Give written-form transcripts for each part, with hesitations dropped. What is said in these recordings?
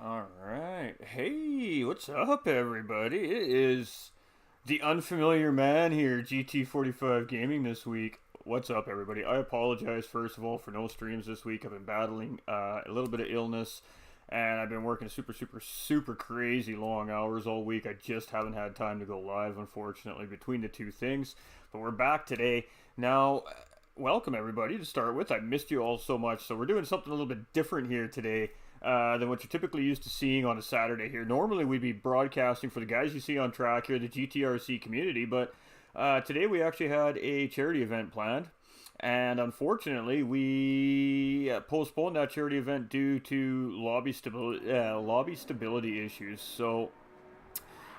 Alright. Hey, what's up, everybody? It is the unfamiliar man here, GT45 Gaming this week. What's up, everybody? I apologize, first of all, for no streams this week. I've been battling a little bit of illness, and I've been working super crazy long hours all week. I just haven't had time to go live, unfortunately, between the two things. But we're back today. Now, welcome, everybody, to start with. I missed you all so much, so we're doing something a little bit different here today than what you're typically used to seeing on a Saturday here. Normally we'd be broadcasting for the guys you see on track here, the GTRC community, but today we actually had a charity event planned, and unfortunately we postponed that charity event due to lobby stability issues. So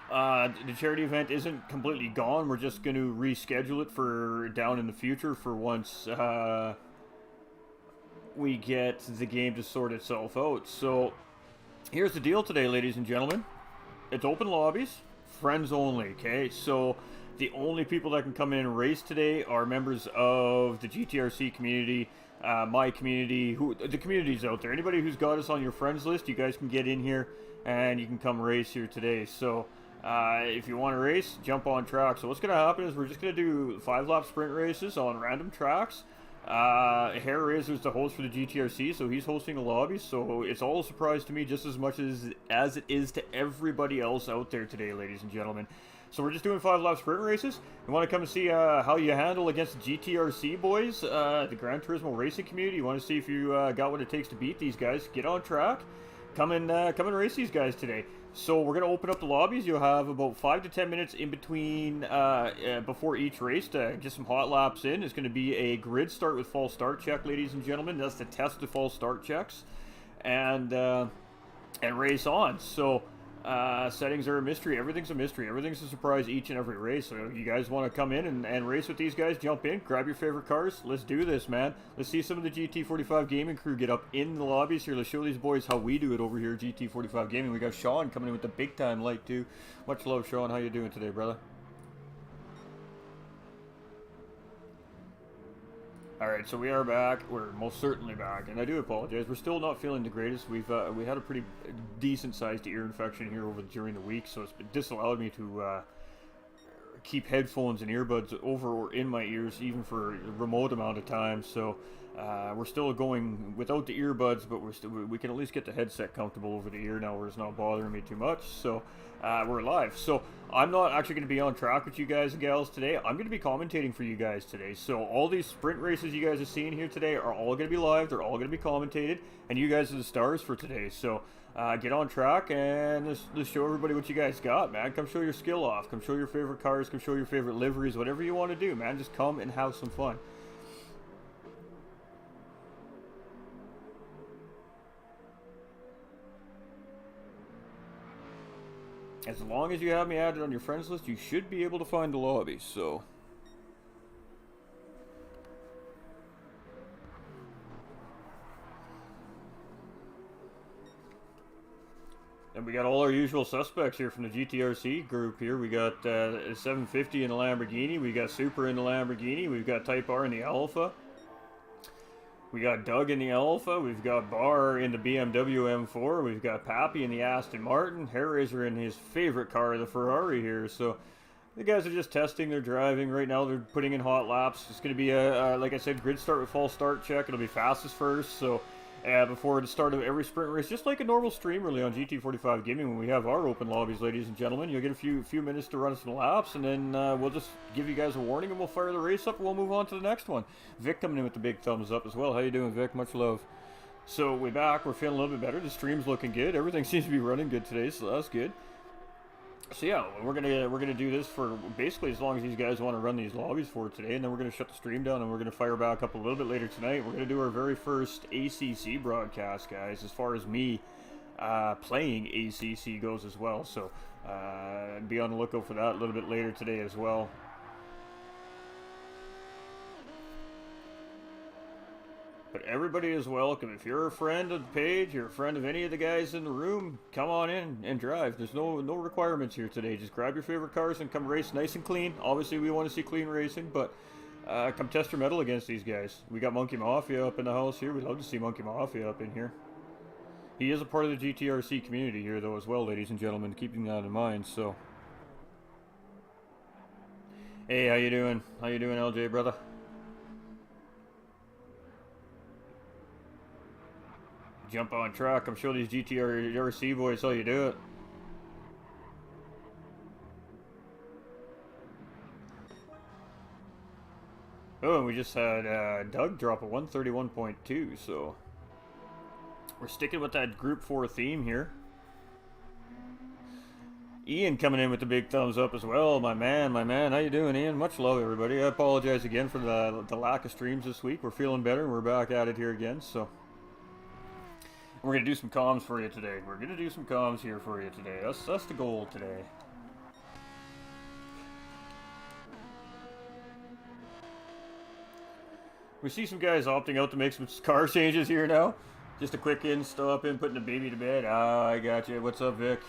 the charity event isn't completely gone. We're just going to reschedule it for down in the future for once we get the game to sort itself out. So here's the deal today, ladies and gentlemen. It's open lobbies, friends only, okay? So the only people that can come in and race today are members of the GTRC community, my community, the community's out there. Anybody who's got us on your friends list, you guys can get in here and you can come race here today. So if you want to race, jump on track. So what's going to happen is we're just going to do 5-lap sprint races on random tracks. Hair Razor's the host for the GTRC, so he's hosting a lobby, so it's all a surprise to me just as much as it is to everybody else out there today, ladies and gentlemen. So we're just doing 5-lap sprint races. You want to come and see how you handle against the GTRC boys, the Gran Turismo racing community. You want to see if you got what it takes to beat these guys. Get on track. Come and race these guys today. So we're going to open up the lobbies. You'll have about 5 to 10 minutes in between before each race to get some hot laps in. It's going to be a grid start with false start check, ladies and gentlemen. That's to test the false start checks and race on. So settings are a mystery. Everything's a mystery. Everything's a surprise each and every race. So if you guys want to come in and race with these guys, jump in, grab your favorite cars. Let's do this, man. Let's see some of the GT45 gaming crew get up in the lobbies here. Let's show these boys how we do it over here at GT45 Gaming. We got Sean coming in with the big time light too. Much love, Sean. How you doing today, brother? Alright, so we are back. We're most certainly back, and I do apologize. We're still not feeling the greatest. We had a pretty decent-sized ear infection here during the week, so it's disallowed me to keep headphones and earbuds over or in my ears, even for a remote amount of time. So we're still going without the earbuds, but we can at least get the headset comfortable over the ear now, where it's not bothering me too much. So we're live. So I'm not actually going to be on track with you guys and gals today. I'm going to be commentating for you guys today. So all these sprint races you guys are seeing here today are all going to be live. They're all going to be commentated, and you guys are the stars for today. So get on track and let's show everybody what you guys got, man. Come show your skill off. Come show your favorite cars. Come show your favorite liveries. Whatever you want to do, man. Just come and have some fun. As long as you have me added on your friends list, you should be able to find the lobby, so. And we got all our usual suspects here from the GTRC group here. We got 750 in the Lamborghini, we got Super in the Lamborghini, we've got Type R in the Alpha. We got Doug in the Alpha, we've got Barr in the BMW M4, we've got Pappy in the Aston Martin, Hair Razor in his favorite car, the Ferrari here. So the guys are just testing their driving. Right now they're putting in hot laps. It's going to be a, like I said, grid start with false start check. It'll be fastest first, so before the start of every sprint race, just like a normal stream really on GT45 Gaming when we have our open lobbies, ladies and gentlemen. You'll get a few minutes to run some laps, and then we'll just give you guys a warning, and we'll fire the race up, and we'll move on to the next one. Vic coming in with the big thumbs up as well. How you doing, Vic? Much love. So we're back. We're feeling a little bit better. The stream's looking good. Everything seems to be running good today, so that's good. So yeah, we're gonna do this for basically as long as these guys want to run these lobbies for today, and then we're gonna shut the stream down and we're gonna fire back up a little bit later tonight. We're gonna do our very first ACC broadcast, guys, as far as me playing ACC goes as well. So be on the lookout for that a little bit later today as well. But everybody is welcome. If you're a friend of the page, you're a friend of any of the guys in the room, come on in and drive. There's no requirements here today. Just grab your favorite cars and come race nice and clean. Obviously, we want to see clean racing, but come test your mettle against these guys. We got Monkey Mafia up in the house here. We'd love to see Monkey Mafia up in here. He is a part of the GTRC community here, though, as well, ladies and gentlemen, keeping that in mind, so. Hey, how you doing? How you doing, LJ, brother? Jump on track. I'm sure these GTRC boys how you do it. Oh, and we just had Doug drop a 131.2, so we're sticking with that Group 4 theme here. Ian coming in with the big thumbs up as well. My man. How you doing, Ian? Much love, everybody. I apologize again for the lack of streams this week. We're feeling better, and we're back at it here again, so. We're going to do some comms for you today. We're going to do some comms here for you today. That's the goal today. We see some guys opting out to make some car changes here now. Just a quick stop in, putting the baby to bed. Ah, I got you. What's up, Vic?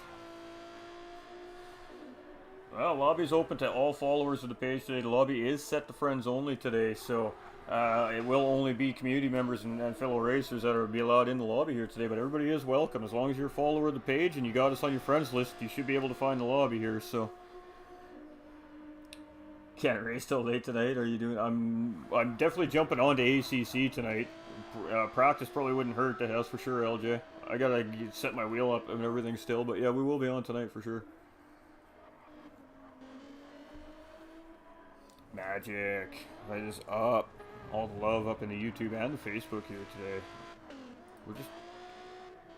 Well, lobby's open to all followers of the page today. The lobby is set to friends only today, so it will only be community members and fellow racers that will be allowed in the lobby here today, but everybody is welcome. As long as you're a follower of the page and you got us on your friends list, you should be able to find the lobby here, so. Can't race till late tonight, are you doing? I'm definitely jumping on to ACC tonight. Practice probably wouldn't hurt, that's for sure, LJ. I gotta set my wheel up and everything still, but yeah, we will be on tonight for sure. Magic. That is up. All the love up in the YouTube and the Facebook here today. We're just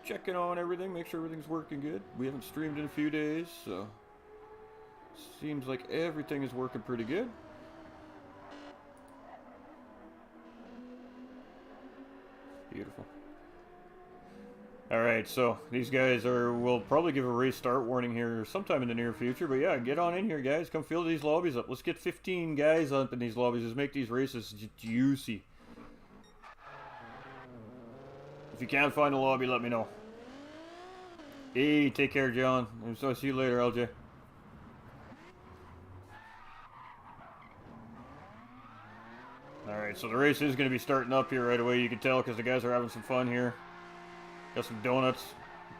checking on everything, make sure everything's working good. We haven't streamed in a few days, so seems like everything is working pretty good. Beautiful. Alright, so these guys will probably give a race start warning here sometime in the near future, but yeah, get on in here, guys. Come fill these lobbies up. Let's get 15 guys up in these lobbies. Let's make these races juicy. If you can't find a lobby, let me know. Hey, take care, John. I'll see you later, LJ. Alright, so the race is going to be starting up here right away. You can tell because the guys are having some fun here. Got some donuts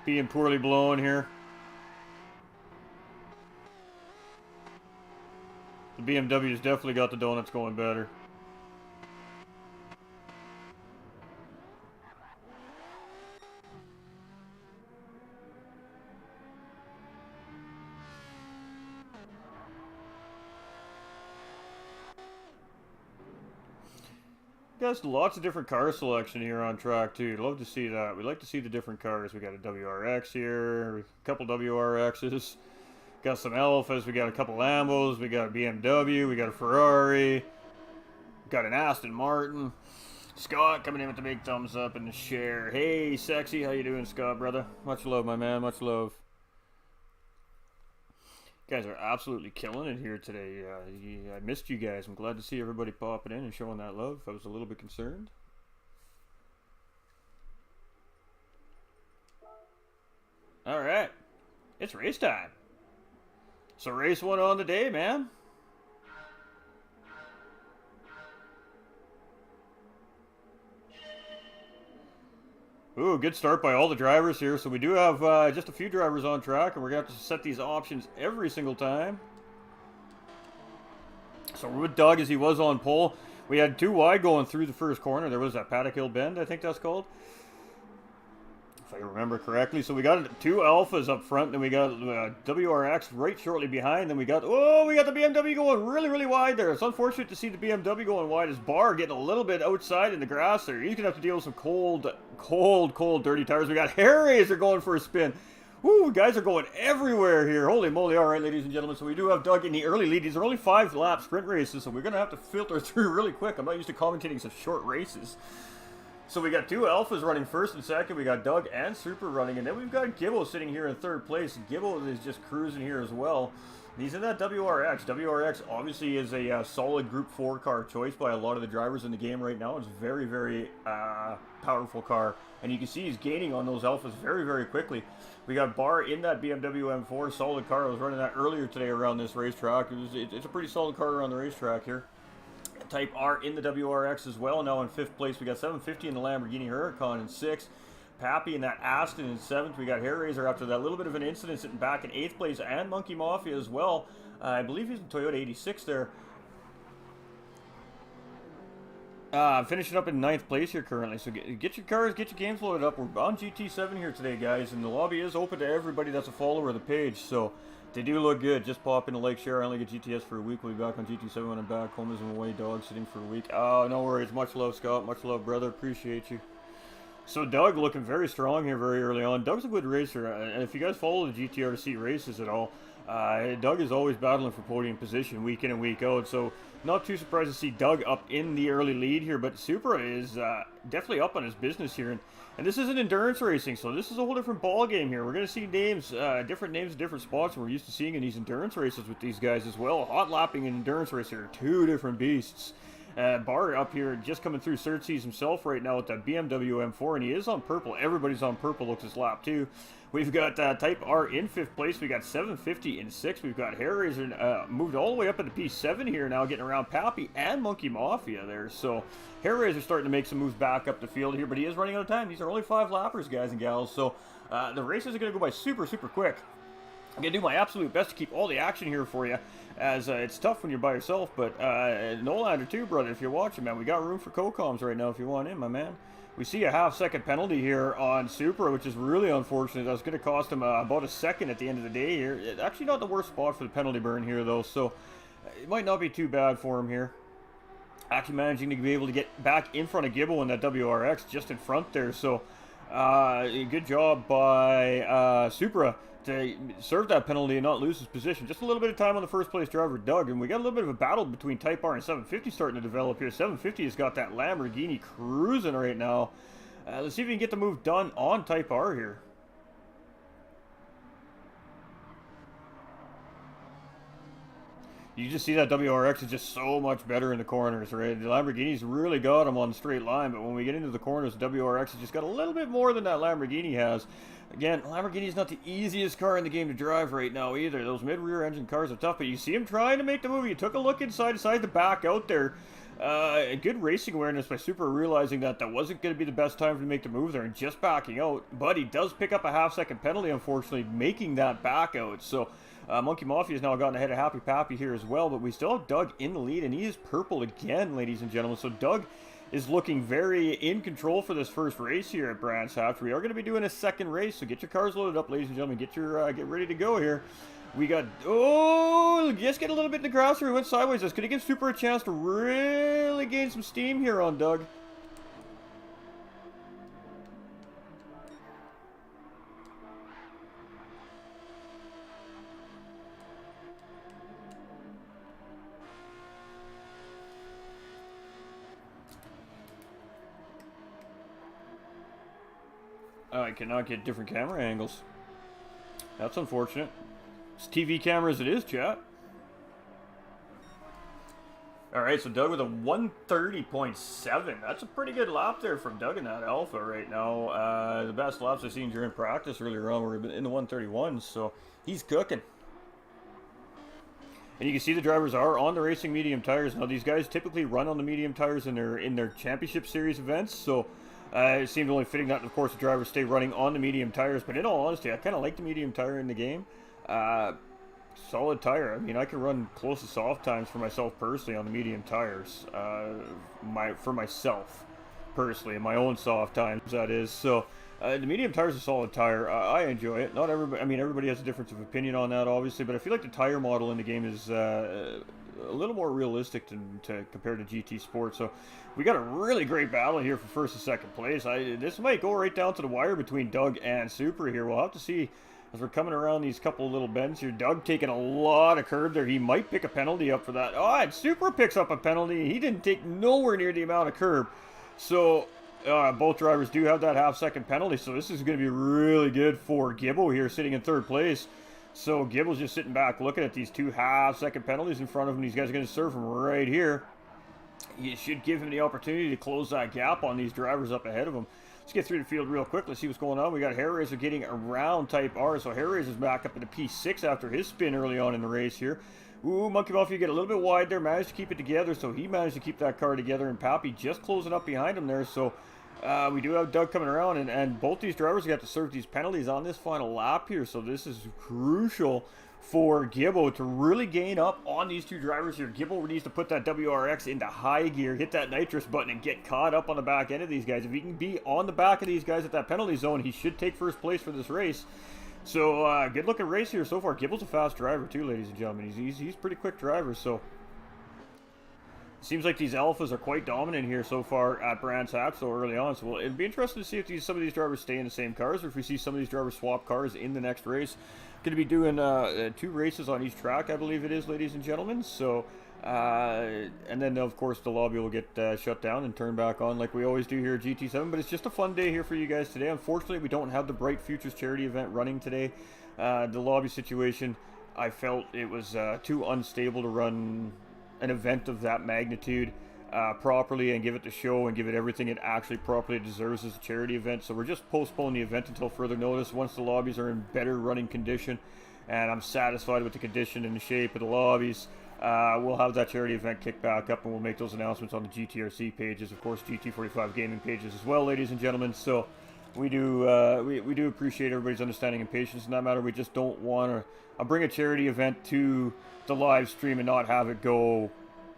being poorly blown here. The BMW's definitely got the donuts going better. Guys, lots of different car selection here on track too. Love to see that. We like to see the different cars. We got a WRX here, a couple WRXs, got some Alphas, we got a couple Lambos, we got a BMW, we got a Ferrari, got an Aston Martin. Scott coming in with the big thumbs up and the share. Hey, sexy, how you doing, Scott, brother? Much love, my man, much love. You guys are absolutely killing it here today. I missed you guys. I'm glad to see everybody popping in and showing that love. I was a little bit concerned. All right, it's race time. So race one on the day, man. Ooh, good start by all the drivers here. So we do have just a few drivers on track, and we're going to have to set these options every single time. So we're with Doug as he was on pole. We had 2 wide going through the first corner. There was that Paddock Hill bend, I think that's called. if I remember correctly. So we got 2 Alphas up front, then we got WRX right shortly behind, then we got the BMW going really, really wide there. It's unfortunate to see the BMW going wide as Barr getting a little bit outside in the grass there. He's going to have to deal with some cold, dirty tires. We got Hair Razor going for a spin. Woo, guys are going everywhere here. Holy moly. All right, ladies and gentlemen, so we do have Doug in the early lead. These are only 5-lap sprint races, so we're going to have to filter through really quick. I'm not used to commentating such short races. So we got 2 Alphas running first and second. We got Doug and Super running. And then we've got Gibbo sitting here in third place. Gibbo is just cruising here as well. He's in that WRX. WRX obviously is a solid Group 4 car choice by a lot of the drivers in the game right now. It's a very, very powerful car. And you can see he's gaining on those Alphas very, very quickly. We got Barr in that BMW M4. Solid car. I was running that earlier today around this racetrack. It's a pretty solid car around the racetrack here. Type R in the WRX as well. Now in 5th place, we got 750 in the Lamborghini Huracan in 6th. Pappy in that Aston in 7th. We got Hair Razor after that little bit of an incident sitting back in 8th place, and Monkey Mafia as well. I believe he's in Toyota 86 there. Finishing up in 9th place here currently. So get your cars, get your games loaded up. We're on GT7 here today, guys, and the lobby is open to everybody that's a follower of the page. So they do look good. Just pop in a like, share. I only get GTS for a week. We'll be back on GT7 when I'm back home as I'm away dog sitting for a week. Oh, no worries. Much love, Scott. Much love, brother. Appreciate you. So Doug looking very strong here very early on. Doug's a good racer. And if you guys follow the GTRC races at all, Doug is always battling for podium position week in and week out. So not too surprised to see Doug up in the early lead here. But Supra is definitely up on his business here. And this isn't endurance racing, so this is a whole different ball game here. We're going to see names, different names in different spots we're used to seeing in these endurance races with these guys as well. Hot lapping and endurance racing are 2 different beasts. Barr up here just coming through Surtees himself right now with that BMW M4, and he is on purple. Everybody's on purple, looks his lap too. We've got Type R in 5th place. We got 750 in 6th. We've got Hair Razor moved all the way up into P7 here now, getting around Pappy and Monkey Mafia there. So Hair Razor starting to make some moves back up the field here, but he is running out of time. These are only 5 lappers, guys and gals. So the races are going to go by super, super quick. I'm going to do my absolute best to keep all the action here for you, as it's tough when you're by yourself. But Nolander too, brother, if you're watching, man, we got room for co-coms right now if you want in, my man. We see a half-second penalty here on Supra, which is really unfortunate. That's going to cost him about a second at the end of the day here. Actually not the worst spot for the penalty burn here, though, so it might not be too bad for him here. Actually managing to be able to get back in front of Gibbo in that WRX, just in front there. So good job by Supra to serve that penalty and not lose his position. Just a little bit of time on the first place driver, Doug, and we got a little bit of a battle between Type R and 750 starting to develop here. 750 has got that Lamborghini cruising right now. Let's see if we can get the move done on Type R here. You just see that WRX is just so much better in the corners, right? The Lamborghini's really got him on the straight line, but when we get into the corners, the WRX has just got a little bit more than that Lamborghini has. Again, Lamborghini's not the easiest car in the game to drive right now either. Those mid-rear engine cars are tough, but you see him trying to make the move. He took a look inside, decided to back out there. Good racing awareness by Super, realizing that that wasn't going to be the best time to make the move there and just backing out. But he does pick up a half-second penalty, unfortunately, making that back out. So Monkey Mafia has now gotten ahead of Happy Pappy here as well, but we still have Doug in the lead, and he is purple again, ladies and gentlemen. So Doug is looking very in control for this first race here at Brands Hatch. We are going to be doing a second race, so get your cars loaded up, ladies and gentlemen. Get ready to go here. We got, just get a little bit in the grass here. We went sideways. That's going to give Super a chance to really gain some steam here on Doug. I cannot get different camera angles. That's unfortunate. It's TV camera as it is, chat. Alright, so Doug with a 130.7. That's a pretty good lap there from Doug in that Alpha right now. The best laps I've seen during practice earlier on were in the 131s, so he's cooking. And you can see the drivers are on the racing medium tires. Now, these guys typically run on the medium tires in their championship series events, so it seemed only fitting that, of course, the drivers stay running on the medium tires. But in all honesty, I kind of like the medium tire in the game. Solid tire. I mean, I can run close to soft times for myself personally on the medium tires. For myself personally, my own soft times, that is. So The medium tire is a solid tire. I enjoy it. Not everybody. I mean, everybody has a difference of opinion on that, obviously. But I feel like the tire model in the game is a little more realistic to compared to GT Sport. So we got a really great battle here for first and second place. This might go right down to the wire between Doug and Supra here. We'll have to see as we're coming around these couple of little bends here. Doug taking a lot of curb there. He might pick a penalty up for that. Oh, and Supra picks up a penalty. He didn't take nowhere near the amount of curb. So both drivers do have that half-second penalty, so this is going to be really good for Gibbo here, sitting in third place. So Gibbo's just sitting back looking at these two half-second penalties in front of him. These guys are going to serve him right here. You should give him the opportunity to close that gap on these drivers up ahead of him. Let's get through the field real quick. Let's see what's going on. We got Hair Razor getting around Type R, so Hair Razor's back up into P6 after his spin early on in the race here. Ooh, Monkey Mafia get a little bit wide there, managed to keep it together, so he managed to keep that car together, and Pappy just closing up behind him there, so we do have Doug coming around, and both these drivers got to serve these penalties on this final lap here, so this is crucial for Gibbo to really gain up on these two drivers here. Gibbo needs to put that WRX into high gear, hit that nitrous button, and get caught up on the back end of these guys. If he can be on the back of these guys at that penalty zone, he should take first place for this race. So, good looking race here so far. Gibbo's a fast driver too, ladies and gentlemen. He's a pretty quick driver, so seems like these alphas are quite dominant here so far at Brands Hatch so early on. So it'd be interesting to see if some of these drivers stay in the same cars, or if we see some of these drivers swap cars in the next race. Going to be doing 2 races on each track, I believe it is, ladies and gentlemen. So, and then of course the lobby will get shut down and turned back on like we always do here at GT7. But it's just a fun day here for you guys today. Unfortunately, we don't have the Bright Futures charity event running today. The lobby situation, I felt it was too unstable to run an event of that magnitude properly and give it the show and give it everything it actually properly deserves as a charity event. So we're just postponing the event until further notice once the lobbies are in better running condition, and I'm satisfied with the condition and the shape of the lobbies. We'll have that charity event kick back up, and we'll make those announcements on the GTRC pages, of course GT45 gaming pages as well, ladies and gentlemen. So we do appreciate everybody's understanding and patience in that matter. We just don't want to bring a charity event to the live stream and not have it go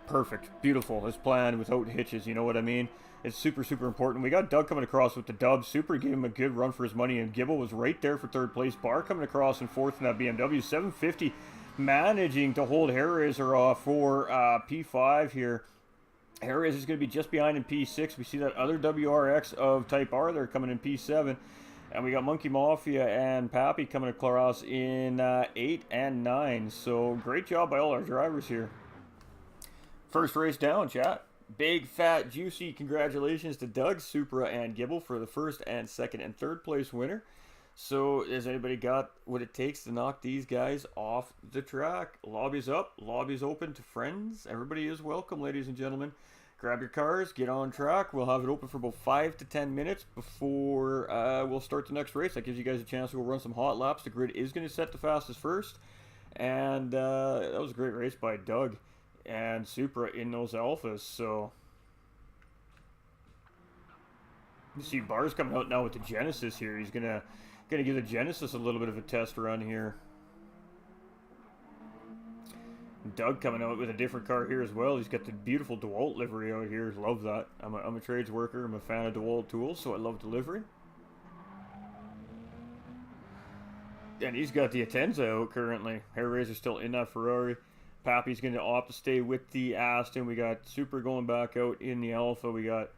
perfect, beautiful, as planned, without hitches, you know what I mean? It's super, super important. We got Doug coming across with the dub. Super gave him a good run for his money, and Gibbo was right there for third place. Barr coming across in fourth in that BMW. 750 managing to hold Hair Razor off for P5 here. Hair Razor is going to be just behind in P6. We see that other WRX of Type R there coming in P7. And we got Monkey Mafia and Pappy coming across in 8 and 9. So great job by all our drivers here. First race down, chat. Big, fat, juicy congratulations to Doug, Supra, and Gibbo for the first and second and third place winner. So has anybody got what it takes to knock these guys off the track? Lobby's up, lobby's open to friends. Everybody is welcome, ladies and gentlemen. Grab your cars, get on track. We'll have it open for about 5 to 10 minutes before we'll start the next race. That gives you guys a chance to go run some hot laps. The grid is going to set the fastest first. And that was a great race by Doug and Supra in those alphas. So you see Barr's coming out now with the Genesis here. He's gonna give the Genesis a little bit of a test run here. Doug coming out with a different car here as well. He's got the beautiful DeWalt livery out here. Love that. I'm a trades worker. I'm a fan of DeWalt tools, so I love the livery. And he's got the Atenza out currently. Hair Razor still in that Ferrari. Pappy's going to opt to stay with the Aston. We got Super going back out in the Alpha. We got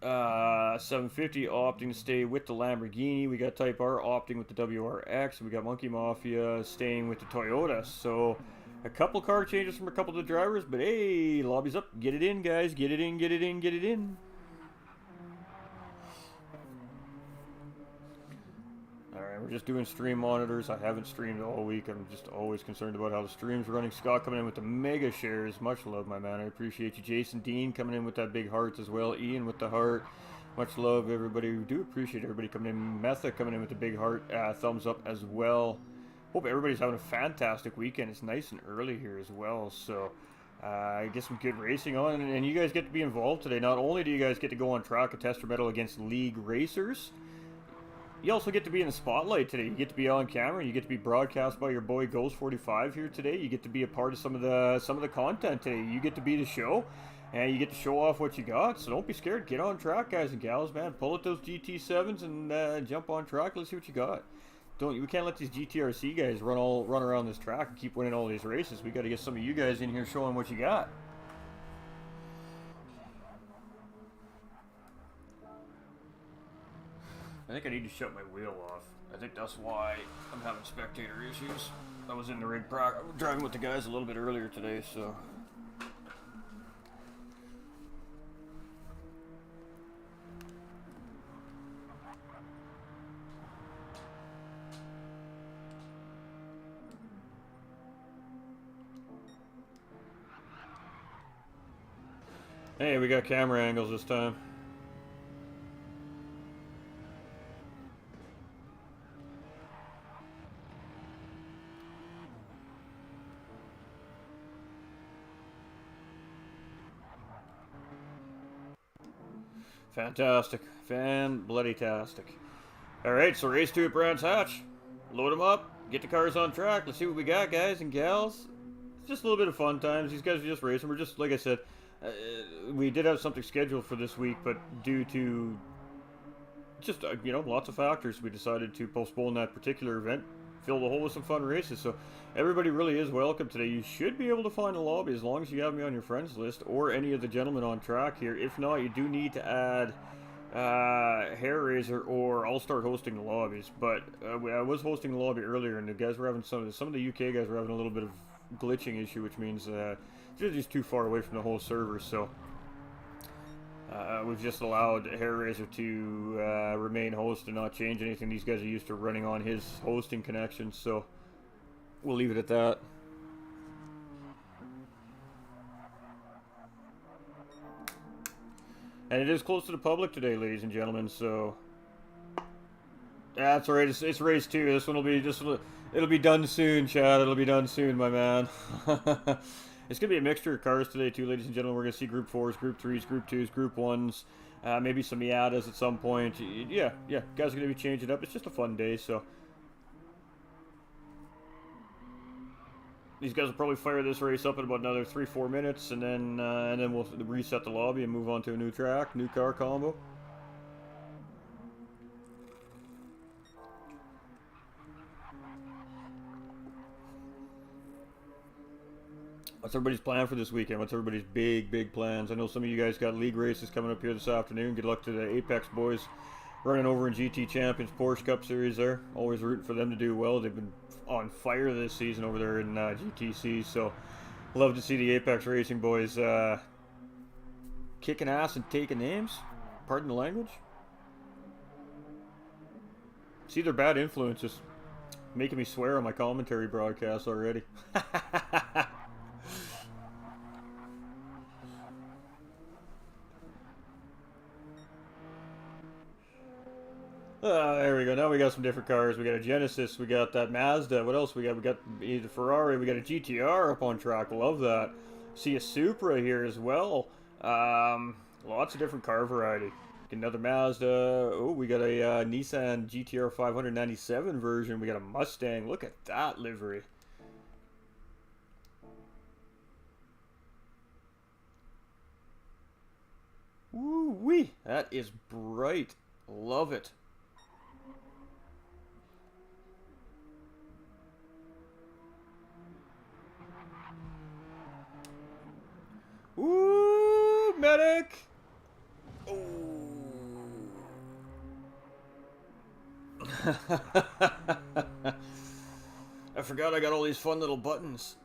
750 opting to stay with the Lamborghini. We got Type R opting with the WRX. We got Monkey Mafia staying with the Toyota. So a couple car changes from a couple of the drivers, but hey, lobby's up. Get it in, guys. Get it in, get it in, get it in. Alright, we're just doing stream monitors. I haven't streamed all week. I'm just always concerned about how the stream's running. Scott coming in with the mega shares. Much love, my man. I appreciate you. Jason Dean coming in with that big hearts as well. Ian with the heart. Much love, everybody. We do appreciate everybody coming in. Metha coming in with the big heart. Thumbs up as well. Hope everybody's having a fantastic weekend. It's nice and early here as well. So get some good racing on. And you guys get to be involved today. Not only do you guys get to go on track at Tester Metal against League Racers, you also get to be in the spotlight today. You get to be on camera. You get to be broadcast by your boy Ghost45 here today. You get to be a part of some of the content today. You get to be the show. and you get to show off what you got. So don't be scared. Get on track, guys and gals, man. Pull at those GT7s and jump on track. Let's see what you got. We can't let these GTRC guys run around this track and keep winning all these races. We got to get some of you guys in here showing what you got. I think I need to shut my wheel off. I think that's why I'm having spectator issues. I was in the rig driving with the guys a little bit earlier today, so. Hey, we got camera angles this time. Fantastic. Fan-bloody-tastic. Alright, so race 2 at Brands Hatch. Load them up. Get the cars on track. Let's see what we got, guys and gals. It's just a little bit of fun times. These guys are just racing. We're just, like I said, we did have something scheduled for this week, but due to just, you know, lots of factors, we decided to postpone that particular event. Fill the hole with some fun races. So everybody really is welcome today. You should be able to find a lobby as long as you have me on your friends list or any of the gentlemen on track here. If not, you do need to add Hair Razor or I'll start hosting the lobbies. But I was hosting the lobby earlier and the guys were having some of the UK guys were having a little bit of glitching issue, which means they're just too far away from the whole server. So we've just allowed Hair Razor to remain host and not change anything. These guys are used to running on his hosting connections, so we'll leave it at that. And it is close to the public today, ladies and gentlemen, so that's alright. It's race 2. This one will be it'll be done soon, Chad. It'll be done soon, my man. It's going to be a mixture of cars today, too, ladies and gentlemen. We're going to see Group 4s, Group 3s, Group 2s, Group 1s, maybe some Miatas at some point. Yeah, guys are going to be changing up. It's just a fun day, so. These guys will probably fire this race up in about another 3-4 minutes, and then we'll reset the lobby and move on to a new track, new car combo. What's everybody's plan for this weekend? What's everybody's big plans? I know some of you guys got league races coming up here this afternoon. Good luck to the Apex boys running over in GT Champions Porsche Cup Series there. Always rooting for them to do well. They've been on fire this season over there in GTC. So love to see the Apex Racing boys kicking ass and taking names. Pardon the language. See, they're bad influences. Making me swear on my commentary broadcast already. There we go. Now we got some different cars. We got a Genesis. We got that Mazda. What else we got? We got the Ferrari. We got a GTR up on track. Love that. See a Supra here as well. Lots of different car variety. Another Mazda. Oh, we got a Nissan GTR 597 version. We got a Mustang. Look at that livery. Woo-wee. That is bright. Love it. Ooh, medic! Oh. I forgot I got all these fun little buttons.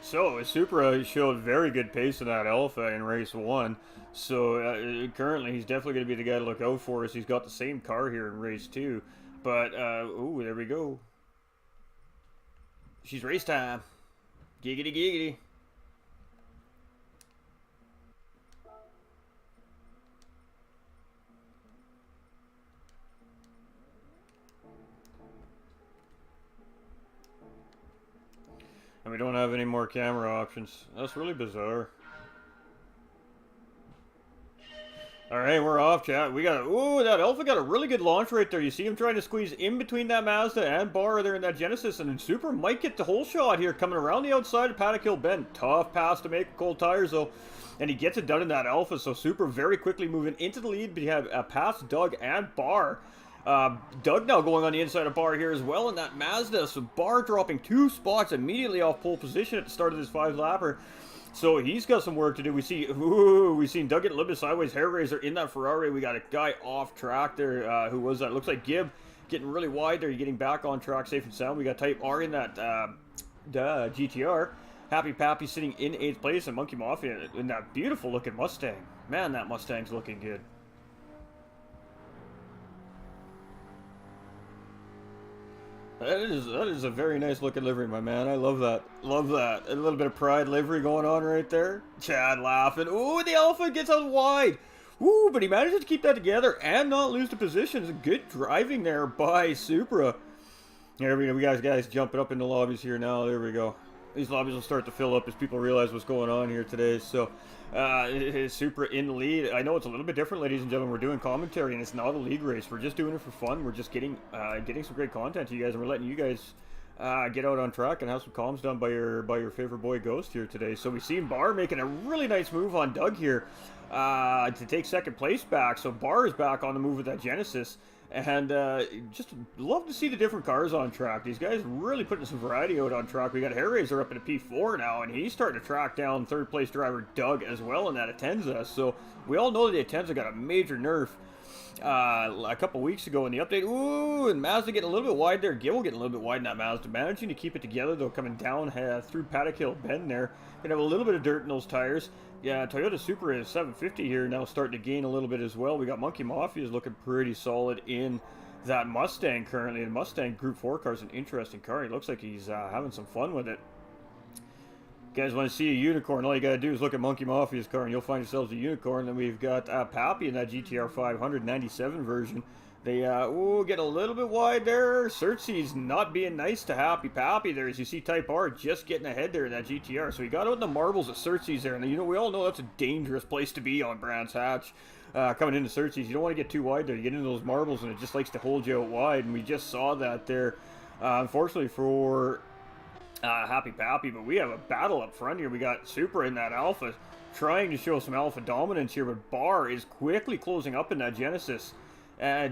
So, Supra showed very good pace in that Alpha in race 1. So, currently, he's definitely going to be the guy to look out for us. He's got the same car here in race 2. But, ooh, there we go. She's race time. Giggity, giggity. And we don't have any more camera options. That's really bizarre. All right, we're off, chat. We got, ooh, that Alpha got a really good launch right there. You see him trying to squeeze in between that Mazda and Bar there in that Genesis, and then Super might get the whole shot here coming around the outside of Paddock Hill Bend. Tough pass to make with cold tires, though, and he gets it done in that Alpha, so Super very quickly moving into the lead, but you have past Doug and Bar. Doug now going on the inside of Bar here as well in that Mazda, so Bar dropping 2 spots immediately off pole position at the start of this 5-lapper. So he's got some work to do. We've seen Doug get a little bit sideways. Hair Raiser in that Ferrari. We got a guy off track there. Who was that? Looks like Gibb getting really wide there. Getting back on track safe and sound. We got Type R in that GTR. Happy Pappy sitting in 8th place, and Monkey Mafia in that beautiful looking Mustang. Man, that Mustang's looking good. That is a very nice looking livery, my man. I love that. Love that. A little bit of pride livery going on right there. Chad laughing. Ooh, the Alpha gets out wide. Ooh, but he manages to keep that together and not lose the positions. Good driving there by Supra. There we go. We guys jumping up in the lobbies here now. There we go. These lobbies will start to fill up as people realize what's going on here today. So, Supra in the lead. I know it's a little bit different, ladies and gentlemen. We're doing commentary, and it's not a league race. We're just doing it for fun. We're just getting some great content to you guys, and we're letting you guys get out on track and have some comms done by your favorite boy Ghost here today. So we see Bar making a really nice move on Doug here to take 2nd place back. So Bar is back on the move with that Genesis. And just love to see the different cars on track. These guys really putting some variety out on track. We got Hair Raiser up in a P4 now, and he's starting to track down 3rd place driver Doug as well in that Atenza. So we all know that the Atenza got a major nerf a couple weeks ago in the update. Ooh, and Mazda getting a little bit wide there. Gil getting a little bit wide in that Mazda. Managing to keep it together, though, coming down through Paddock Hill Bend there. Gonna have a little bit of dirt in those tires. Yeah, Toyota Supra is 750 here, now starting to gain a little bit as well. We got Monkey Mafia is looking pretty solid in that Mustang currently. And Mustang Group 4 car is an interesting car. He looks like he's having some fun with it. You guys want to see a unicorn, all you got to do is look at Monkey Mafia's car and you'll find yourselves a unicorn. Then we've got Pappy in that GTR 97 version. They get a little bit wide there. Cersei's not being nice to Happy Pappy there, as you see Type R just getting ahead there in that GTR. So he got out in the marbles at Cersei's there, and you know, we all know that's a dangerous place to be on Brands Hatch. Coming into Cersei's, you don't want to get too wide there. You get into those marbles and it just likes to hold you out wide, and we just saw that there, unfortunately for Happy Pappy. But we have a battle up front here. We got Supra in that Alpha trying to show some Alpha dominance here, but Bar is quickly closing up in that Genesis.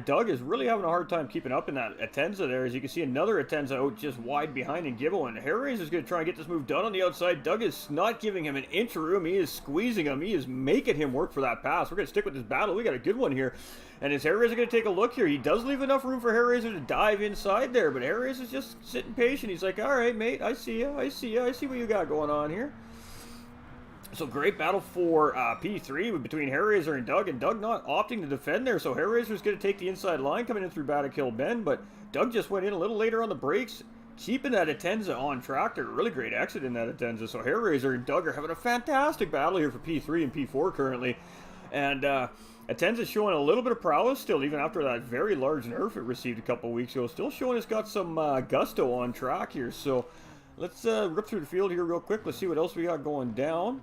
Doug is really having a hard time keeping up in that Atenza there. As you can see, another Atenza out just wide behind in Gibble. And Hair Raiser is going to try and get this move done on the outside. Doug is not giving him an inch of room. He is squeezing him. He is making him work for that pass. We're going to stick with this battle. We got a good one here. And is Hair Raiser going to take a look here? He does leave enough room for Hair Raiser to dive inside there. But Hair Raiser is just sitting patient. He's like, all right, mate, I see you. I see you. I see what you got going on here. So great battle for P3 between Hair Raiser and Doug not opting to defend there. So Hair Raiser is going to take the inside line coming in through Paddock Hill Bend, but Doug just went in a little later on the brakes, keeping that Atenza on track there. Really great exit in that Atenza. So Hair Raiser and Doug are having a fantastic battle here for P3 and P4 currently. And Atenza showing a little bit of prowess still, even after that very large nerf it received a couple weeks ago. Still showing it's got some gusto on track here. So let's rip through the field here real quick. Let's see what else we got going down.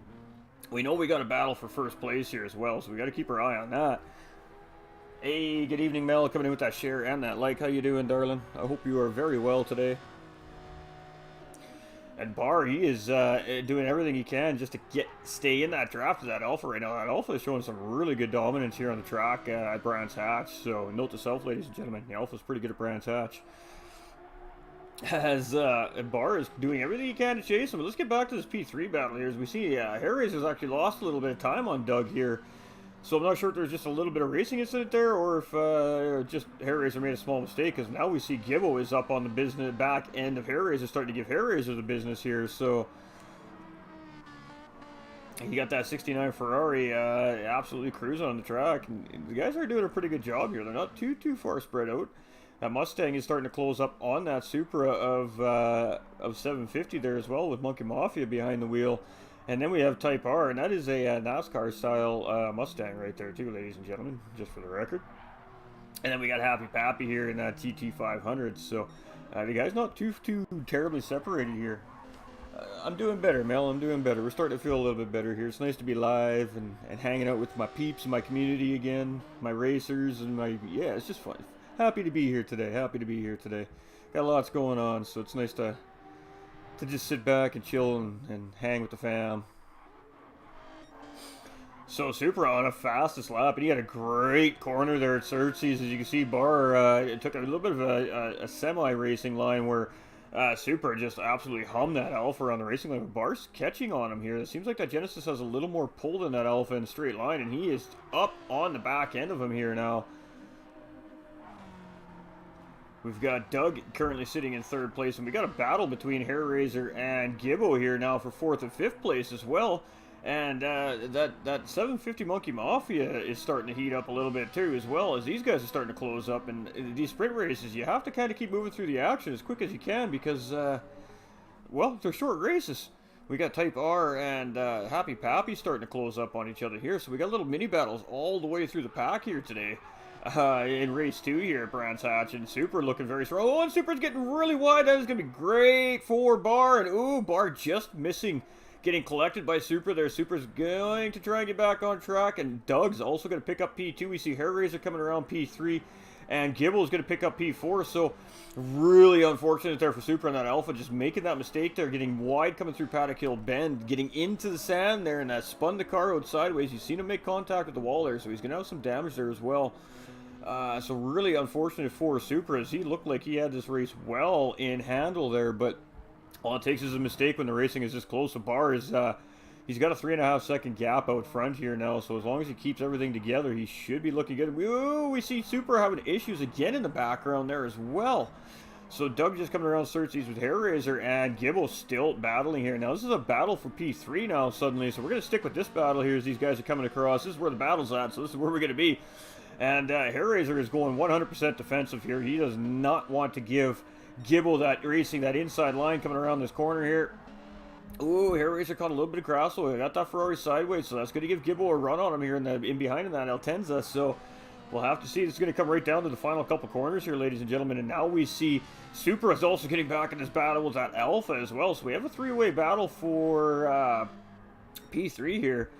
We know we got a battle for first place here as well, so we got to keep our eye on that. Hey, good evening, Mel, coming in with that share and that like. How you doing, darling? I hope you are very well today. And Bar, he is doing everything he can just to stay in that draft of that Alpha right now. That Alpha is showing some really good dominance here on the track at Brands Hatch. So note to self, ladies and gentlemen, the Alpha's pretty good at Brands Hatch. As Bar is doing everything he can to chase him. But let's get back to this P3 battle here. As we see, Hair Raiser's actually lost a little bit of time on Doug here. So I'm not sure if there's just a little bit of racing incident there, or if just Hair Raiser made a small mistake. Because now we see Gibbo is up on the business back end of Hair Raiser, starting to give Hair Raiser the business here. So you got that 69 Ferrari absolutely cruising on the track. And the guys are doing a pretty good job here. They're not too far spread out. That Mustang is starting to close up on that Supra of 750 there as well, with Monkey Mafia behind the wheel. And then we have Type R, and that is a NASCAR style Mustang right there too, ladies and gentlemen, just for the record. And then we got Happy Pappy here in that TT500. So the guy's not too terribly separated here. I'm doing better, Mel. I'm doing better. We're starting to feel a little bit better here. It's nice to be live and hanging out with my peeps and my community again, my racers and my yeah. It's just fun. Happy to be here today. Happy to be here today. Got lots going on, so it's nice to just sit back and chill and hang with the fam. So Super on a fastest lap, and he had a great corner there at Cersei's. As you can see, Bar it took a little bit of a semi-racing line where Super just absolutely hummed that Alpha on the racing line. Bar's catching on him here. It seems like that Genesis has a little more pull than that Alpha in a straight line, and he is up on the back end of him here now. We've got Doug currently sitting in third place, and we got a battle between Hair Razor and Gibbo here now for fourth and fifth place as well. And that 750 Monkey Mafia is starting to heat up a little bit too, as well as these guys are starting to close up. And these sprint races, you have to kind of keep moving through the action as quick as you can because, well, they're short races. We got Type R and Happy Pappy starting to close up on each other here. So we got little mini battles all the way through the pack here today. In race 2 here at Brands Hatch, and Super looking very strong. Oh, and Super's getting really wide. That is going to be great for Bar. And ooh, Bar just missing. Getting collected by Super there. Super's going to try and get back on track, and Doug's also going to pick up P2. We see Hair Razor coming around P3, and Gibble's going to pick up P4. So really unfortunate there for Super on that Alpha, just making that mistake there, getting wide coming through Paddock Hill Bend, getting into the sand there, and that spun the car out sideways. You've seen him make contact with the wall there, so he's going to have some damage there as well. So really unfortunate for Super, as he looked like he had this race well in handle there, but all it takes is a mistake when the racing is this close. The Bar is, he's got a 3.5 second gap out front here now, so as long as he keeps everything together, he should be looking good. Ooh, we see Super having issues again in the background there as well. So Doug just coming around Cersei's with Hair Razor, and Gibble still battling here. Now this is a battle for P3 now suddenly, so we're going to stick with this battle here as these guys are coming across. This is where the battle's at, so this is where we're going to be. And Hair Razor is going 100% defensive here. He does not want to give Gibble that racing, that inside line coming around this corner here. Ooh, Hair Razor caught a little bit of crossway. I got that Ferrari sideways, so that's going to give Gibble a run on him here in behind in that Altenza. So we'll have to see. It's going to come right down to the final couple corners here, ladies and gentlemen. And now we see Super is also getting back in this battle with that Alpha as well. So we have a three-way battle for P3 here.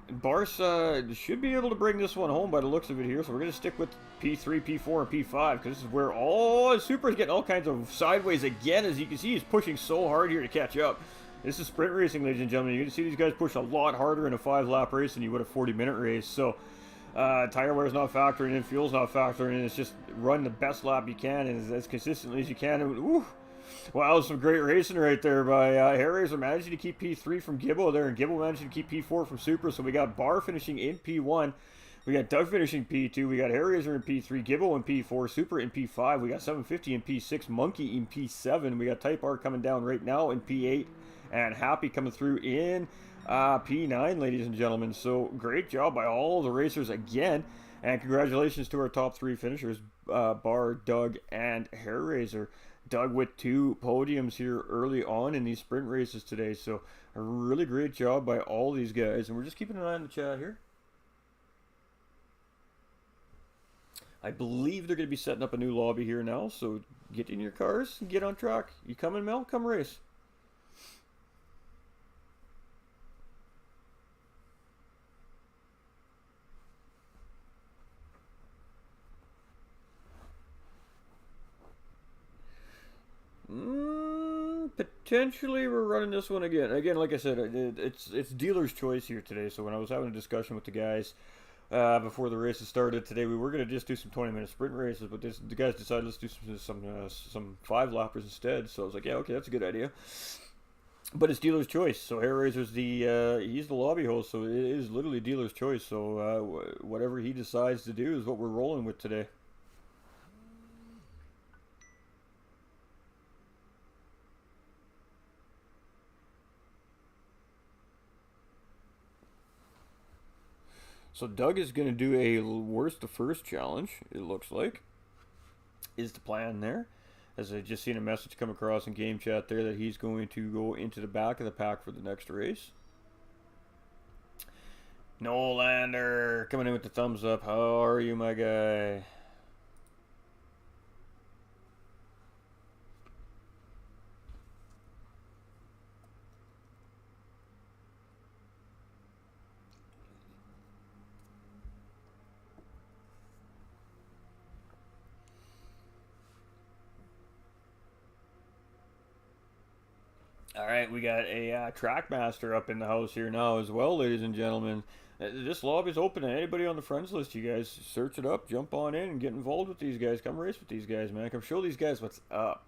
Barca should be able to bring this one home by the looks of it here. So we're going to stick with P3, P4, and P5 because this is where all Super is getting all kinds of sideways again. As you can see, he's pushing so hard here to catch up. This is sprint racing, ladies and gentlemen. You can see these guys push a lot harder in a 5-lap race than you would a 40-minute race. So tire wear is not factoring in, fuel's not factoring in. It's just run the best lap you can and as consistently as you can. And, ooh, wow, that was some great racing right there by Hair Razor, managing to keep P3 from Gibbo there, and Gibbo managing to keep P4 from Super. So we got Bar finishing in P1. We got Doug finishing P2. We got Hair Razor in P3, Gibbo in P4, Super in P5. We got 750 in P6, Monkey in P7. We got Type R coming down right now in P8, and Happy coming through in P9, ladies and gentlemen. So great job by all the racers again, and congratulations to our top 3 finishers, Bar, Doug, and Hair Razor. Doug with 2 podiums here early on in these sprint races today. So a really great job by all these guys. And we're just keeping an eye on the chat here. I believe they're going to be setting up a new lobby here now. So get in your cars and get on track. You coming, Mel? Come race. Potentially we're running this one again. Again, like I said, it's dealer's choice here today. So when I was having a discussion with the guys before the races started today, we were going to just do some 20-minute sprint races, but the guys decided let's do some 5-lappers instead. So I was like, yeah, okay, that's a good idea. But it's dealer's choice. So Hair Razor's he's the lobby host, so it is literally dealer's choice. So whatever he decides to do is what we're rolling with today. So Doug is going to do a worst to first challenge, it looks like, is the plan there. As I just seen a message come across in game chat there that he's going to go into the back of the pack for the next race. Nolander coming in with the thumbs up. How are you, my guy? All right, we got a Trackmaster up in the house here now as well, ladies and gentlemen. This lobby's open to anybody on the friends list. You guys search it up, jump on in, and get involved with these guys. Come race with these guys, man. Come show these guys what's up.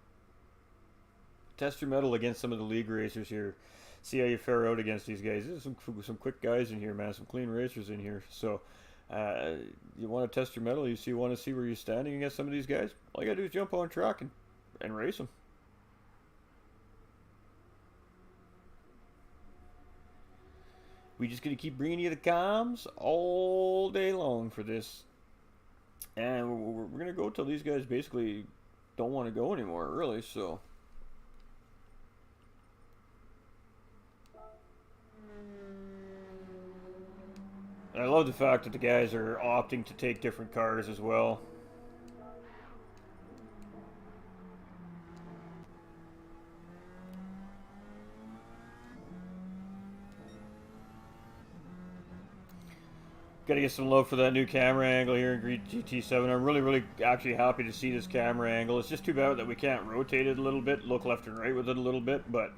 Test your mettle against some of the league racers here. See how you fare out against these guys. There's some quick guys in here, man. Some clean racers in here. So you want to test your mettle. You want to see where you're standing against some of these guys. All you got to do is jump on track and race them. We just gonna keep bringing you the comms all day long for this, and we're gonna go till these guys basically don't want to go anymore, really. So I love the fact that the guys are opting to take different cars as well. Gotta get some love for that new camera angle here in GT7. I'm really actually happy to see this camera angle. It's just too bad that we can't rotate it a little bit, look left and right with it a little bit, but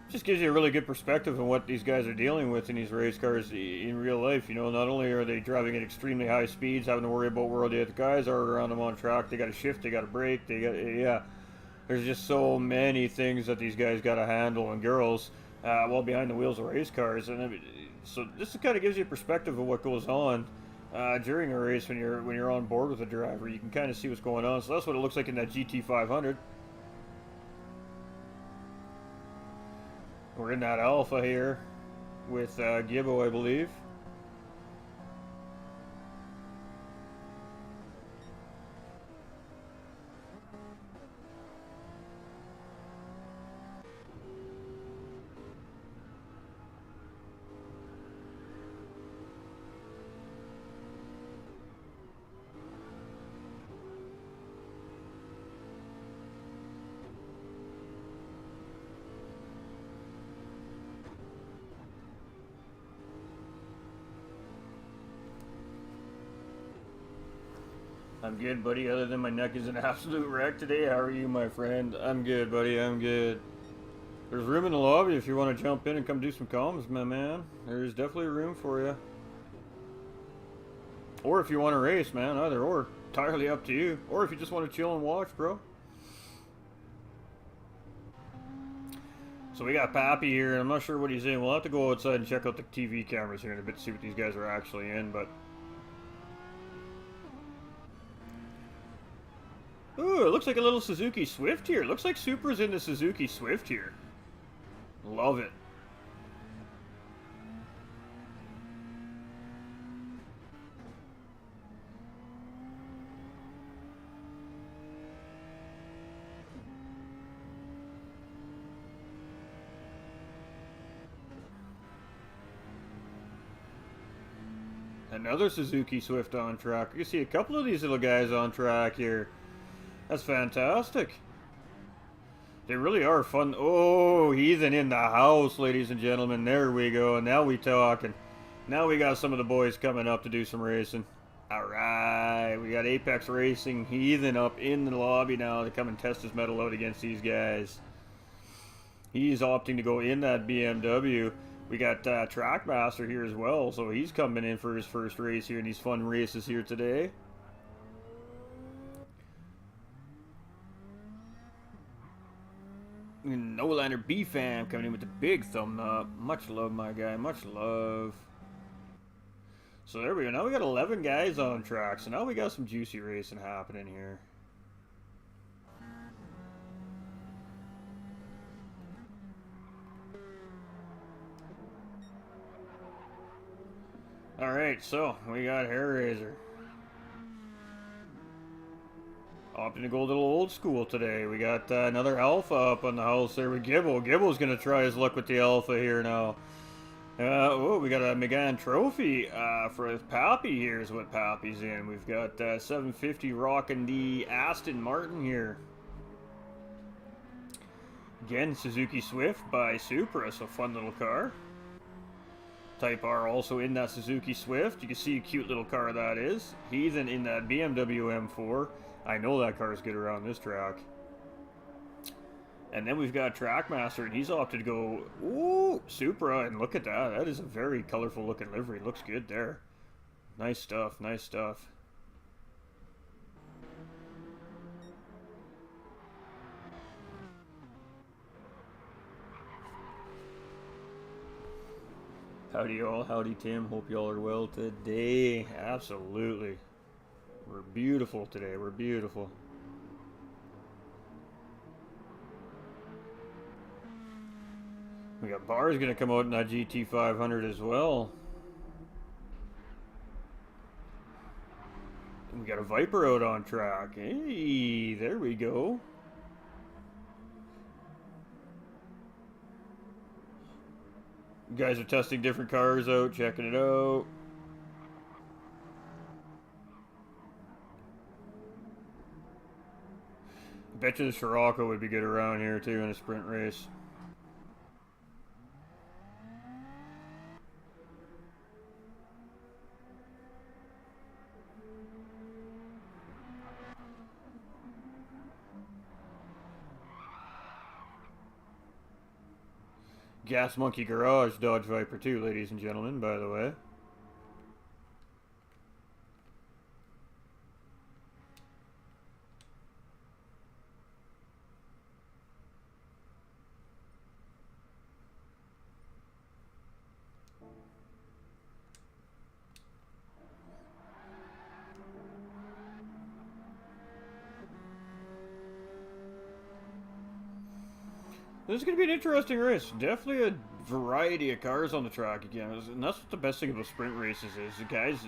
just gives you a really good perspective of what these guys are dealing with in these race cars in real life. You know, not only are they driving at extremely high speeds, having to worry about where the other guys are around them on track, they got to shift, they got to brake, they got, yeah. There's just so many things that these guys got to handle, and girls, while behind the wheels of race cars. And I mean, so this kind of gives you a perspective of what goes on during a race when you're on board with a driver. You can kind of see what's going on. So that's what it looks like in that GT500. We're in that Alpha here with Gibbo, I believe. I'm good, buddy, other than my neck is an absolute wreck today. How are you, my friend? I'm good, buddy, I'm good. There's room in the lobby if you want to jump in and come do some comms, my man. There's definitely room for you. Or if you want to race, man, either or. Entirely up to you. Or if you just want to chill and watch, bro. So we got Pappy here, and I'm not sure what he's in. We'll have to go outside and check out the TV cameras here in a bit to see what these guys are actually in, but... Ooh, it looks like a little Suzuki Swift here. Looks like Supra's in the Suzuki Swift here. Love it. Another Suzuki Swift on track. You see a couple of these little guys on track here. That's fantastic. They really are fun. Oh, Heathen in the house, ladies and gentlemen. There we go. Now we talking. Now we got some of the boys coming up to do some racing. Alright, we got Apex Racing Heathen up in the lobby now to come and test his mettle out against these guys. He's opting to go in that BMW. We got Trackmaster here as well, so he's coming in for his first race here in these fun races here today. No-Liner B-Fam coming in with the big thumb up. Much love, my guy. Much love. So there we go. Now we got 11 guys on track. So now we got some juicy racing happening here. Alright, so we got Hair Razor. Opting to go a little old school today. We got another Alpha up on the house there with Gibbo. Gibbo's going to try his luck with the Alpha here now. Oh, we got a Megane Trophy for Pappy here is what Pappy's in. We've got 750 rocking the Aston Martin here. Again, Suzuki Swift by Supra, so fun little car. Type R also in that Suzuki Swift. You can see a cute little car that is. Heathen in that BMW M4. I know that car is good around this track. And then we've got Trackmaster, and he's opted to go, ooh, Supra, and look at that. That is a very colorful looking livery. Looks good there. Nice stuff, nice stuff. Howdy y'all, howdy Tim, hope y'all are well today. Absolutely. We're beautiful today, we're beautiful. We got Bar's gonna come out in that GT500 as well. We got a Viper out on track. Hey, there we go. You guys are testing different cars out, checking it out. I bet you the Scirocco would be good around here too in a sprint race. Gas Monkey Garage Dodge Viper too, ladies and gentlemen, by the way. This is going to be an interesting race. Definitely a variety of cars on the track again. And that's what the best thing about sprint races is. The guys,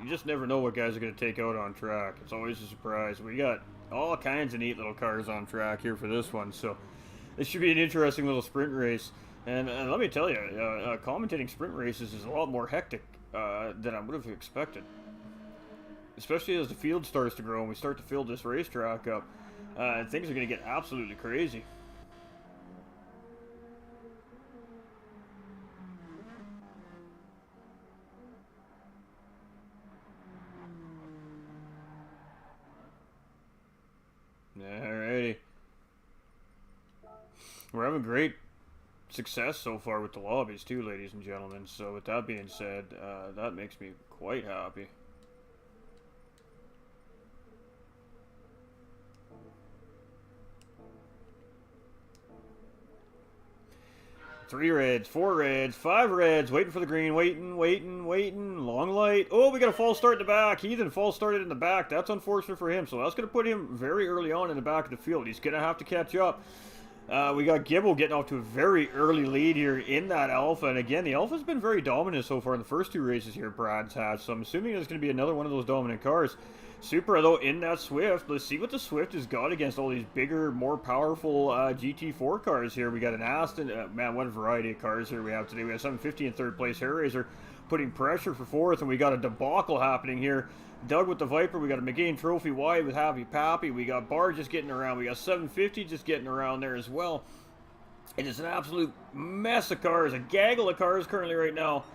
you just never know what guys are going to take out on track. It's always a surprise. We got all kinds of neat little cars on track here for this one. So this should be an interesting little sprint race. And let me tell you, commentating sprint races is a lot more hectic than I would have expected. Especially as the field starts to grow and we start to fill this racetrack up. Things are going to get absolutely crazy. Alrighty. We're having great success so far with the lobbies too, ladies and gentlemen. So with that being said, that makes me quite happy. Three reds, four reds, five reds, waiting for the green, waiting, long light. Oh, we got a false start in the back. Heathen false started in the back. That's unfortunate for him, so that's going to put him very early on in the back of the field. He's going to have to catch up. We got Gibble getting off to a very early lead here in that Alpha, and again, the Alpha's been very dominant so far in the first two races here Brad's had, so I'm assuming it's going to be another one of those dominant cars. Supra, though, in that Swift. Let's see what the Swift has got against all these bigger, more powerful GT4 cars here. We got an Aston. Man, what a variety of cars here we have today. We have 750 in third place. Hairraiser putting pressure for fourth, and we got a debacle happening here. Doug with the Viper. We got a McGain Trophy wide with Happy Pappy. We got Bar just getting around. We got 750 just getting around there as well. It is an absolute mess of cars, a gaggle of cars currently right now.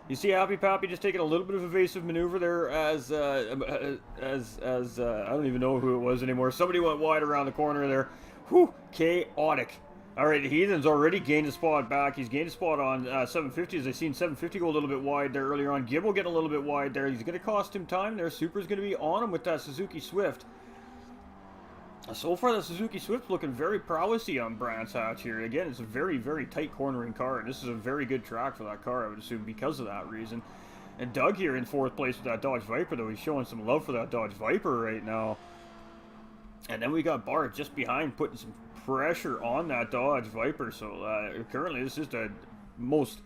You see Happy Pappy just taking a little bit of evasive maneuver there as I don't even know who it was anymore. Somebody went wide around the corner there. Whew, chaotic. All right, Heathen's already gained a spot back. He's gained a spot on 750. As I seen 750 go a little bit wide there earlier on. Gibble getting a little bit wide there. He's going to cost him time there. Supra's going to be on him with that Suzuki Swift. So far, the Suzuki Swift's looking very prowessy on Brands Hatch here. Again, it's a very, very tight cornering car, and this is a very good track for that car, I would assume, because of that reason. And Doug here in fourth place with that Dodge Viper, though. He's showing some love for that Dodge Viper right now. And then we got Bart just behind, putting some pressure on that Dodge Viper. So currently, this is the most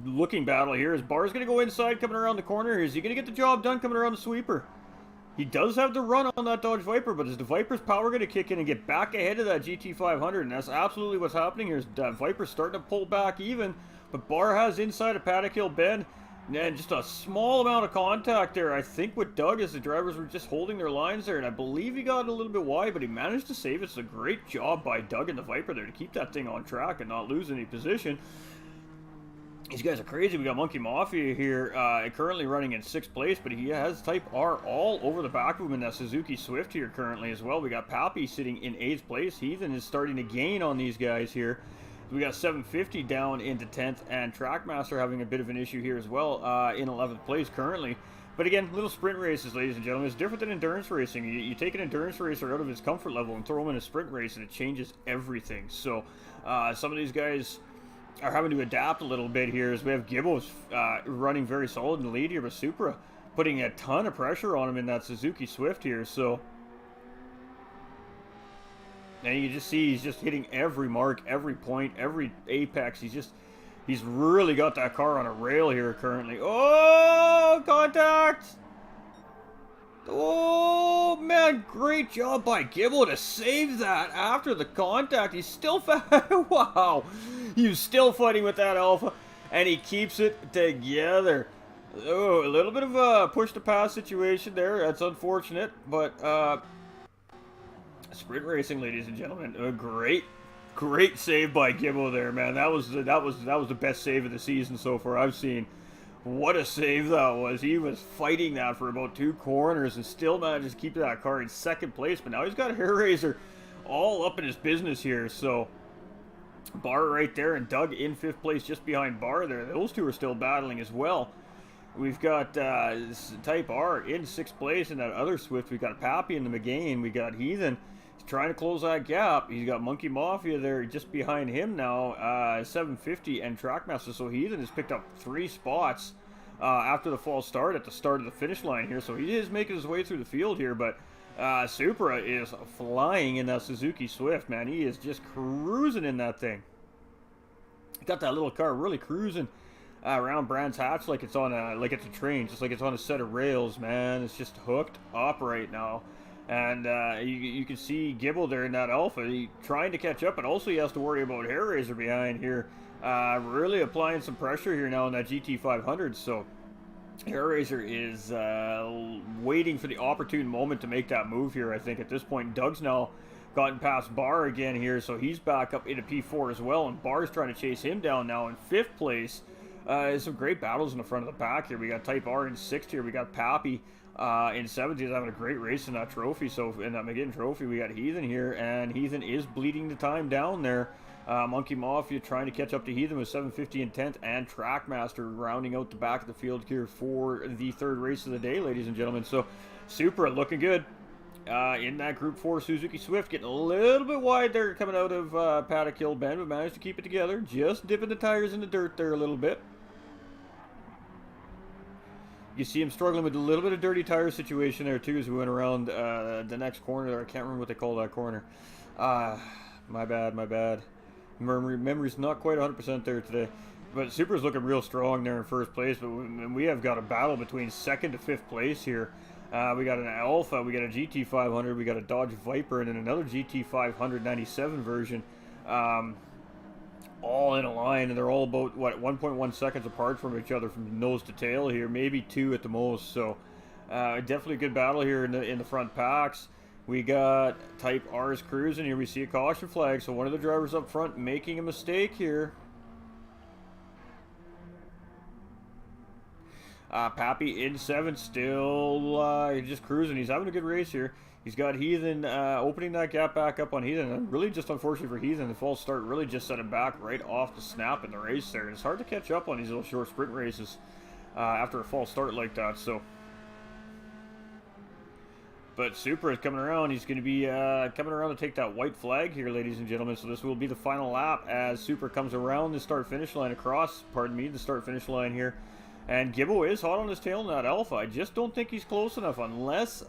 looking battle here. Is Bar's going to go inside coming around the corner? Is he going to get the job done coming around the sweeper? He does have the run on that Dodge Viper, but is the Viper's power going to kick in and get back ahead of that GT500? And that's absolutely what's happening here. Is that Viper's starting to pull back even, but Bar has inside a Paddock Hill bend, and just a small amount of contact there. I think with Doug, as the drivers were just holding their lines there, and I believe he got a little bit wide, but he managed to save it. It's a great job by Doug and the Viper there to keep that thing on track and not lose any position. These guys are crazy. We got Monkey Mafia here, currently running in 6th place, but he has Type R all over the back of him in that Suzuki Swift here currently as well. We got Pappy sitting in 8th place. Heathen is starting to gain on these guys here. We got 750 down into 10th, and Trackmaster having a bit of an issue here as well, in 11th place currently. But again, little sprint races, ladies and gentlemen. It's different than endurance racing. You take an endurance racer out of his comfort level and throw him in a sprint race, and it changes everything. So some of these guys are having to adapt a little bit here, as we have Gibbo's running very solid in the lead here, but Supra putting a ton of pressure on him in that Suzuki Swift here. So, and you just see he's just hitting every mark, every point, every apex. He's really got that car on a rail here currently. Oh, contact! Oh, man, great job by Gibbo to save that after the contact. He's still wow. He's still fighting with that Alpha, and he keeps it together. Oh, a little bit of a push-to-pass situation there. That's unfortunate, but sprint racing, ladies and gentlemen. A great save by Gibbo there, man. That was the best save of the season so far I've seen. What a save that was. He was fighting that for about 2 corners and still managed to keep that car in 2nd place. But now he's got Hair Razor all up in his business here. So Bar right there and Doug in 5th place just behind Bar there. Those two are still battling as well. We've got Type R in 6th place in that other Swift. We've got Pappy in the McGain. We got Heathen. He's trying to close that gap. He's got Monkey Mafia there just behind him now, 750 and Trackmaster. So Heathen has picked up 3 spots after the false start at the start of the finish line here. So he is making his way through the field here, but Supra is flying in that Suzuki Swift, man. He is just cruising in that thing. Got that little car really cruising around Brands Hatch like it's on a train, just like it's on a set of rails, man. It's just hooked up right now. And you can see Gibble there in that Alpha. He trying to catch up, but also he has to worry about Hair Razor behind here. Really applying some pressure here now in that GT500. So Hair Razor is waiting for the opportune moment to make that move here, I think, at this point. Doug's now gotten past Bar again here, so he's back up into P4 as well. And Bar's trying to chase him down now in 5th place. Some great battles in the front of the pack here. We got Type R in 6th here. We got Pappy in 7th. He's having a great race in that trophy. So in that McGinn trophy, we got Heathen here, and Heathen is bleeding the time down there. Monkey Mafia trying to catch up to Heathen with 750 in 10th, and Trackmaster rounding out the back of the field here for the 3rd race of the day, ladies and gentlemen. So Supra looking good in that Group 4 Suzuki Swift, getting a little bit wide there coming out of Paddock Hill Bend, but managed to keep it together, just dipping the tires in the dirt there a little bit. You see him struggling with a little bit of dirty tire situation there too as we went around the next corner there. I can't remember what they call that corner. My bad. Memory's not quite 100% there today. But Supra's looking real strong there in 1st place. But we have got a battle between 2nd to 5th place here. We got an Alpha, we got a GT500, we got a Dodge Viper, and then another GT500 97 version. All in a line, and they're all about, what, 1.1 seconds apart from each other from nose to tail here, maybe 2 at the most. So definitely a good battle here in the front packs. We got Type R's cruising here. We see a caution flag, so one of the drivers up front making a mistake here. Pappy in 7th, still just cruising. He's having a good race here. He's got Heathen opening that gap back up on Heathen. And really just unfortunate for Heathen, the false start really just set him back right off the snap in the race there. And it's hard to catch up on these little short sprint races after a false start like that. So, but Supra is coming around. He's going to be coming around to take that white flag here, ladies and gentlemen. So this will be the final lap as Supra comes around the start-finish line the start-finish line here. And Gibbo is hot on his tail in that Alpha. I just don't think he's close enough unless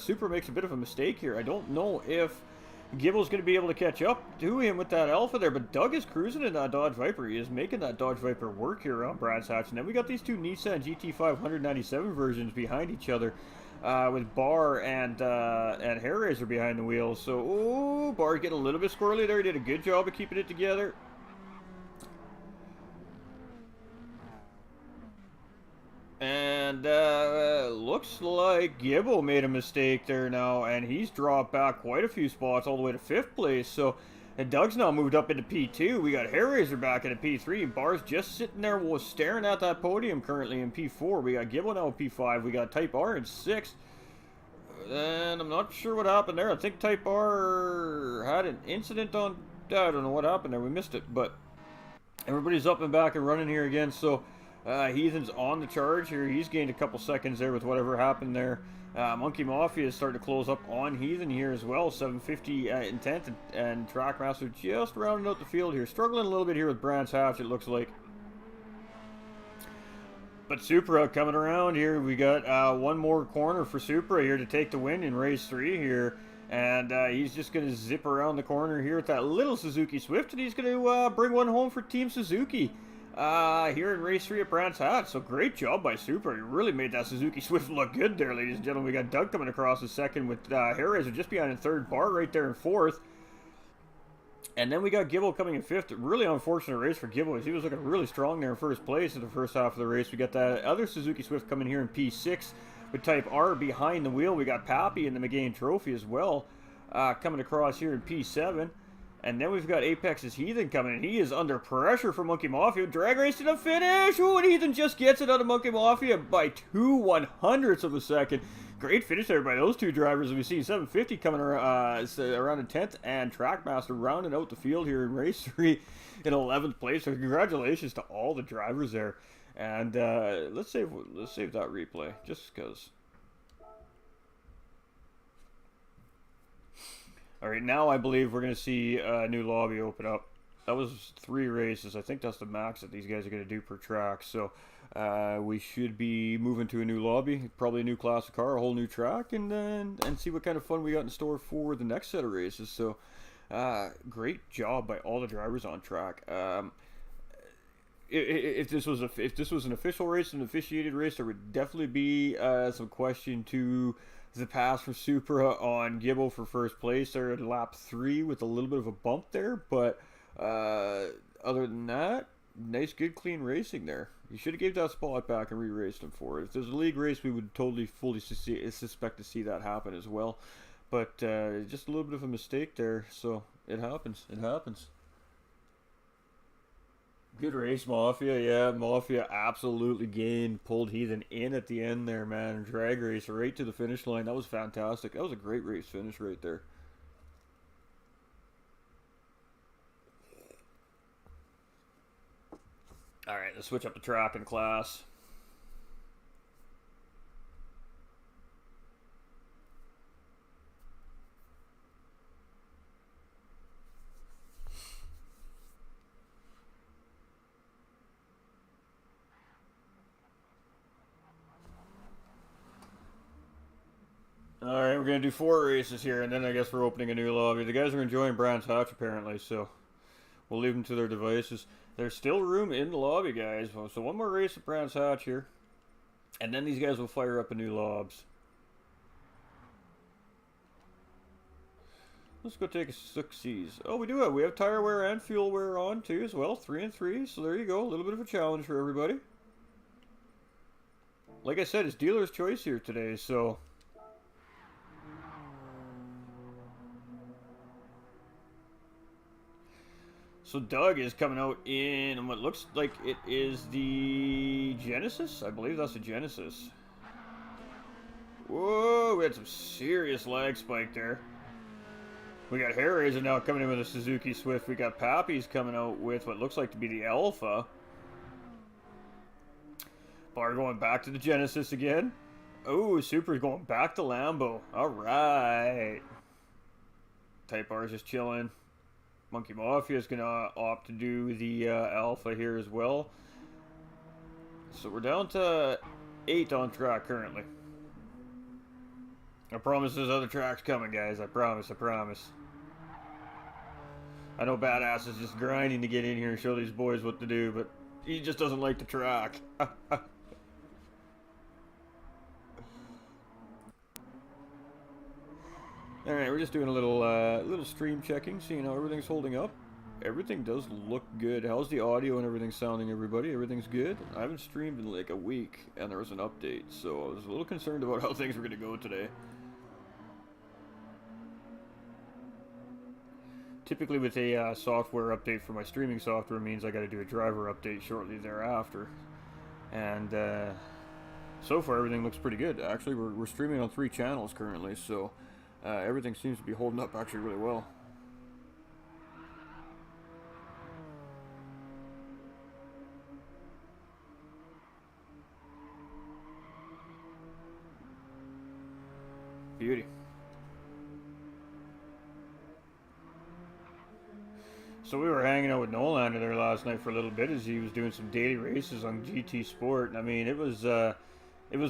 Supra makes a bit of a mistake here. I don't know if Gibbo's going to be able to catch up to him with that Alpha there. But Doug is cruising in that Dodge Viper. He is making that Dodge Viper work here around Brands Hatch. And then we got these two Nissan GT500 97 versions behind each other. With Bar and Hair Razor behind the wheel. So, ooh, Bar's getting a little bit squirrely there. He did a good job of keeping it together. And looks like Gibbo made a mistake there now, and he's dropped back quite a few spots all the way to 5th place. So And Doug's now moved up into P2. We got Hairraiser back into P3. And Bar's just sitting there staring at that podium currently in P4. We got Gibble now in P5. We got Type R in 6th. And I'm not sure what happened there. I think Type R had an incident on... I don't know what happened there. We missed it. But everybody's up and back and running here again. So Heathen's on the charge here. He's gained a couple seconds there with whatever happened there. Monkey Mafia is starting to close up on Heathen here as well. 750 in 10th, and Trackmaster just rounding out the field here. Struggling a little bit here with Brands Hatch, it looks like. But Supra coming around here. We got one more corner for Supra here to take the win in race 3 here. And he's just going to zip around the corner here with that little Suzuki Swift. And he's going to bring one home for Team Suzuki. Here in race 3 at Brands Hatch. So great job by Super. He really made that Suzuki Swift look good there, ladies and gentlemen. We got Doug coming across in 2nd with Hairraiser just behind in 3rd. Bar right there in 4th. And then we got Gibble coming in 5th. Really unfortunate race for Gibble. He was looking really strong there in 1st place in the first half of the race. We got that other Suzuki Swift coming here in P6 with Type R behind the wheel. We got Pappy in the McGain Trophy as well coming across here in P7. And then we've got Apex's Heathen coming in. He is under pressure from Monkey Mafia. Drag race to the finish. Ooh, and Heathen just gets it out of Monkey Mafia by 2/100ths of a second. Great finish there by those two drivers. We see 750 coming around in 10th, and Trackmaster rounding out the field here in race 3 in 11th place. So congratulations to all the drivers there. And let's save that replay just because. All right, now I believe we're going to see a new lobby open up. That was 3 races. I think that's the max that these guys are going to do per track. So we should be moving to a new lobby, probably a new class of car, a whole new track, and see what kind of fun we got in store for the next set of races. So great job by all the drivers on track. If this was an official race, an officiated race, there would definitely be some question to the pass for Supra on Gibble for 1st place there at lap 3 with a little bit of a bump there, but other than that, nice, good, clean racing there. You should have gave that spot back and re-raced him for it. If there's a league race, we would totally fully suspect to see that happen as well, but just a little bit of a mistake there, so it happens. It happens. Good race, Mafia. Yeah, Mafia absolutely pulled Heathen in at the end there, man. Drag race right to the finish line. That was fantastic. That was a great race finish right there. All right, let's switch up the track and class. Alright, we're going to do 4 races here, and then I guess we're opening a new lobby. The guys are enjoying Brands Hatch, apparently, so we'll leave them to their devices. There's still room in the lobby, guys. So one more race at Brands Hatch here, and then these guys will fire up a new lobs. Let's go take a 6Cs. Oh, we have tire wear and fuel wear on, too, as well. 3 and 3, so there you go. A little bit of a challenge for everybody. Like I said, it's dealer's choice here today, so... So Doug is coming out in what looks like it is the Genesis. I believe that's the Genesis. Whoa, we had some serious lag spike there. We got Hairraiser now coming in with a Suzuki Swift. We got Pappy's coming out with what looks like to be the Alpha. Bar going back to the Genesis again. Oh, Super's going back to Lambo. All right. Type R is just chilling. Monkey Mafia is going to opt to do the Alpha here as well. So we're down to 8 on track currently. I promise there's other tracks coming, guys. I promise, I promise. I know Badass is just grinding to get in here and show these boys what to do, but he just doesn't like the track. Alright, we're just doing a little stream checking, seeing how everything's holding up. Everything does look good. How's the audio and everything sounding, everybody? Everything's good? I haven't streamed in like a week, and there was an update, so I was a little concerned about how things were going to go today. typically with a software update for my streaming software means I got to do a driver update shortly thereafter. And so far everything looks pretty good. Actually, we're streaming on 3 channels currently, so everything seems to be holding up actually really well. Beauty. So we were hanging out with Nolander there last night for a little bit as he was doing some daily races on GT Sport. And I mean, it was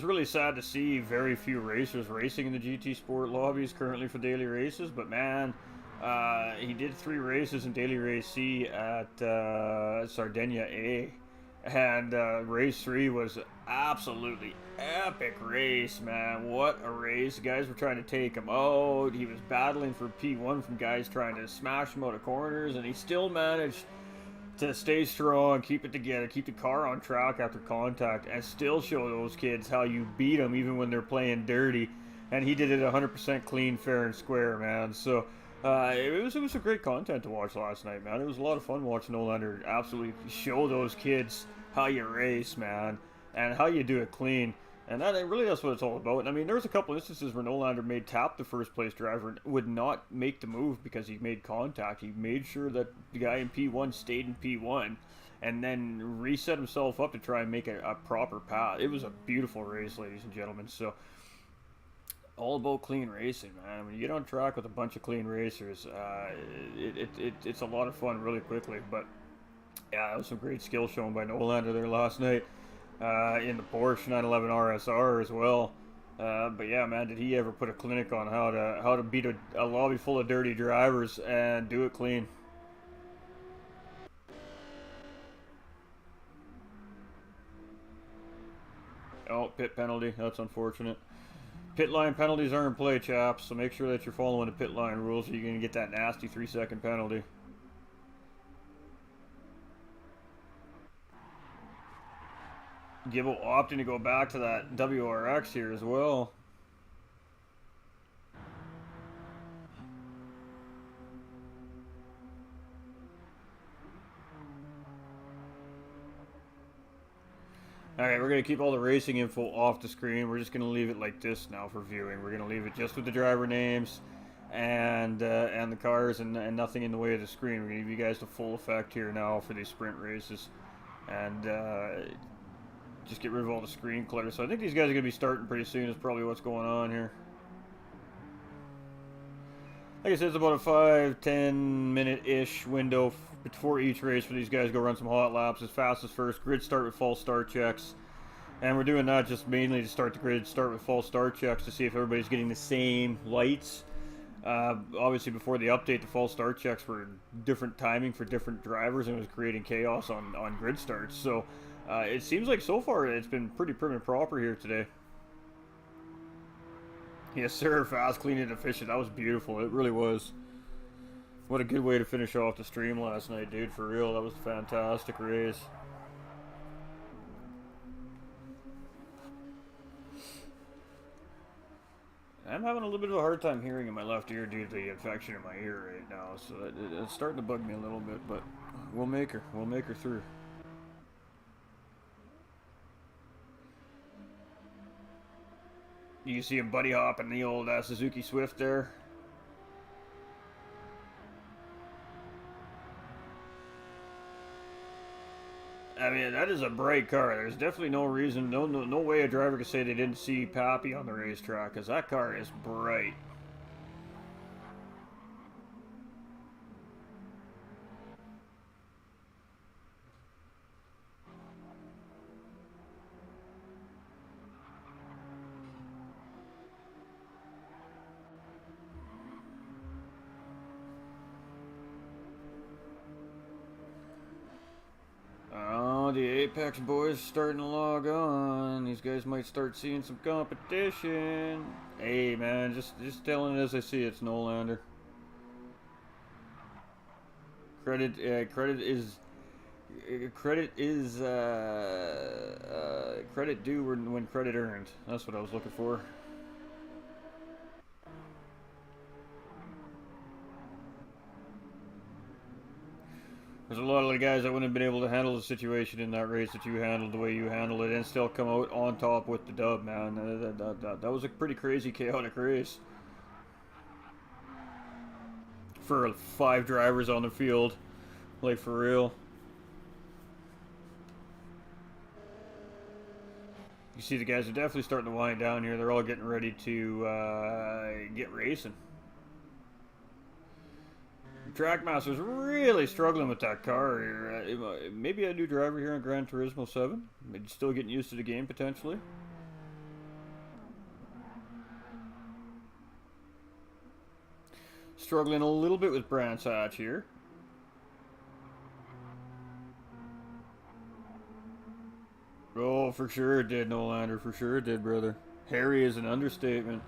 really sad to see very few racers racing in the GT Sport lobbies currently for daily races. But man, he did 3 races in daily race C at Sardinia A. And race 3 was absolutely epic race, man. What a race. Guys were trying to take him out. He was battling for P1 from guys trying to smash him out of corners, and he still managed to stay strong, keep it together, keep the car on track after contact, and still show those kids how you beat them even when they're playing dirty. And he did it 100% clean, fair, and square, man. So it was a great content to watch last night, man. It was a lot of fun watching Nolander absolutely show those kids how you race, man, and how you do it clean. And that's what it's all about. And I mean, there was a couple instances where Nolander made tap the first place driver and would not make the move because he made contact. He made sure that the guy in P1 stayed in P1 and then reset himself up to try and make a proper path. It was a beautiful race, ladies and gentlemen. So all about clean racing, man. When you get on track with a bunch of clean racers, it's a lot of fun really quickly. But yeah, that was some great skill shown by Nolander there last night in the Porsche 911 RSR as well. But yeah, man, did he ever put a clinic on how to beat a lobby full of dirty drivers and do it clean. Oh, pit penalty. That's unfortunate. Pit line penalties are in play, chaps, so make sure that you're following the pit line rules or you're going to get that nasty 3-second penalty. Gibbo opting to go back to that WRX here as well. Alright, we're going to keep all the racing info off the screen. We're just going to leave it like this now for viewing. We're going to leave it just with the driver names and the cars and nothing in the way of the screen. We're going to give you guys the full effect here now for these sprint races. And just get rid of all the screen clutter. So I think these guys are going to be starting pretty soon is probably what's going on here. Like I said, it's about a 5-10 minute-ish window before each race for these guys to go run some hot laps as fast as first. Grid start with false start checks. And we're doing that just mainly to start the grid, start with false start checks to see if everybody's getting the same lights. Obviously, before the update, the false start checks were different timing for different drivers and it was creating chaos on grid starts. So it seems like so far it's been pretty prim and proper here today. Yes, sir. Fast, clean, and efficient. That was beautiful. It really was. What a good way to finish off the stream last night, dude. For real, that was a fantastic race. I'm having a little bit of a hard time hearing in my left ear due to the infection in my ear right now, so it's starting to bug me a little bit, but we'll make her. We'll make her through. You see him buddy hopping the old Suzuki Swift there. I mean, that is a bright car. There's definitely no reason, no way a driver could say they didn't see Pappy on the racetrack, because that car is bright. The Apex boys starting to log on. These guys might start seeing some competition. Hey man, just telling it as I see it, it's Nolander. Credit due when credit earned. That's what I was looking for. There's a lot of the guys that wouldn't have been able to handle the situation in that race that you handled the way you handled it and still come out on top with the dub, man. That was a pretty crazy, chaotic race. For 5 drivers on the field. Like, for real. You see the guys are definitely starting to wind down here. They're all getting ready to get racing. Trackmaster's really struggling with that car here. Maybe a new driver here on Gran Turismo 7. Maybe still getting used to the game potentially. Struggling a little bit with Brands Hatch here. Oh, for sure it did, Nolander. For sure it did, brother. Harry is an understatement.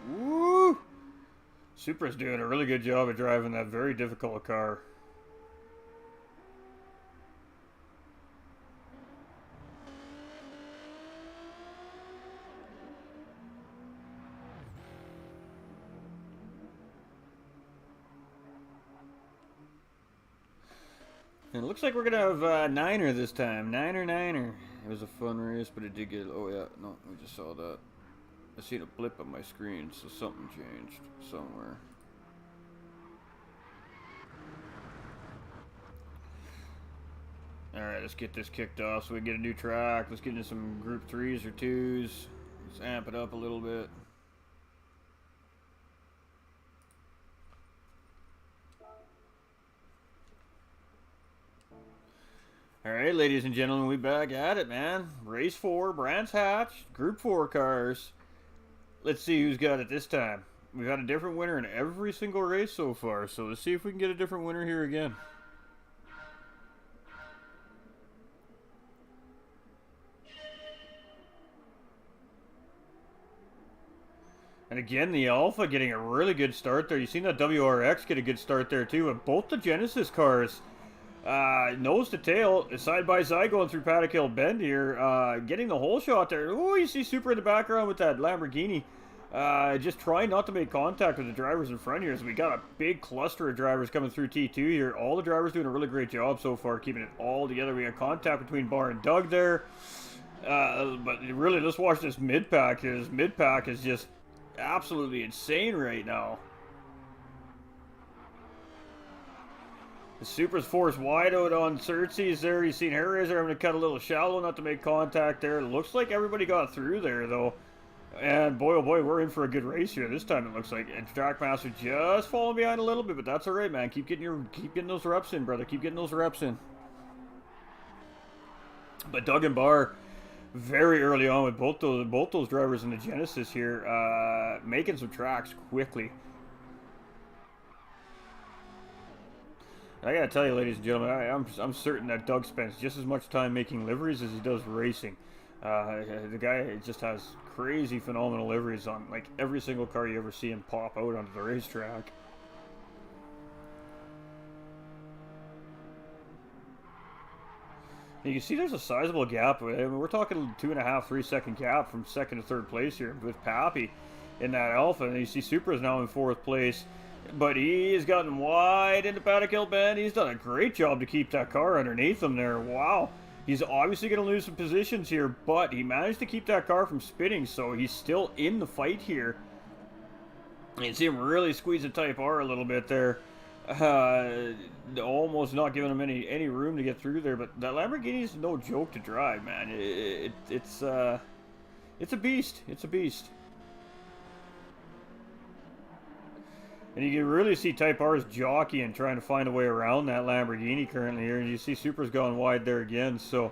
Woo! Supra's doing a really good job of driving that very difficult car. And it looks like we're going to have Niner this time. Niner. It was a fun race, but it did get... Oh, yeah. No, we just saw that. I seen a blip on my screen, so something changed somewhere. Alright, let's get this kicked off so we can get a new track. Let's get into some Group 3s or 2s. Let's amp it up a little bit. Alright, ladies and gentlemen, we back at it, man. Race 4, Brands Hatch, Group 4 cars. Let's see who's got it this time. We've had a different winner in every single race so far, so let's see if we can get a different winner here again. And again, the Alpha getting a really good start there. You've seen that WRX get a good start there too, and both the Genesis cars... nose to tail, side by side going through Paddock Hill Bend here, getting the whole shot there. Oh, you see Super in the background with that Lamborghini. Just trying not to make contact with the drivers in front here. So we got a big cluster of drivers coming through T2 here. All the drivers doing a really great job so far, keeping it all together. We got contact between Barr and Doug there. But really, let's watch this mid-pack. This mid-pack is just absolutely insane right now. The Supra's forced wide out on Xerxes there. You've seen Hellraiser having to cut a little shallow not to make contact there. It looks like everybody got through there, though. And boy, oh boy, we're in for a good race here this time, it looks like. And Trackmaster just falling behind a little bit, but that's all right, man. Keep getting those reps in, brother. Keep getting those reps in. But Doug and Barr, very early on with both those drivers in the Genesis here, making some tracks quickly. I gotta tell you, ladies and gentlemen, I'm certain that Doug spends just as much time making liveries as he does racing. The guy just has crazy, phenomenal liveries on like every single car you ever see him pop out onto the racetrack. You can see there's a sizable gap. I mean, we're talking 2.5, 3 second gap from second to third place here with Pappy in that Alpha. And you see Supra is now in 4th place. But he has gotten wide into Paddock Hill Bend. He's done a great job to keep that car underneath him there. Wow. He's obviously going to lose some positions here, but he managed to keep that car from spinning, so he's still in the fight here. You can see him really squeeze the Type R a little bit there. Almost not giving him any room to get through there, but that Lamborghini is no joke to drive, man. It's a beast. It's a beast. And you can really see Type R's jockeying, trying to find a way around that Lamborghini currently here. And you see Supra's gone wide there again. So,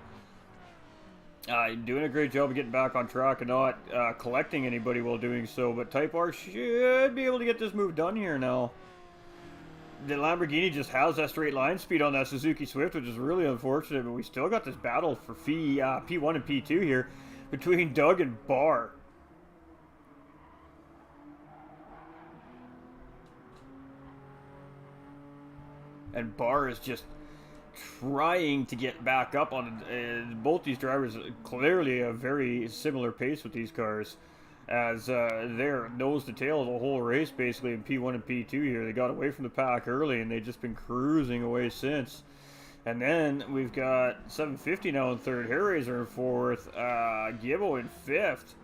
doing a great job of getting back on track and not collecting anybody while doing so. But Type R should be able to get this move done here now. The Lamborghini just has that straight line speed on that Suzuki Swift, which is really unfortunate. But we still got this battle for P1 and P2 here between Doug and Barr. And Barr is just trying to get back up on both these drivers. Clearly a very similar pace with these cars. as they're nose to tail the whole race basically in P1 and P2 here. They got away from the pack early and they've just been cruising away since. And then we've got 750 now in third, Hairraiser in fourth, Gibbo in fifth,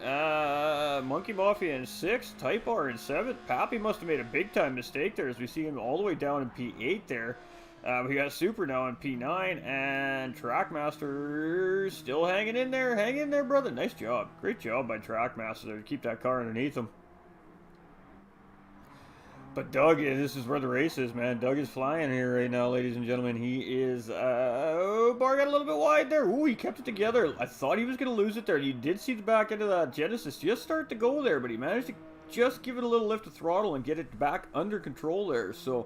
Monkey Mafia in sixth, Type R in seventh. Pappy must have made a big time mistake there as we see him all the way down in P8 there. We got Super now in P9, and Trackmaster still hanging in there. Hang in there, brother. Nice job. Great job by Trackmaster there to keep that car underneath him. But Doug, this is where the race is, man. Doug is flying here right now, ladies and gentlemen. He is, oh, bar got a little bit wide there. Ooh, he kept it together. I thought he was going to lose it there. You did see the back end of that Genesis just start to go there, but he managed to just give it a little lift of throttle and get it back under control there. So,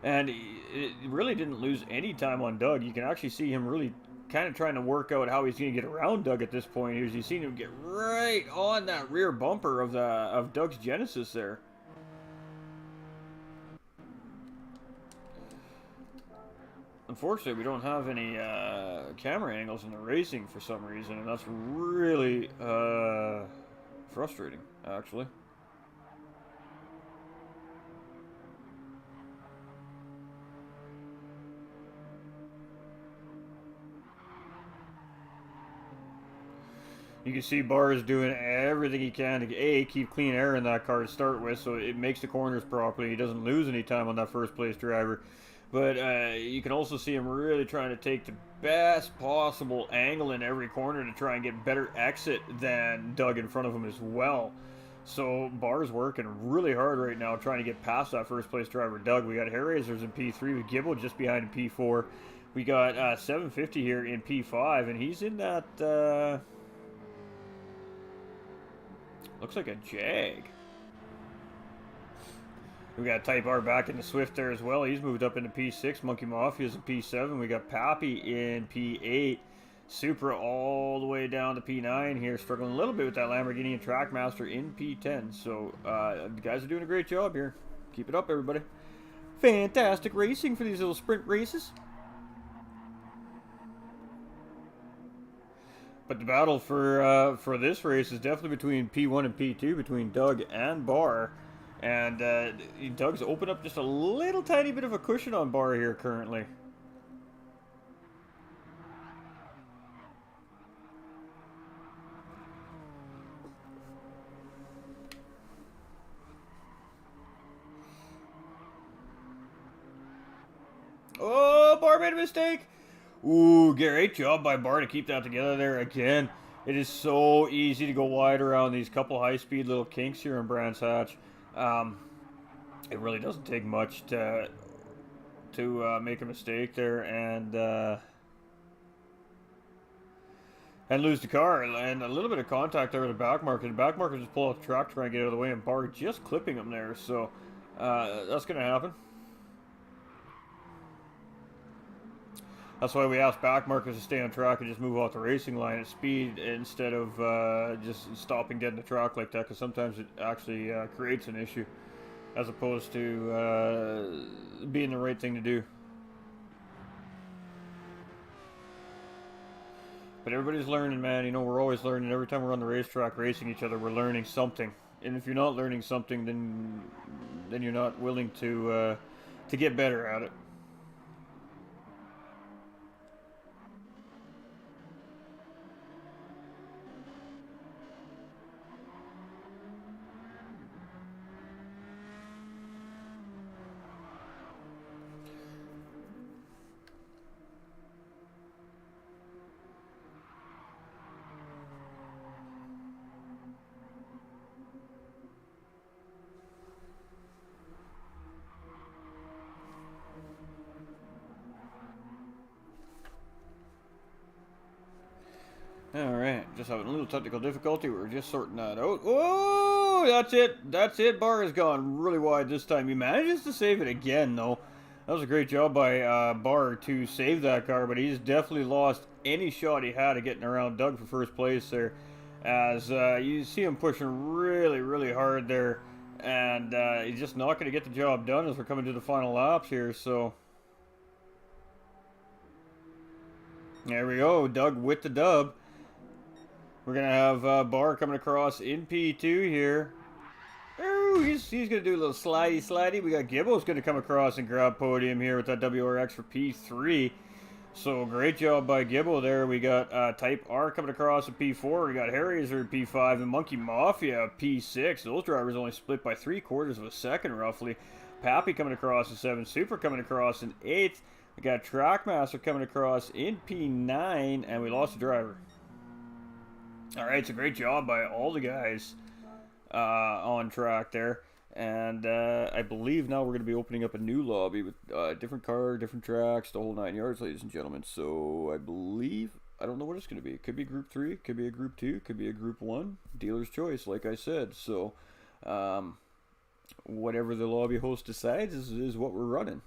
and it really didn't lose any time on Doug. You can actually see him really kind of trying to work out how he's going to get around Doug at this point. Here's you seen him get right on that rear bumper of Doug's Genesis there. Unfortunately, we don't have any camera angles in the racing for some reason, and that's really frustrating, actually. You can see Barr is doing everything he can to keep clean air in that car to start with, so it makes the corners properly. He doesn't lose any time on that first place driver. But you can also see him really trying to take the best possible angle in every corner to try and get better exit than Doug in front of him as well. So Barr's working really hard right now trying to get past that first place driver Doug. We got Hairraisers in P3 with Gibbo just behind in P4. We got 750 here in P5, and he's in that looks like a Jag. We got Type R back in the Swift there as well. He's moved up into P6. Monkey Mafia's in P7. We got Pappy in P8. Supra all the way down to P9 here. Struggling a little bit with that Lamborghini, and Trackmaster in P10. So the guys are doing a great job here. Keep it up, everybody. Fantastic racing for these little sprint races. But the battle for this race is definitely between P1 and P2, between Doug and Barr. And Doug's opened up just a little tiny bit of a cushion on Barr here currently. Oh, Barr made a mistake. Ooh, great job by Barr to keep that together there again. It is so easy to go wide around these couple high-speed little kinks here in Brands Hatch. It really doesn't take much to make a mistake there and lose the car, and a little bit of contact there with the back marker. The back marker just pull off the track, try and get out of the way, and Barr just clipping him there. So that's going to happen. That's why we ask back markers to stay on track and just move off the racing line at speed instead of just stopping dead in the track like that, because sometimes it actually creates an issue as opposed to being the right thing to do. But everybody's learning, man. You know, we're always learning. Every time we're on the racetrack racing each other, we're learning something. And if you're not learning something, then you're not willing to get better at it. Alright, just having a little technical difficulty. We're just sorting that out. Oh, that's it. That's it. Barr has gone really wide this time. He manages to save it again, though. That was a great job by Barr to save that car, but he's definitely lost any shot he had of getting around Doug for first place there. As you see him pushing really, really hard there. And he's just not going to get the job done as we're coming to the final laps here, so... There we go. Doug with the dub. We're going to have Barr coming across in P2 here. Ooh, he's going to do a little slidey. We got Gibbo's going to come across and grab podium here with that WRX for P3. So great job by Gibbo there. We got Type R coming across at P4. We got Harryzer at P5 and Monkey Mafia at P6. Those drivers only split by 3/4 of a second roughly. Pappy coming across in 7th. Super coming across in 8th. We got Trackmaster coming across in P9. And we lost a driver. Alright, so great job by all the guys on track there. And I believe now we're going to be opening up a new lobby with different car, different tracks, the whole 9 yards, ladies and gentlemen. So I believe, I don't know what it's going to be. It could be Group 3, could be a Group 2, could be a Group 1. Dealer's choice, like I said. So whatever the lobby host decides is what we're running.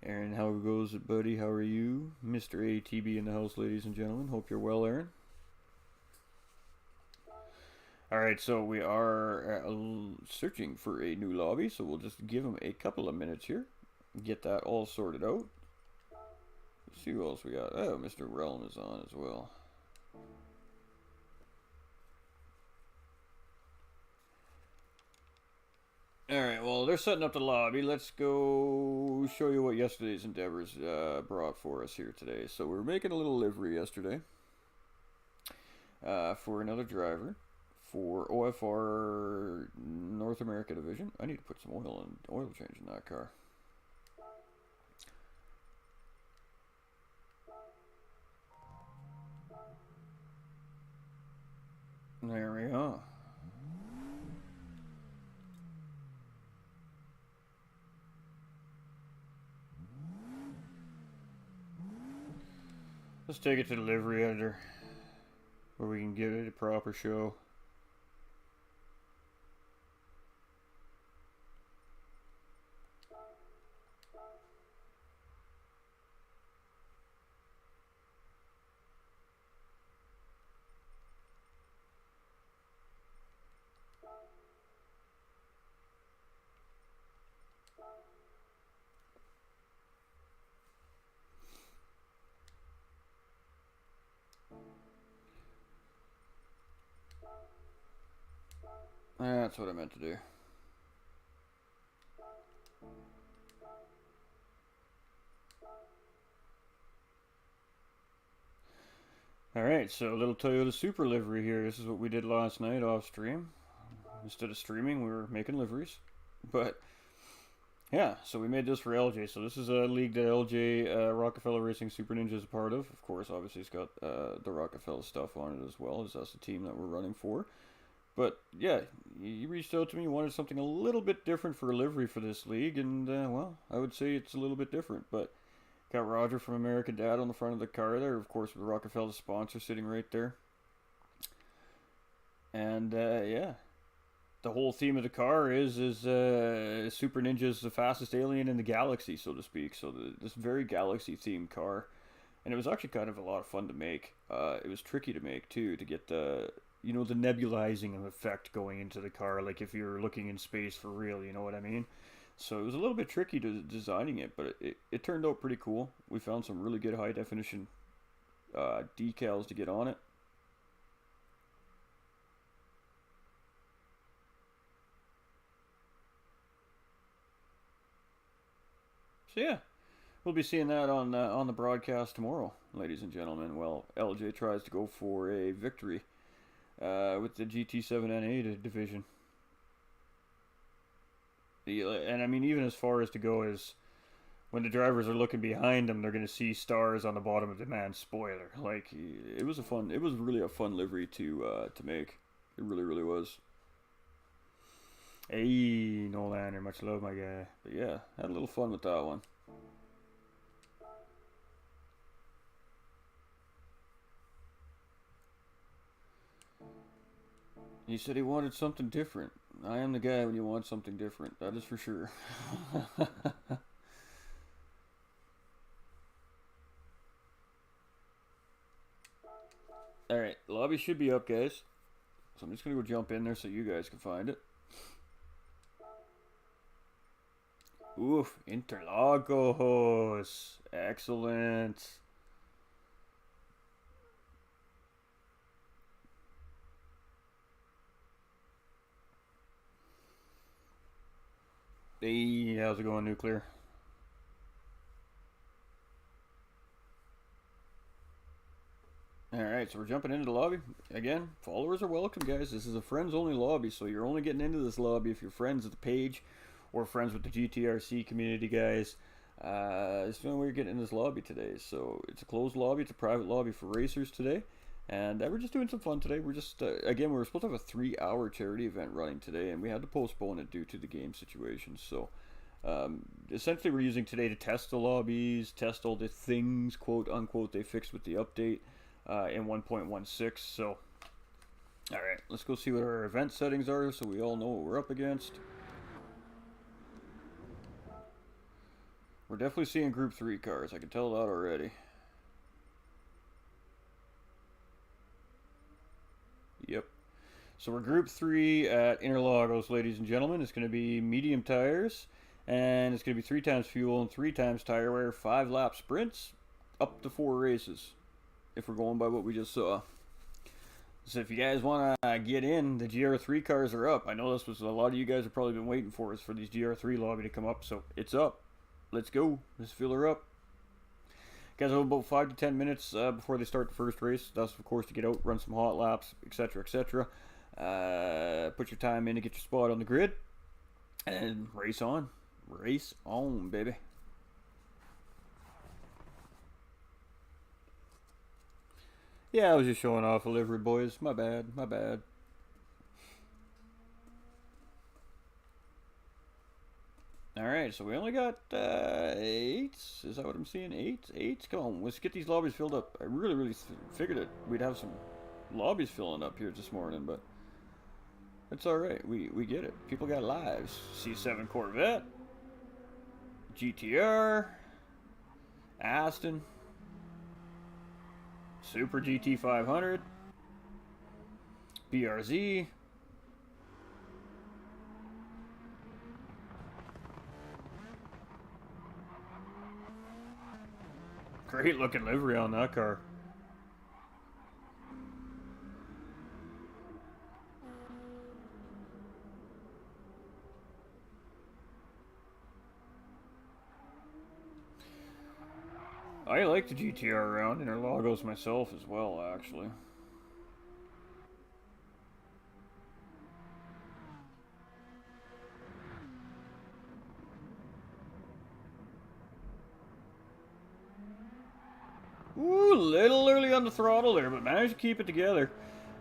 Aaron, how goes it, buddy? How are you? Mr. ATB in the house, ladies and gentlemen. Hope you're well, Aaron. Alright, so we are searching for a new lobby, so we'll just give them a couple of minutes here. Get that all sorted out. Let's see who else we got. Oh, Mr. Realm is on as well. Alright, well, they're setting up the lobby. Let's go show you what yesterday's endeavors brought for us here today. So we were making a little livery yesterday for another driver. For OFR North America Division. I need to put some oil change in that car. There we are. Let's take it to the livery editor where we can give it a proper show. That's what I meant to do. Alright, so a little Toyota Super livery here. This is what we did last night off stream. Instead of streaming, we were making liveries. But, yeah, so we made this for LJ. So this is a league that LJ Rockefeller Racing Super Ninja is a part of. Of course, obviously it's got the Rockefeller stuff on it as well, as that's the team that we're running for. But, yeah, you reached out to me, you wanted something a little bit different for a livery for this league, and, well, I would say it's a little bit different, but got Roger from American Dad on the front of the car there, of course, with the Rockefeller sponsor sitting right there. And, yeah, the whole theme of the car is Super Ninja's the fastest alien in the galaxy, so to speak, so this very galaxy-themed car. And it was actually kind of a lot of fun to make. It was tricky to make, too, to get the... You know, the nebulizing effect going into the car, like if you're looking in space for real, you know what I mean? So it was a little bit tricky to designing it, but it turned out pretty cool. We found some really good high definition decals to get on it. So yeah, we'll be seeing that on the broadcast tomorrow, ladies and gentlemen. Well, LJ tries to go for a victory with the GT7NA division. And I mean, even as far as to go as when the drivers are looking behind them, they're going to see stars on the bottom of the man's spoiler. Like, it was really a fun livery to make. It really, really was. Hey, Nolander, much love, my guy. But yeah, had a little fun with that one. He said he wanted something different. I am the guy when you want something different. That is for sure. Alright, lobby should be up, guys. So I'm just going to go jump in there so you guys can find it. Oof, Interlagos. Excellent. Hey, how's it going, Nuclear? Alright, so we're jumping into the lobby. Again, followers are welcome, guys. This is a friends-only lobby, so you're only getting into this lobby if you're friends with the page or friends with the GTRC community, guys. It's the only way you're getting in this lobby today. So it's a closed lobby. It's a private lobby for racers today. And we're just doing some fun today. We're just, again, we were supposed to have a 3-hour charity event running today, and we had to postpone it due to the game situation. So essentially we're using today to test the lobbies, test all the things, quote unquote, they fixed with the update in 1.16. So alright, let's go see what our event settings are so we all know what we're up against. We're definitely seeing group 3 cars, I can tell that already. Yep. So we're group 3 at Interlagos, ladies and gentlemen. It's going to be medium tires, and it's going to be 3 times fuel and 3 times tire wear, 5 lap sprints, up to 4 races, if we're going by what we just saw. So if you guys want to get in, the GR3 cars are up. I know this was a lot of you guys have probably been waiting for, is for these GR3 lobby to come up, so it's up. Let's go. Let's fill her up. Guys have about 5 to 10 minutes before they start the first race. That's, of course, to get out, run some hot laps, etc., etc. Put your time in to get your spot on the grid. And race on. Race on, baby. Yeah, I was just showing off a livery, boys. My bad, my bad. Alright, so we only got 8. Is that what I'm seeing? 8? Come on, let's get these lobbies filled up. I really figured it. We'd have some lobbies filling up here this morning, but it's alright. We get it. People got lives. C7 Corvette. GTR. Aston. Super GT500. BRZ. Great looking livery on that car. I like the GTR around Interlagos myself as well, actually. Ooh, little early on the throttle there, but managed to keep it together.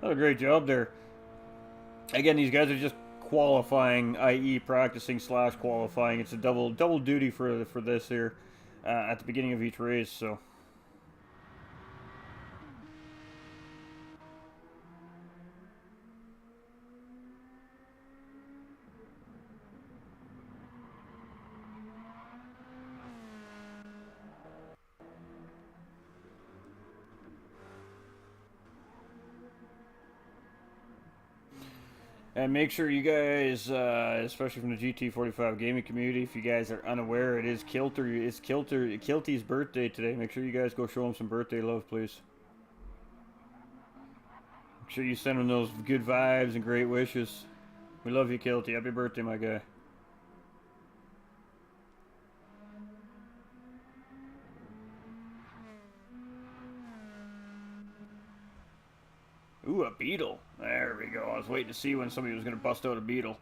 Done a great job there. Again, these guys are just qualifying, i.e. practicing / qualifying. It's a double duty for this here at the beginning of each race, so... And make sure you guys, especially from the GT45 gaming community, if you guys are unaware, it is Kilty's birthday today. Make sure you guys go show him some birthday love, please. Make sure you send him those good vibes and great wishes. We love you, Kilty. Happy birthday, my guy. Ooh, a Beetle. There we go. I was waiting to see when somebody was going to bust out a Beetle.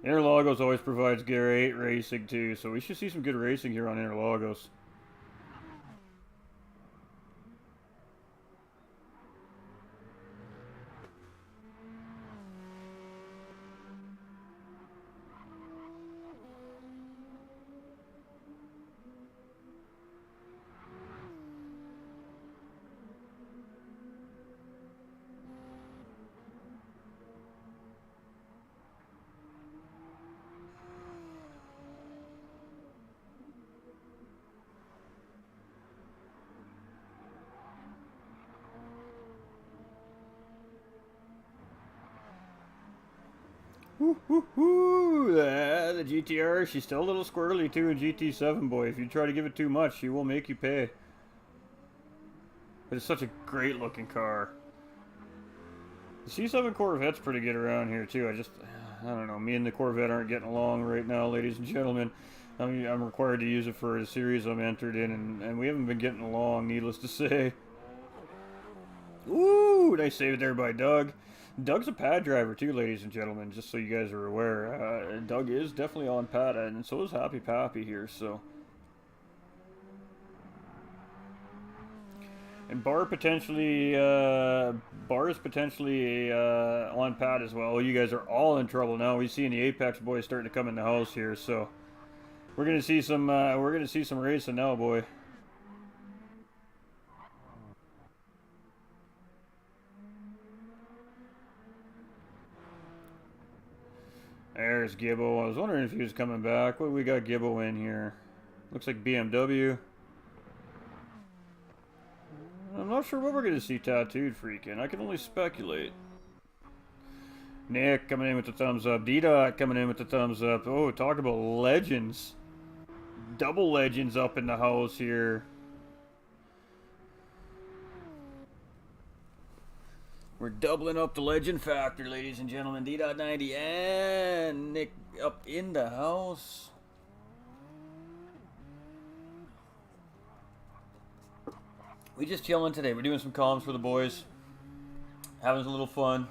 Interlagos always provides great racing too, so we should see some good racing here on Interlagos. The GTR, she's still a little squirrely too in GT7, boy. If you try to give it too much, she will make you pay. But it's such a great looking car. The C7 Corvette's pretty good around here too. I don't know, me and the Corvette aren't getting along right now, ladies and gentlemen. I mean, I'm required to use it for the series I'm entered in, and we haven't been getting along, needless to say. Ooh, nice save there by Doug. Doug's a pad driver too, ladies and gentlemen, just so you guys are aware. Doug is definitely on pad, and so is Happy Pappy here, so. And Bar is potentially on pad as well. You guys are all in trouble now. We're seeing the Apex boys starting to come in the house here, so we're gonna see some racing now, boy. There's Gibbo. I was wondering if he was coming back. What do we got Gibbo in here? Looks like BMW. I'm not sure what we're going to see Tattooed Freaking. I can only speculate. Nick coming in with the thumbs up. D-Dot coming in with the thumbs up. Oh, talk about legends. Double legends up in the house here. We're doubling up the legend factor, ladies and gentlemen. D.90 and Nick up in the house. We just chilling today. We're doing some comms for the boys. Having a little fun.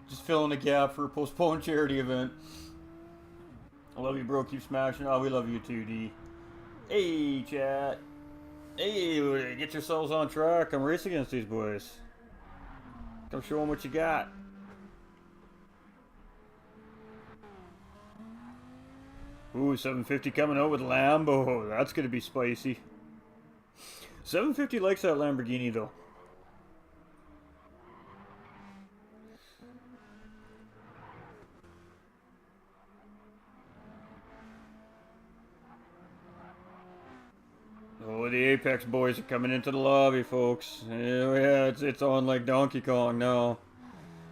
Just filling the gap for a postponed charity event. I love you, bro. Keep smashing. Oh, we love you too, D. Hey, chat. Hey, get yourselves on track. Come race against these boys. Come show them what you got. Ooh, 750 coming out with Lambo. That's going to be spicy. 750 likes that Lamborghini, though. Oh, the Apex boys are coming into the lobby, folks. Yeah, it's on like Donkey Kong now.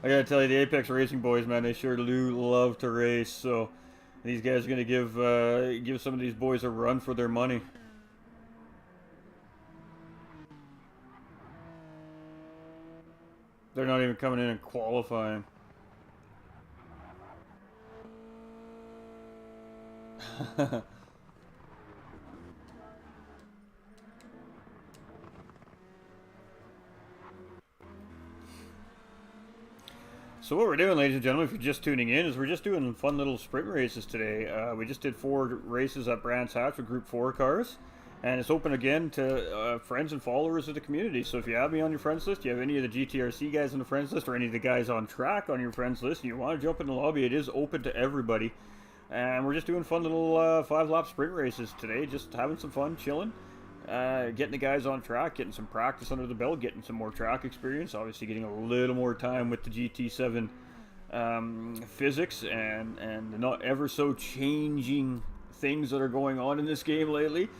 I gotta tell you, the Apex Racing boys, man, they sure do love to race. So these guys are gonna give some of these boys a run for their money. They're not even coming in and qualifying. So what we're doing, ladies and gentlemen, if you're just tuning in, is we're just doing fun little sprint races today. We just did 4 races at Brands Hatch with Group 4 cars. And it's open again to friends and followers of the community. So if you have me on your friends list, you have any of the GTRC guys on the friends list, or any of the guys on track on your friends list, and you want to jump in the lobby, it is open to everybody. And we're just doing fun little 5-lap sprint races today, just having some fun, chilling. Getting the guys on track, getting some practice under the belt, getting some more track experience, obviously getting a little more time with the GT7 physics and the not ever so changing things that are going on in this game lately.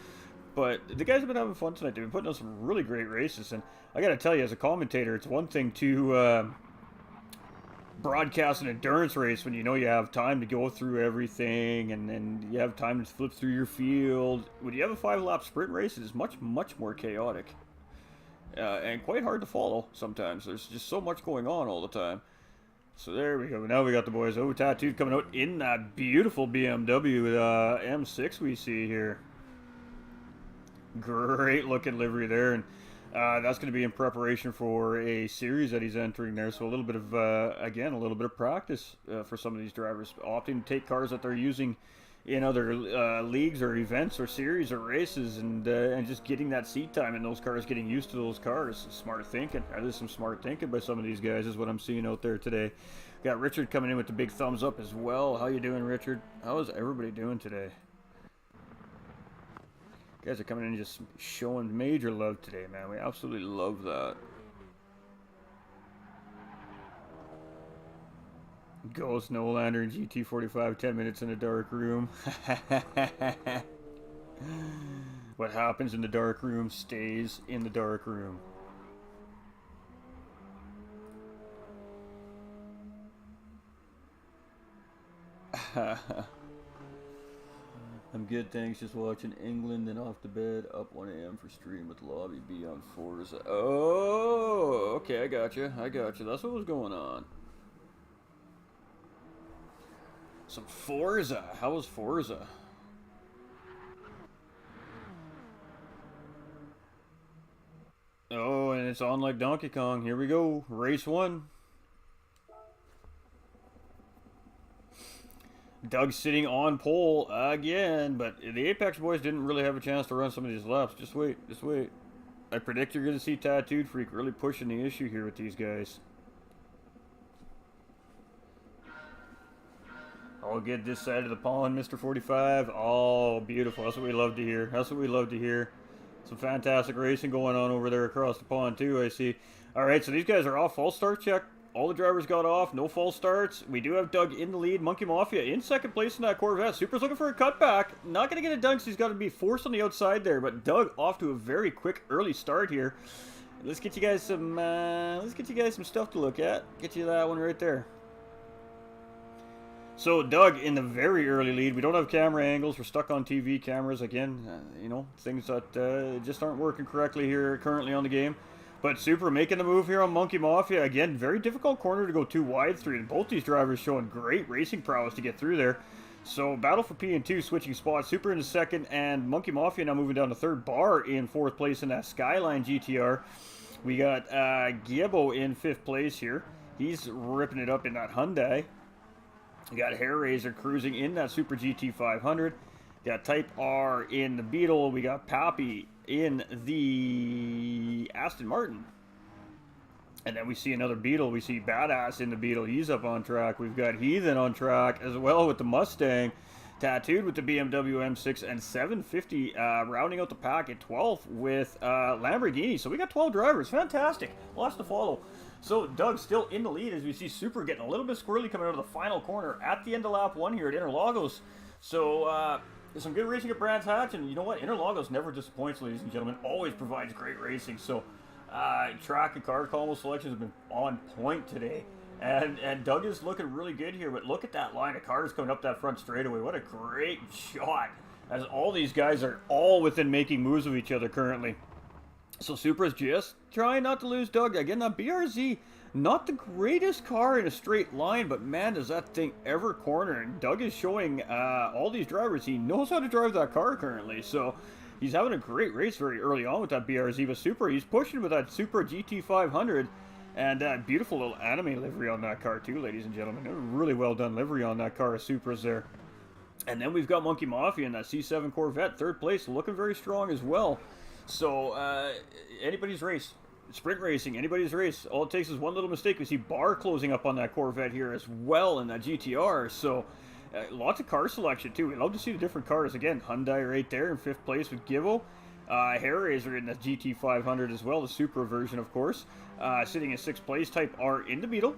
But the guys have been having fun tonight. They've been putting on some really great races, and I gotta tell you, as a commentator, it's one thing to broadcast an endurance race when you know you have time to go through everything and you have time to flip through your field. When you have a 5-lap sprint race, it is much more chaotic and quite hard to follow sometimes. There's just so much going on all the time. So there we go. Now we got the boys. Oh, Tattooed coming out in that beautiful BMW M6 we see here. Great looking livery there, and that's going to be in preparation for a series that he's entering there. So a little bit of, again, a little bit of practice for some of these drivers, opting to take cars that they're using in other leagues or events or series or races, and just getting that seat time in those cars, getting used to those cars. Smart thinking. There's some smart thinking by some of these guys is what I'm seeing out there today. Got Richard coming in with the big thumbs up as well. How you doing, Richard? How is everybody doing today? You guys are coming in and just showing major love today, man. We absolutely love that. Ghost Nolander and GT45, 10 minutes in a dark room. What happens in the dark room stays in the dark room. I'm good, thanks. Just watching England and off to bed. Up 1 a.m. for stream with Lobby B on Forza. Oh, okay, I got you. That's what was going on. Some Forza. How was Forza? Oh, and it's on like Donkey Kong. Here we go. Race 1. Doug sitting on pole again, but the Apex boys didn't really have a chance to run some of these laps. Just wait. I predict you're going to see Tattooed Freak really pushing the issue here with these guys. I'll get this side of the pond, Mr. 45. Oh, beautiful. That's what we love to hear. Some fantastic racing going on over there across the pond, too, I see. All right, so these guys are off. False start check. All the drivers got off. No false starts. We do have Doug in the lead. Monkey Mafia in second place in that Corvette. Super's looking for a cutback. Not going to get it done because he's got to be forced on the outside there. But Doug off to a very quick early start here. Let's get you guys some stuff to look at. Get you that one right there. So Doug in the very early lead. We don't have camera angles. We're stuck on TV cameras again. You know, things that just aren't working correctly here currently on the game. But Super making the move here on Monkey Mafia. Again, very difficult corner to go too wide through. And both these drivers showing great racing prowess to get through there. So battle for P and 2, switching spots. Super into second, and Monkey Mafia now moving down to third. Bar in fourth place in that Skyline GTR. We got Gibbo in fifth place here. He's ripping it up in that Hyundai. We got Hairraiser cruising in that Super GT500. Got Type R in the Beetle. We got Pappy in the Aston Martin. And then we see another Beetle. We see Badass in the Beetle. He's up on track. We've got Heathen on track as well with the Mustang. Tattooed with the BMW M6 and 750 rounding out the pack at 12th with Lamborghini. So we got 12 drivers. Fantastic. Lots to follow. So Doug's still in the lead as we see Super getting a little bit squirrely coming out of the final corner at the end of lap 1 here at Interlagos. So there's some good racing at Brands Hatch, and you know what? Interlagos never disappoints, ladies and gentlemen. Always provides great racing. So track and car combo selections have been on point today. And Doug is looking really good here, but look at that line of cars coming up that front straightaway. What a great shot, as all these guys are all within making moves of each other currently. So Super is just trying not to lose Doug. Again, that BRZ, not the greatest car in a straight line, but man, does that thing ever corner. And Doug is showing all these drivers he knows how to drive that car currently. So he's having a great race very early on with that BRZ. But Super, he's pushing with that Super GT500. And that beautiful little anime livery on that car too, ladies and gentlemen. A really well done livery on that car of Supra's there. And then we've got Monkey Mafia in that C7 Corvette, third place, looking very strong as well. So, anybody's race. Sprint racing, anybody's race. All it takes is one little mistake. We see Bar closing up on that Corvette here as well in that GTR. So, lots of car selection too. We love to see the different cars. Again, Hyundai right there in fifth place with Givo. Hairraiser in the GT500 as well, the Supra version, of course. Sitting in sixth place, Type R in the Beetle.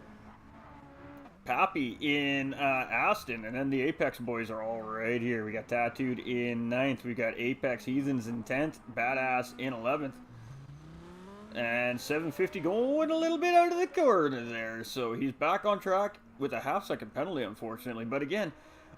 Pappy in Aston, and then the Apex boys are all right here. We got Tattooed in 9th. We got Apex Heathens in 10th. Badass in 11th. And 750 going a little bit out of the corner there. So he's back on track with a half-second penalty, unfortunately. But again,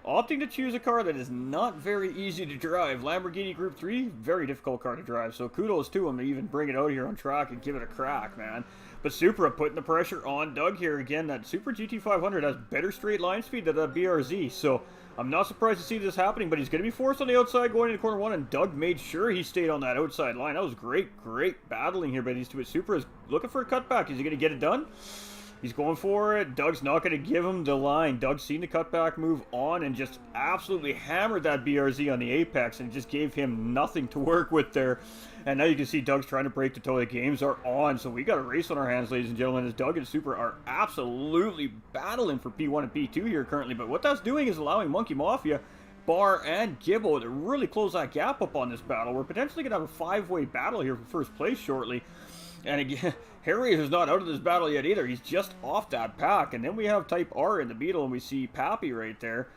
opting to choose a car that is not very easy to drive. Lamborghini Group 3, very difficult car to drive. So kudos to him to even bring it out here on track and give it a crack, man. But Supra putting the pressure on Doug here again. That Super GT500 has better straight line speed than that BRZ. So I'm not surprised to see this happening, but he's going to be forced on the outside going into corner 1. And Doug made sure he stayed on that outside line. That was great battling here by these two. Supra is looking for a cutback. Is he going to get it done? He's going for it. Doug's not going to give him the line. Doug's seen the cutback move on and just absolutely hammered that BRZ on the Apex and just gave him nothing to work with there. And now you can see Doug's trying to break the toe. The games are on. So we got a race on our hands, ladies and gentlemen, as Doug and Super are absolutely battling for P1 and P2 here currently. But what that's doing is allowing Monkey Mafia, Bar, and Gibbo to really close that gap up on this battle. We're potentially going to have a 5-way battle here for first place shortly. And again, Harry is not out of this battle yet either. He's just off that pack. And then we have Type R in the Beetle, and we see Pappy right there.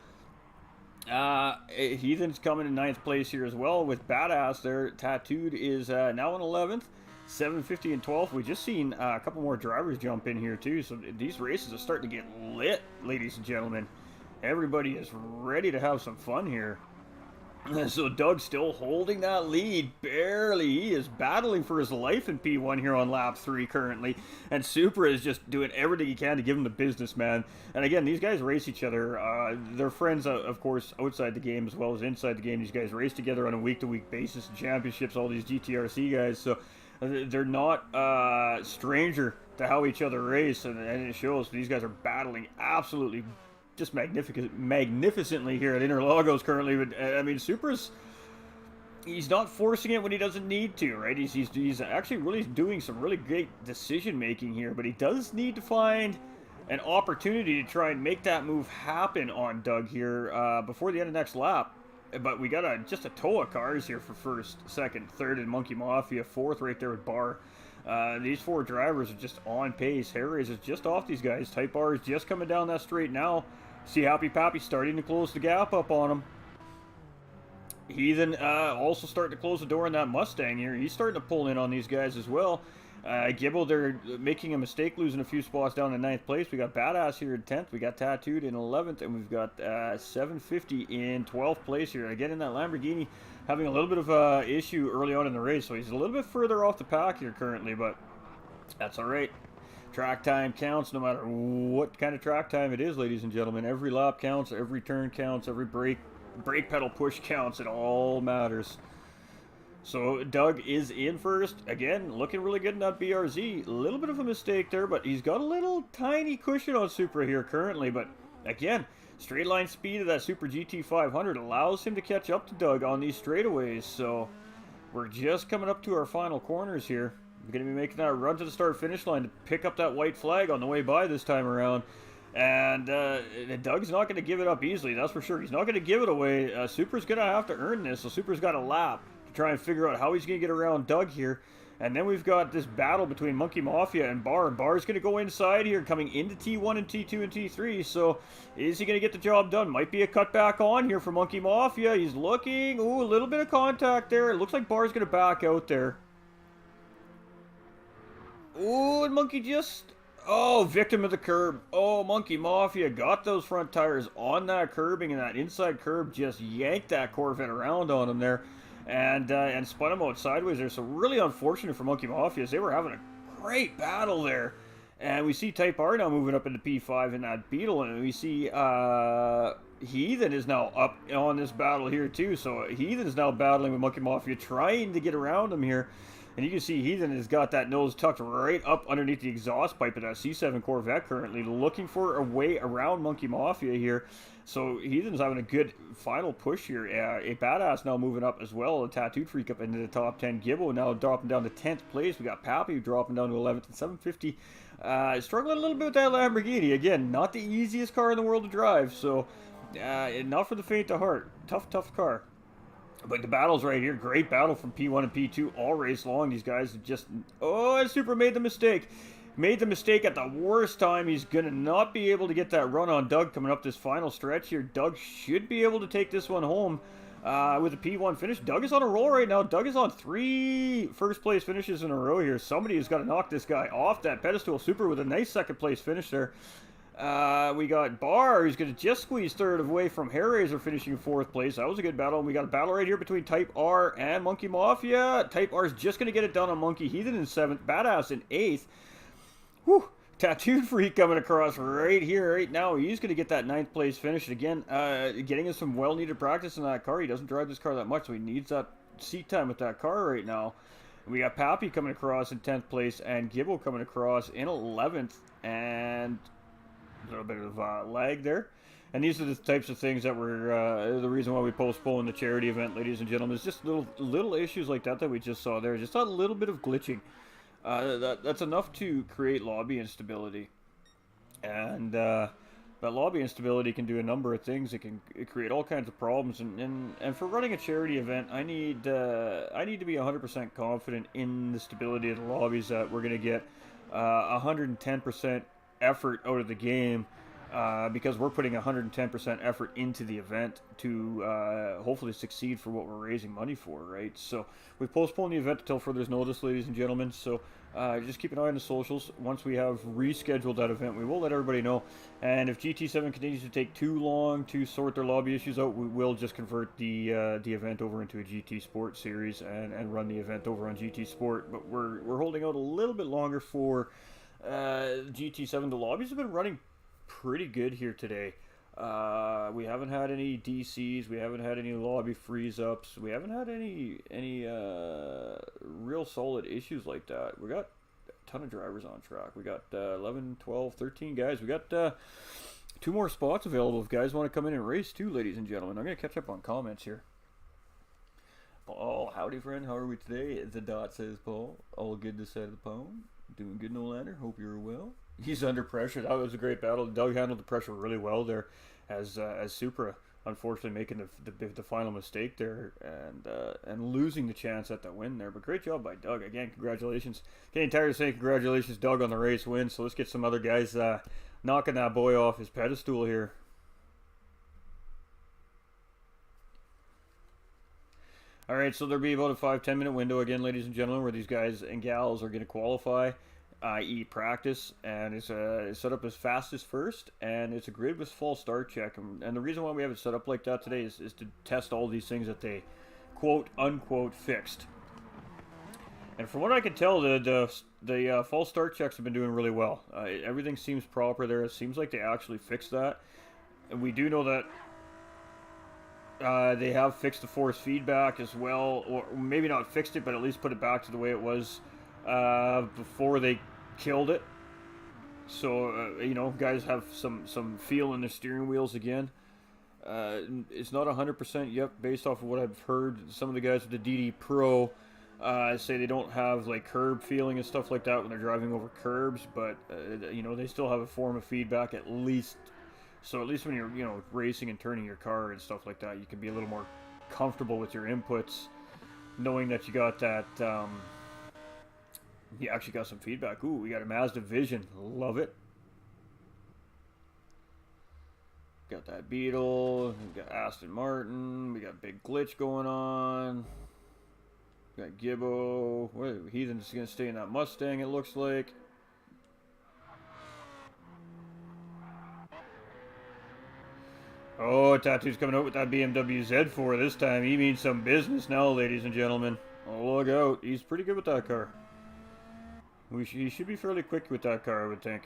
Heathen's coming in 9th place here as well with Badass there. Tattooed is now in 11th. 750 and 12th. We just seen a couple more drivers jump in here too. So these races are starting to get lit, ladies and gentlemen. Everybody is ready to have some fun here. So Doug's still holding that lead, barely. He is battling for his life in P1 here on lap 3 currently. And Supra is just doing everything he can to give him the business, man. And again, these guys race each other. They're friends, of course, outside the game as well as inside the game. These guys race together on a week-to-week basis in championships, all these GTRC guys. So they're not stranger to how each other race, and it shows. These guys are battling absolutely just magnificently here at Interlagos currently. But I mean, he's not forcing it when he doesn't need to, right? He's actually really doing some really great decision making here, but he does need to find an opportunity to try and make that move happen on Doug here before the end of next lap. But we got just a tow of cars here for first, second, third, and Monkey Mafia, fourth right there with Bar. These 4 drivers are just on pace. Harry's is just off these guys. Type R is just coming down that straight now. See Happy Pappy starting to close the gap up on him. Heathen also starting to close the door on that Mustang here. He's starting to pull in on these guys as well. Gibble, they're making a mistake, losing a few spots down in 9th place. We got Badass here in 10th. We got Tattooed in 11th. And we've got 750 in 12th place here. Again, in that Lamborghini, having a little bit of an issue early on in the race. So he's a little bit further off the pack here currently, but that's all right. Track time counts no matter what kind of track time it is, ladies and gentlemen. Every lap counts, every turn counts, every brake pedal push counts. It all matters. So Doug is in first. Again, looking really good in that BRZ. A little bit of a mistake there, but he's got a little tiny cushion on Supra here currently. But again, straight line speed of that Super GT500 allows him to catch up to Doug on these straightaways. So we're just coming up to our final corners here. We're going to be making that run to the start-finish line to pick up that white flag on the way by this time around. And Doug's not going to give it up easily, that's for sure. He's not going to give it away. Supra's going to have to earn this, so Supra's got a lap to try and figure out how he's going to get around Doug here. And then we've got this battle between Monkey Mafia and Bar. And Bar's going to go inside here, coming into T1 and T2 and T3. So is he going to get the job done? Might be a cutback on here for Monkey Mafia. He's looking. Ooh, a little bit of contact there. It looks like Bar's going to back out there. Ooh, and Monkey just... Oh, victim of the curb. Oh, Monkey Mafia got those front tires on that curbing, and that inside curb just yanked that Corvette around on him there. And spun him out sideways there. So really unfortunate for Monkey Mafia, as they were having a great battle there. And we see Type R now moving up into P5 in that Beetle, and we see Heathen is now up on this battle here too. So Heathen is now battling with Monkey Mafia, trying to get around him here. And you can see Heathen has got that nose tucked right up underneath the exhaust pipe of that C7 Corvette currently, looking for a way around Monkey Mafia here. So Heathen's having a good final push here. A Badass now moving up as well. A Tattooed Freak up into the top 10. Gibbo now dropping down to 10th place. We got Pappy dropping down to 11th and 750. Struggling a little bit with that Lamborghini. Again, not the easiest car in the world to drive. So not for the faint of heart. Tough car. But the battle's right here. Great battle from P1 and P2 all race long. These guys just... Oh, and Super made the mistake. Made the mistake at the worst time. He's going to not be able to get that run on Doug coming up this final stretch here. Doug should be able to take this one home with a P1 finish. Doug is on a roll right now. Doug is on 3 first place finishes in a row here. Somebody has got to knock this guy off that pedestal. Super with a nice second place finish there. We got Bar, who's going to just squeeze third away from Hellraiser, finishing 4th place. That was a good battle. And we got a battle right here between Type R and Monkey Mafia. Type R is just going to get it done on Monkey. Heathen in 7th. Badass in 8th. Whew. Tattooed Freak coming across right here, right now. He's going to get that 9th place finish. Again, getting us some well-needed practice in that car. He doesn't drive this car that much, so he needs that seat time with that car right now. We got Pappy coming across in 10th place and Gibbo coming across in 11th. And... a little bit of lag there. And these are the types of things that were the reason why we postponed the charity event, ladies and gentlemen. It's just little issues like that we just saw there. Just a little bit of glitching. That's enough to create lobby instability. And that lobby instability can do a number of things. It can create all kinds of problems. And for running a charity event, I need to be 100% confident in the stability of the lobbies, that we're going to get 110% effort out of the game because we're putting 110% effort into the event to hopefully succeed for what we're raising money for, right? So we've postponed the event until further notice, ladies and gentlemen. So just keep an eye on the socials. Once we have rescheduled that event, we will let everybody know. And if GT7 continues to take too long to sort their lobby issues out, we will just convert the event over into a GT Sport series and run the event over on GT Sport. But we're holding out a little bit longer for GT7. The lobbies have been running pretty good here today. We haven't had any DCs, we haven't had any lobby freeze ups, we haven't had any real solid issues like that. We got a ton of drivers on track. We got 11, 12, 13 guys. We got 2 more spots available if guys want to come in and race too, ladies and gentlemen. I'm going to catch up on comments here. Paul, howdy friend, how are we today? The dot says Paul, all good this side of the pond. Doing good, Nolander, hope you're well. He's under pressure. That was a great battle. Doug handled the pressure really well there, as Supra unfortunately making the final mistake there and losing the chance at that win there. But great job by Doug. Again, congratulations. Getting tired of saying congratulations, Doug, on the race win. So let's get some other guys knocking that boy off his pedestal here. All right, so there'll be about a 5-10 minute window again, ladies and gentlemen, where these guys and gals are going to qualify, i.e. practice, and it's set up as fastest first, and it's a grid with false start check. And the reason why we have it set up like that today is to test all these things that they quote unquote fixed. And from what I can tell, the false start checks have been doing really well. Everything seems proper there. It seems like they actually fixed that, and we do know that they have fixed the force feedback as well, or maybe not fixed it, but at least put it back to the way it was before they killed it. So you know, guys have some feel in their steering wheels again. It's not 100% yet, based off of what I've heard. Some of the guys with the DD Pro say they don't have like curb feeling and stuff like that when they're driving over curbs, but you know, they still have a form of feedback at least. So at least when you're, you know, racing and turning your car and stuff like that, you can be a little more comfortable with your inputs, knowing that you got that, you actually got some feedback. Ooh, we got a Mazda Vision. Love it. Got that Beetle. We got Aston Martin. We got Big Glitch going on. We got Gibbo. What, Heathen's going to stay in that Mustang, it looks like. Oh, Tattoo's coming out with that BMW Z4 this time. He means some business now, ladies and gentlemen. Oh, look out. He's pretty good with that car. He should be fairly quick with that car, I would think.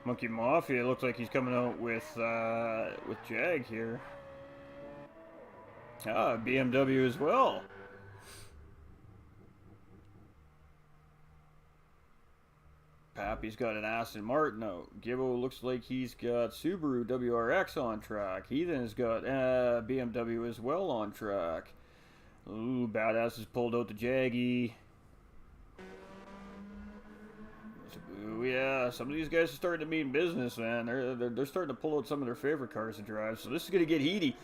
Monkey Mafia looks like he's coming out with Jag here. Ah, BMW as well. Pappy's got an Aston Martin out. Gibbo looks like he's got Subaru WRX on track. He then has got BMW as well on track. Ooh, Badass has pulled out the Jaggy. Ooh, yeah, some of these guys are starting to mean business, man. They're starting to pull out some of their favorite cars to drive. So this is going to get heaty.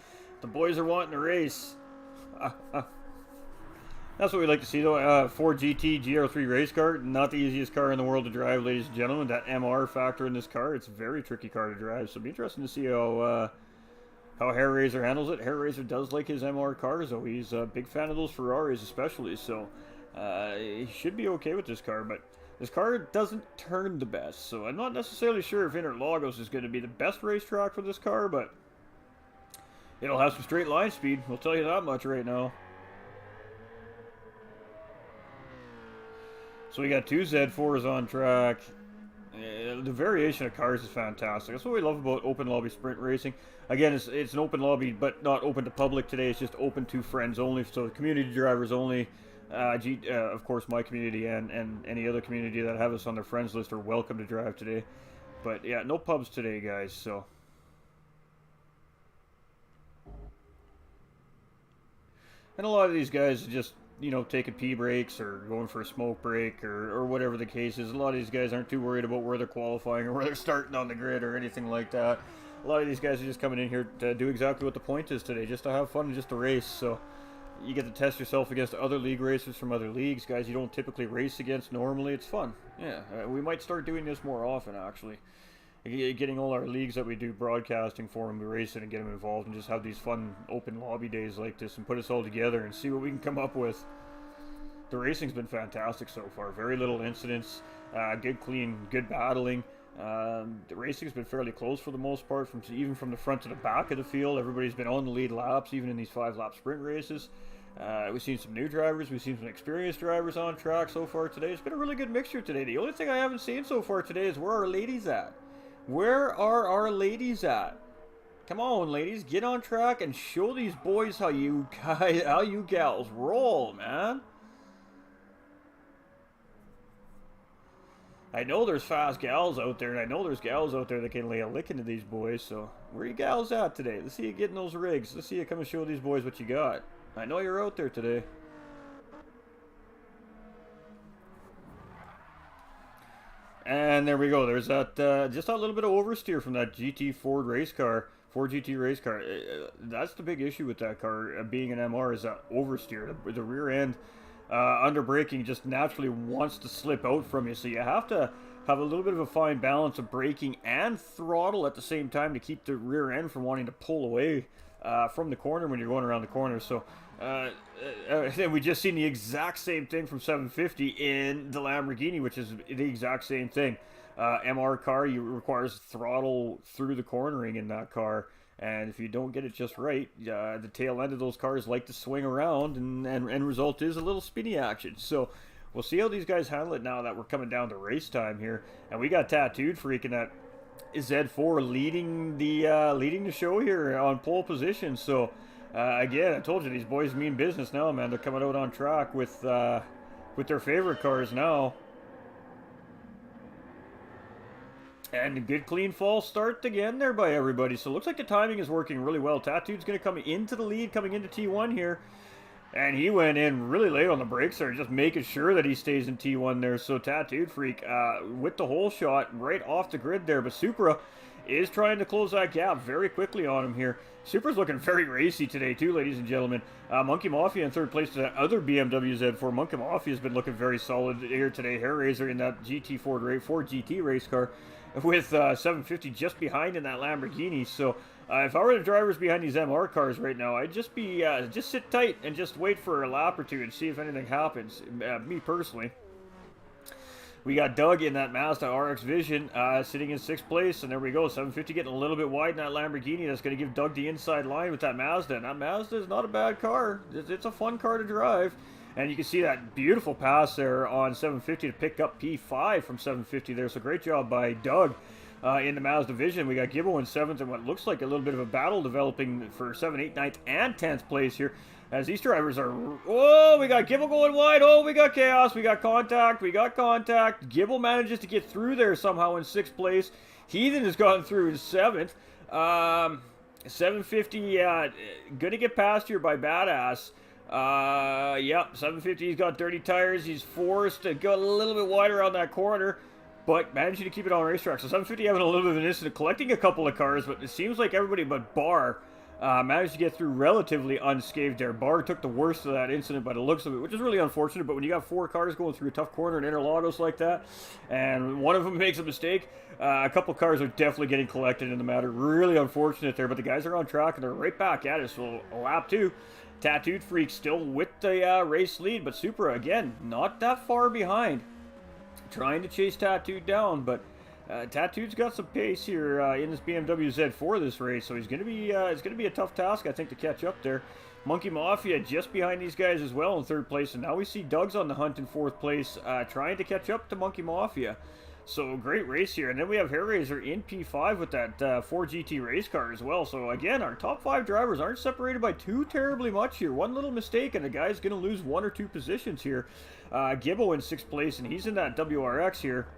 The boys are wanting to race. That's what we like to see, though. Ford GT GR3 race car, not the easiest car in the world to drive, ladies and gentlemen. That MR factor in this car, it's a very tricky car to drive. So it'll be interesting to see how Hairraiser handles it. Hairraiser does like his MR cars, though. He's a big fan of those Ferraris, especially. So he should be okay with this car, but this car doesn't turn the best. So I'm not necessarily sure if Interlagos is going to be the best racetrack for this car, but it'll have some straight line speed. We'll tell you that much right now. So we got 2 Z4s on track. The variation of cars is fantastic. That's what we love about open lobby sprint racing. Again, it's an open lobby, but not open to public today. It's just open to friends only, so community drivers only. Of course, my community and any other community that have us on their friends list are welcome to drive today. But yeah, no pubs today, guys. So. And a lot of these guys are just, you know, taking pee breaks or going for a smoke break or whatever the case is. A lot of these guys aren't too worried about where they're qualifying or where they're starting on the grid or anything like that. A lot of these guys are just coming in here to do exactly what the point is today, just to have fun and just to race. So You get to test yourself against other league racers from other leagues, guys you don't typically race against normally. It's fun. Yeah, we might start doing this more often, actually. Getting all our leagues that we do broadcasting for them, we race it and get them involved and just have these fun open lobby days like this and put us all together and see what we can come up with. The racing's been fantastic so far. Very little incidents, good clean, good battling. The racing's been fairly close for the most part, even from the front to the back of the field. Everybody's been on the lead laps, even in these 5-lap sprint races. We've seen some new drivers, we've seen some experienced drivers on track so far today. It's been a really good mixture today. The only thing I haven't seen so far today is where our ladies at. Where are our ladies at? Come on, ladies, get on track and show these boys how you gals roll, man. I know there's fast gals out there, and I know there's gals out there that can lay a lick into these boys, so where are you gals at today? Let's see you getting those rigs. Let's see you come and show these boys what you got. I know you're out there today. And there we go. There's that, just a little bit of oversteer from that GT Ford race car, Ford GT race car. That's the big issue with that car, being an MR, is that oversteer. The rear end, under braking, just naturally wants to slip out from you. So you have to have a little bit of a fine balance of braking and throttle at the same time to keep the rear end from wanting to pull away from the corner when you're going around the corner. So we just seen the exact same thing from 750 in the Lamborghini, which is the exact same thing. MR car, requires throttle through the cornering in that car, and if you don't get it just right, the tail end of those cars like to swing around, and end result is a little spinny action. So we'll see how these guys handle it now that we're coming down to race time here, and we got Tattooed Freak in that Z4 leading the show here on pole position. So again, I told you these boys mean business now, man. They're coming out on track with their favorite cars now. And a good clean false start again there by everybody. So it looks like the timing is working really well. Tattooed's going to come into the lead, coming into T1 here. And he went in really late on the brakes there, just making sure that he stays in T1 there. So Tattooed Freak with the hole shot right off the grid there. But Supra is trying to close that gap very quickly on him here. Supra's looking very racy today too, ladies and gentlemen. Monkey Mafia in third place to that other BMW Z4. Monkey Mafia has been looking very solid here today. Hair Raiser in that GT Ford GT race car, with 750 just behind in that Lamborghini. So if I were the drivers behind these MR cars right now, I'd just be just sit tight and just wait for a lap or two and see if anything happens. Me personally. We got Doug in that Mazda RX Vision sitting in 6th place, and there we go. 750 getting a little bit wide in that Lamborghini. That's going to give Doug the inside line with that Mazda. And that Mazda is not a bad car. It's a fun car to drive. And you can see that beautiful pass there on 750 to pick up P5 from 750 there. So great job by Doug in the Mazda Vision. We got Gibbo in 7th, and what looks like a little bit of a battle developing for 7th, 8th, 9th, and 10th place here. As these drivers are... Oh, we got Gibbo going wide. Oh, we got chaos. We got contact. We got contact. Gibbo manages to get through there somehow in 6th place. Heathen has gotten through in 7th. 750, going to get passed here by Badass. Yep, 750, he's got dirty tires. He's forced to go a little bit wider on that corner, but managing to keep it on racetrack. So 750 having a little bit of an incident, collecting a couple of cars, but it seems like everybody but Barr managed to get through relatively unscathed there. Barr took the worst of that incident by the looks of it, which is really unfortunate, but when you got 4 cars going through a tough corner in Interlagos like that, and one of them makes a mistake, a couple cars are definitely getting collected in the matter. Really unfortunate there, but the guys are on track, and they're right back at it, so a lap 2. Tattooed Freak still with the race lead, but Supra, again, not that far behind. Trying to chase Tattooed down, but Tattooed's got some pace here in this BMW Z4 this race, so he's going to be it's going to be a tough task, I think, to catch up there. Monkey Mafia just behind these guys as well in 3rd place, and now we see Doug's on the hunt in 4th place, trying to catch up to Monkey Mafia. So great race here, and then we have Hair Raiser in P5 with that Ford GT race car as well. So again, our top 5 drivers aren't separated by too terribly much here. One little mistake, and the guy's going to lose 1 or 2 positions here. Gibbo in 6th place, and he's in that WRX here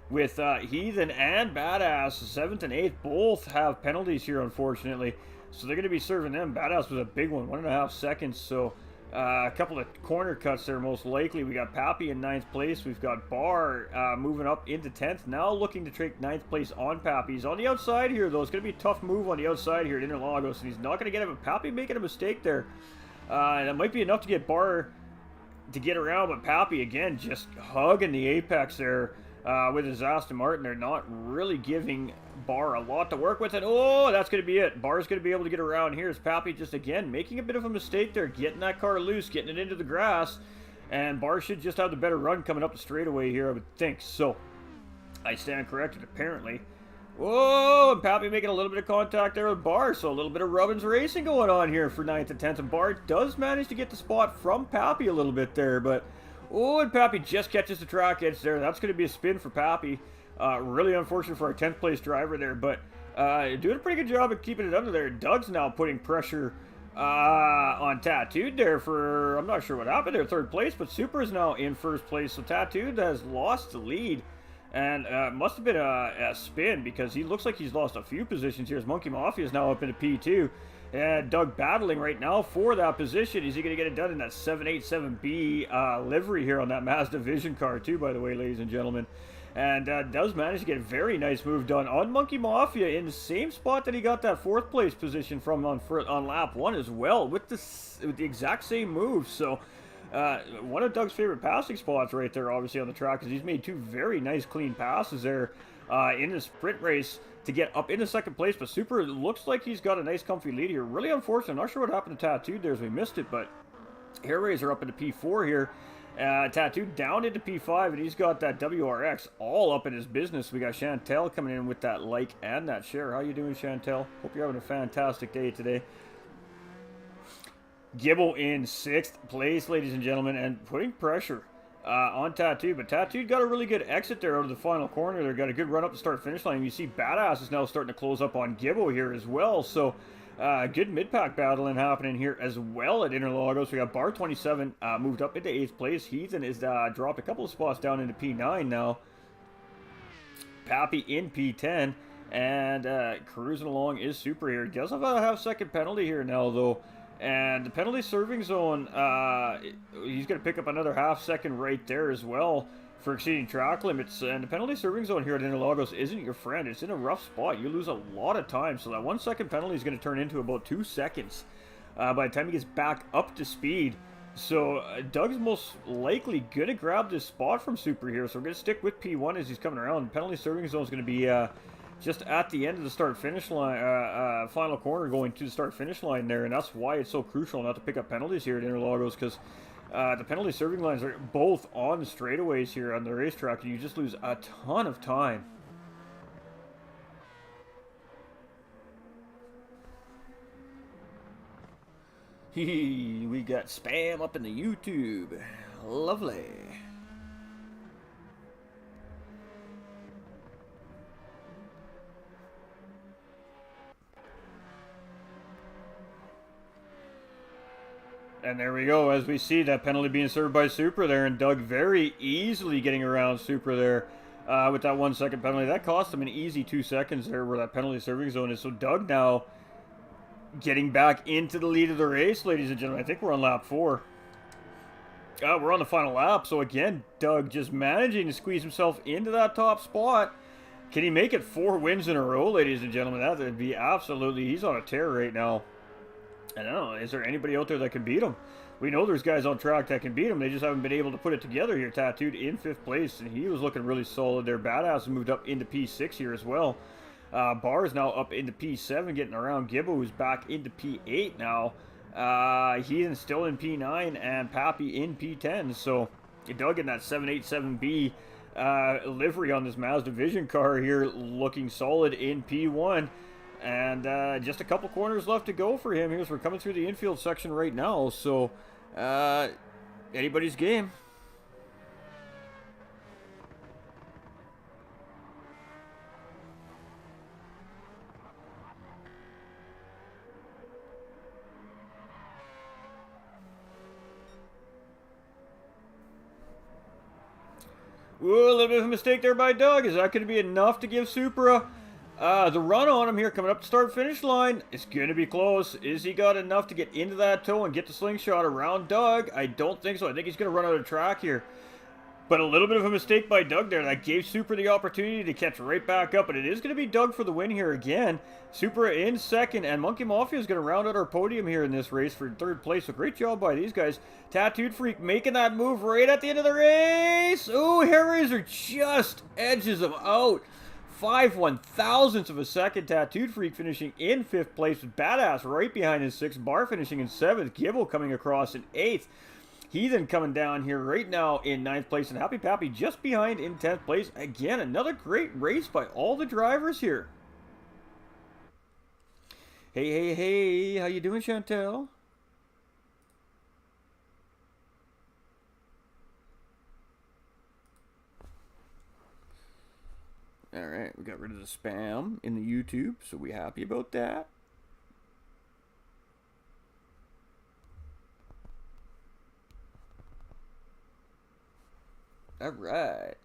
with Heathen and Badass. 7th and 8th both have penalties here, unfortunately. So they're going to be serving them. Badass was a big one, 1.5 seconds. So a couple of corner cuts there, most likely. We got Pappy in 9th place. We've got Barr moving up into 10th. Now looking to take 9th place on Pappy. He's on the outside here, though. It's going to be a tough move on the outside here at Interlagos, and he's not going to get it. But Pappy making a mistake there. That might be enough to get Bar to get around, but Pappy, again, just hugging the apex there with his Aston Martin. They're not really giving Bar a lot to work with, and oh, that's going to be it. Bar's going to be able to get around here. As Pappy just, again, making a bit of a mistake there, getting that car loose, getting it into the grass, and Bar should just have the better run coming up the straightaway here, I would think. So, I stand corrected, apparently. Whoa, and Pappy making a little bit of contact there with Bar, so a little bit of Rubbins racing going on here for 9th and 10th, and Bar does manage to get the spot from Pappy a little bit there, but oh, and Pappy just catches the track edge there. That's going to be a spin for Pappy. Really unfortunate for our 10th place driver there, but doing a pretty good job of keeping it under there. Doug's now putting pressure on Tattooed there for, I'm not sure what happened there, 3rd place, but Super is now in 1st place, so Tattooed has lost the lead. And must have been a spin, because he looks like he's lost a few positions here. As Monkey Mafia is now up into P2. And Doug battling right now for that position. Is he going to get it done in that 787B livery here on that Mazda Vision car too, by the way, ladies and gentlemen. And does manage to get a very nice move done on Monkey Mafia in the same spot that he got that 4th place position from on lap 1 as well, with the exact same move. So one of Doug's favorite passing spots right there, obviously, on the track, because he's made 2 very nice clean passes there in the sprint race to get up into 2nd place. But Super looks like he's got a nice comfy lead here. Really unfortunate. I'm not sure what happened to Tattooed there as we missed it, but Hair Razor up into P4 here. Tattooed down into P5, and he's got that WRX all up in his business. We got Chantel coming in with that like and that share. How you doing, Chantel? Hope you're having a fantastic day today. Gibbo in 6th place, ladies and gentlemen, and putting pressure on Tattooed. But Tattooed got a really good exit there out of the final corner. They got a good run up the start-finish line. You see Badass is now starting to close up on Gibbo here as well. So good mid-pack battling happening here as well at Interlagos. We got Bar 27 moved up into 8th place. Heathen is dropped a couple of spots down into P9 now. Pappy in P10. And cruising along is Super here. He does have a half-second penalty here now, though. And the penalty serving zone, he's going to pick up another half-second right there as well for exceeding track limits. And the penalty serving zone here at Interlagos isn't your friend. It's in a rough spot. You lose a lot of time. So that 1-second penalty is going to turn into about 2 seconds by the time he gets back up to speed. So Doug's most likely going to grab this spot from Super here. So we're going to stick with P1 as he's coming around. The penalty serving zone is going to be just at the end of the start-finish line, final corner going to the start-finish line there, and that's why it's so crucial not to pick up penalties here at Interlagos, because the penalty serving lines are both on the straightaways here on the racetrack, and you just lose a ton of time. We got spam up in the YouTube. Lovely. And there we go, as we see that penalty being served by Super there, and Doug very easily getting around Super there with that 1-second penalty. That cost him an easy 2 seconds there where that penalty serving zone is. So Doug now getting back into the lead of the race, ladies and gentlemen. I think we're on lap 4. We're on the final lap. So again, Doug just managing to squeeze himself into that top spot. Can he make it 4 wins in a row, ladies and gentlemen? That would be absolutely, he's on a tear right now. I don't know, is there anybody out there that can beat him? We know there's guys on track that can beat him. They just haven't been able to put it together here. Tattooed in 5th place, and he was looking really solid there. Badass moved up into P6 here as well. Bar is now up into P7, getting around Gibbo, who's back into P8 now. He's still in P9, and Pappy in P10. So, Doug in that 787B livery on this Mazda Vision car here, looking solid in P1. And just a couple corners left to go for him here as we're coming through the infield section right now. So, anybody's game. Ooh, a little bit of a mistake there by Doug. Is that going to be enough to give Supra the run on him here coming up to start-finish line? It's going to be close. Is he got enough to get into that toe and get the slingshot around Doug? I don't think so. I think he's going to run out of track here. But a little bit of a mistake by Doug there. That gave Supra the opportunity to catch right back up. And it is going to be Doug for the win here again. Supra in second. And Monkey Mafia is going to round out our podium here in this race for third place. So great job by these guys. Tattooed Freak making that move right at the end of the race. Ooh, Hairraiser just edges him out. 5/1000ths of a second. Tattooed Freak finishing in 5th place with Badass right behind his 6th. Bar finishing in 7th. Gibble coming across in 8th. Heathen coming down here right now in 9th place, and Happy Pappy just behind in 10th place. Again, another great race by all the drivers here. Hey, hey, hey, how you doing, Chantel? All right, we got rid of the spam in the YouTube, so we happy about that. All right.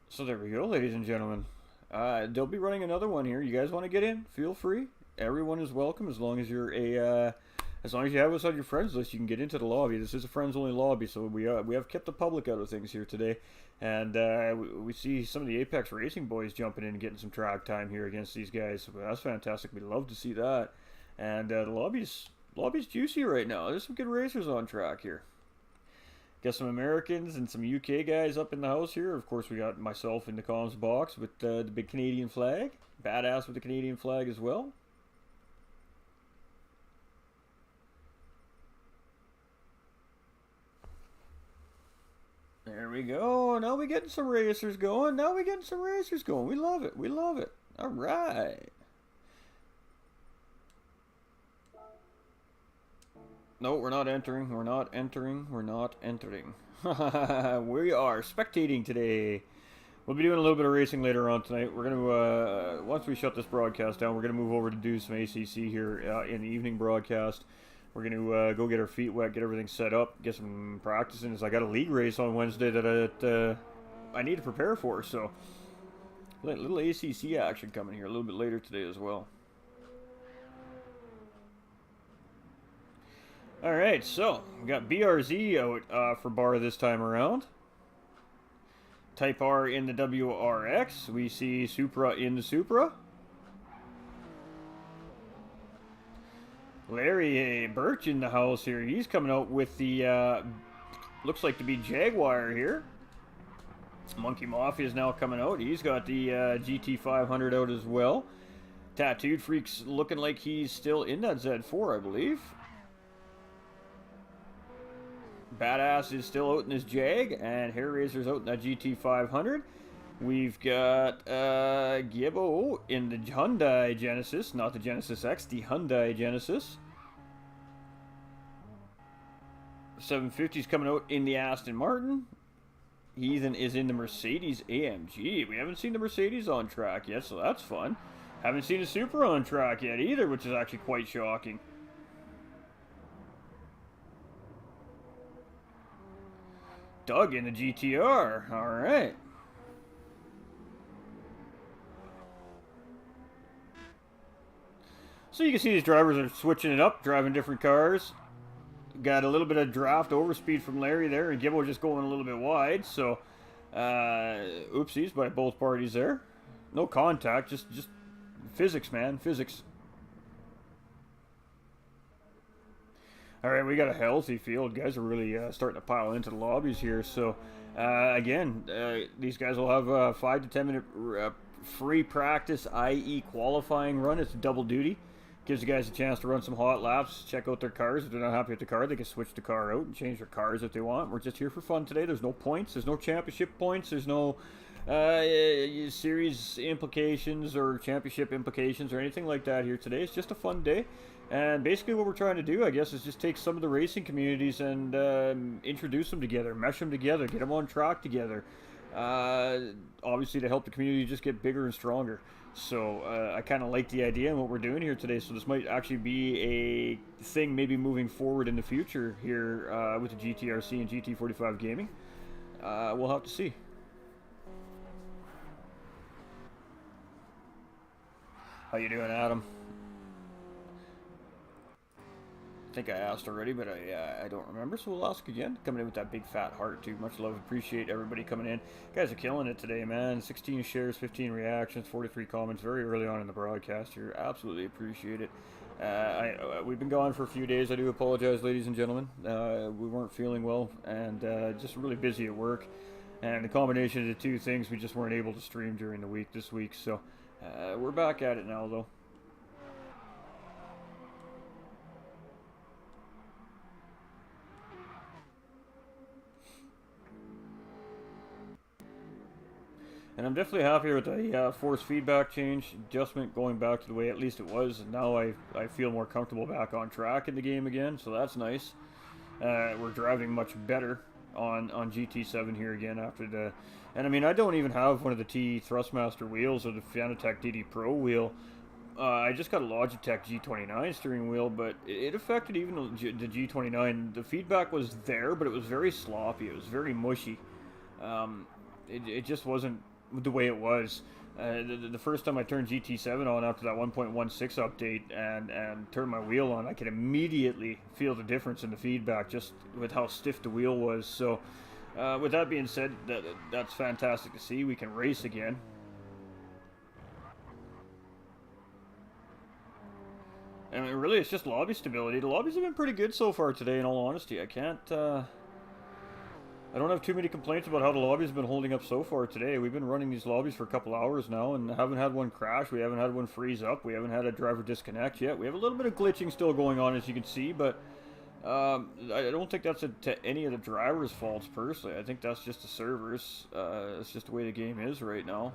So there we go, ladies and gentlemen. They'll be running another one here. You guys want to get in? Feel free. Everyone is welcome as long as you're as long as you have us on your friends list. You can get into the lobby. This is a friends only lobby, so we have kept the public out of things here today, and we see some of the Apex Racing boys jumping in and getting some track time here against these guys. So that's fantastic. We love to see that, and the lobby's juicy right now. There's some good racers on track here. Got some Americans and some UK guys up in the house here. Of course, we got myself in the comms box with the big Canadian flag. Badass with the Canadian flag as well. There we go. Now we're getting some racers going. We love it. We love it. All right. No, we're not entering. We're not entering. We are spectating today. We'll be doing a little bit of racing later on tonight. We're going to, once we shut this broadcast down, we're going to move over to do some ACC here in the evening broadcast. We're going to go get our feet wet, get everything set up, get some practicing. As I got a league race on Wednesday that I need to prepare for. So, little ACC action coming here a little bit later today as well. Alright, so we got BRZ out for bar this time around. Type R in the WRX. We see Supra in the Supra. Larry Birch in the house here. He's coming out with the, looks like to be Jaguar here. Monkey Mafia is now coming out. He's got the GT500 out as well. Tattooed Freak's looking like he's still in that Z4, I believe. Badass is still out in his Jag, and Hairraiser's out in that GT500. We've got Gibbo in the Hyundai Genesis, not the Genesis X, the Hyundai Genesis. 750's coming out in the Aston Martin. Heathen is in the Mercedes AMG. We haven't seen the Mercedes on track yet, so that's fun. Haven't seen a Supra on track yet either, which is actually quite shocking. Doug in the GTR. All right. So you can see these drivers are switching it up, driving different cars. Got a little bit of draft overspeed from Larry there, and Gibbo just going a little bit wide. So, oopsies by both parties there. No contact, just physics, man, physics. All right, we got a healthy field. Guys are really starting to pile into the lobbies here. So, again, these guys will have a 5 to 10 minute free practice, i.e. qualifying run. It's double duty. Gives the guys a chance to run some hot laps, check out their cars. If they're not happy with the car, they can switch the car out and change their cars if they want. We're just here for fun today. There's no points. There's no championship points. There's no series implications or championship implications or anything like that here today. It's just a fun day. And basically what we're trying to do, I guess, is just take some of the racing communities and introduce them together, mesh them together, get them on track together. Obviously to help the community just get bigger and stronger. So I kind of like the idea and what we're doing here today. So this might actually be a thing maybe moving forward in the future here with the GTRC and GT45 gaming. We'll have to see. How you doing, Adam? think I asked already, but I don't remember, so we'll ask again. Coming in with that big fat heart, too. Much love. Appreciate everybody coming in. You guys are killing it today, man. 16 shares, 15 reactions, 43 comments very early on in the broadcast here. Absolutely appreciate it. We've been gone for a few days. I do apologize, ladies and gentlemen. We weren't feeling well, and just really busy at work. And the combination of the two things, we just weren't able to stream during the week this week. So we're back at it now, though. And I'm definitely happier with the force feedback change adjustment, going back to the way at least it was. And now I feel more comfortable back on track in the game again, so that's nice. We're driving much better on GT7 here again after the... And I mean, I don't even have one of the T Thrustmaster wheels or the Fanatec DD Pro wheel. I just got a Logitech G29 steering wheel, but it affected even the G29. The feedback was there, but it was very sloppy. It was very mushy. It just wasn't the way it was. The first time I turned GT7 on after that 1.16 update and turned my wheel on, I could immediately feel the difference in the feedback just with how stiff the wheel was. So with that being said, that's fantastic to see. We can race again. I mean, really, it's just lobby stability. The lobbies have been pretty good so far today, in all honesty. I don't have too many complaints about how the lobby's been holding up so far today. We've been running these lobbies for a couple hours now and haven't had one crash. We haven't had one freeze up. We haven't had a driver disconnect yet. We have a little bit of glitching still going on, as you can see, but I don't think that's to any of the drivers' faults, personally. I think that's just the servers. It's just the way the game is right now.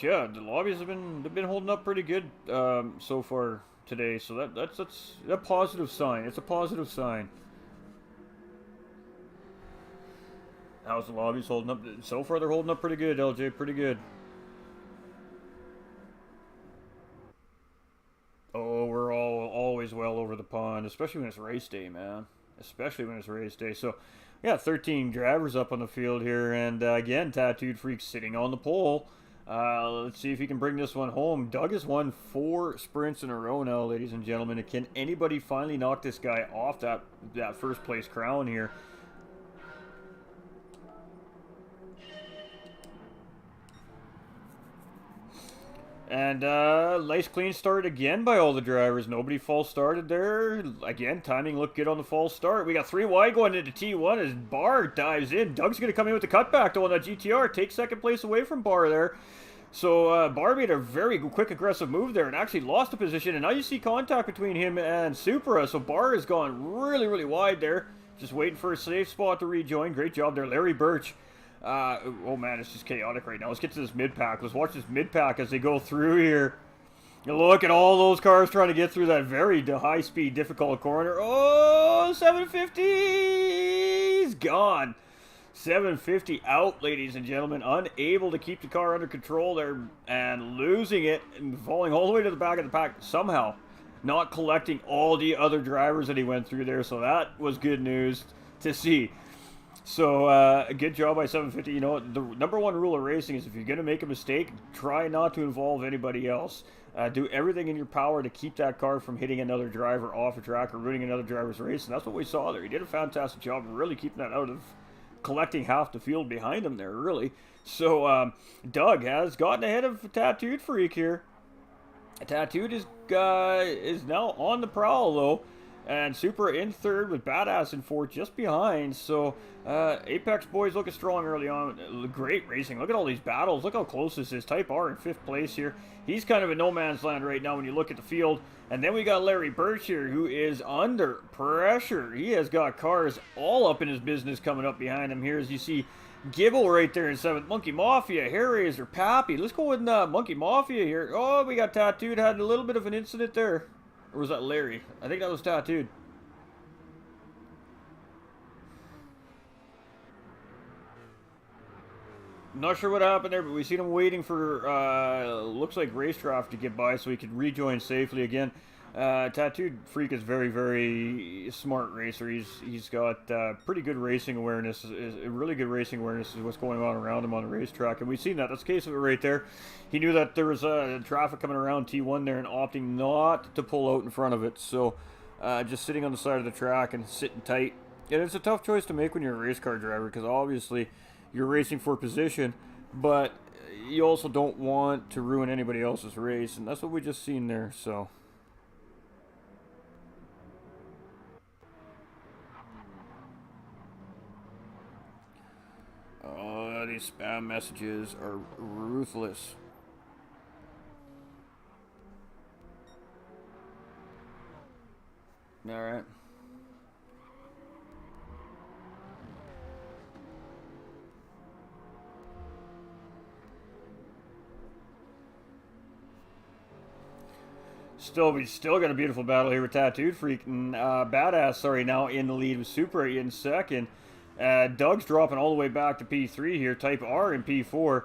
Yeah, the lobbies have been holding up pretty good so far today, so that's a positive sign. It's a positive sign. How's the lobbies holding up? So far, they're holding up pretty good, LJ. Pretty good. Oh, we're always well over the pond, especially when it's race day, man. Especially when it's race day. So, yeah, 13 drivers up on the field here, and again, Tattooed Freak sitting on the pole. Let's see if he can bring this one home. Doug has won 4 sprints in a row now, ladies and gentlemen. Can anybody finally knock this guy off that first place crown here? And nice clean start again by all the drivers. Nobody false started there. Again, timing looked good on the false start. We got 3 wide going into T1 as Barr dives in. Doug's going to come in with the cutback though on that GTR. Take second place away from Barr there. So Barr made a very quick aggressive move there and actually lost the position. And now you see contact between him and Supra. So Barr has gone really wide there. Just waiting for a safe spot to rejoin. Great job there, Larry Birch. Oh man, it's just chaotic right now. Let's get to this mid-pack. Let's watch this mid-pack as they go through here. You look at all those cars trying to get through that very high-speed, difficult corner. Oh, 750! He's gone. 750 out, ladies and gentlemen. Unable to keep the car under control there and losing it and falling all the way to the back of the pack somehow. Not collecting all the other drivers that he went through there. So that was good news to see. So, a good job by 750. You know, the number one rule of racing is if you're going to make a mistake, try not to involve anybody else. Do everything in your power to keep that car from hitting another driver off a track or ruining another driver's race. And that's what we saw there. He did a fantastic job of really keeping that out of collecting half the field behind him there, really. So, Doug has gotten ahead of Tattooed Freak here. Tattooed is now on the prowl, though. And Super in third with Badass in fourth just behind. So Apex boys looking strong early on. Great racing. Look at all these battles. Look how close this is. Type R in 5th place here. He's kind of in no man's land right now when you look at the field. And then we got Larry Birch here who is under pressure. He has got cars all up in his business coming up behind him here as you see Gibble right there in 7th. Monkey Mafia, Hair Razor, Pappy. Let's go with Monkey Mafia here. Oh, we got Tattooed. Had a little bit of an incident there. Or was that Larry? I think that was Tattooed. Not sure what happened there, but we seen him waiting for, looks like race traffic to get by so he could rejoin safely again. Tattooed Freak is very, very smart racer. He's got pretty good racing awareness. Really good racing awareness is what's going on around him on the racetrack, and we've seen that. That's the case of it right there. He knew that there was traffic coming around T1 there, and opting not to pull out in front of it. So just sitting on the side of the track and sitting tight. And it's a tough choice to make when you're a race car driver, because obviously you're racing for position, but you also don't want to ruin anybody else's race, and that's what we just seen there. So. Oh, these spam messages are ruthless. All right. We still got a beautiful battle here with Tattooed Freak and Badass. Sorry, now in the lead with Supra in second. Doug's dropping all the way back to P3 here. Type R in P4.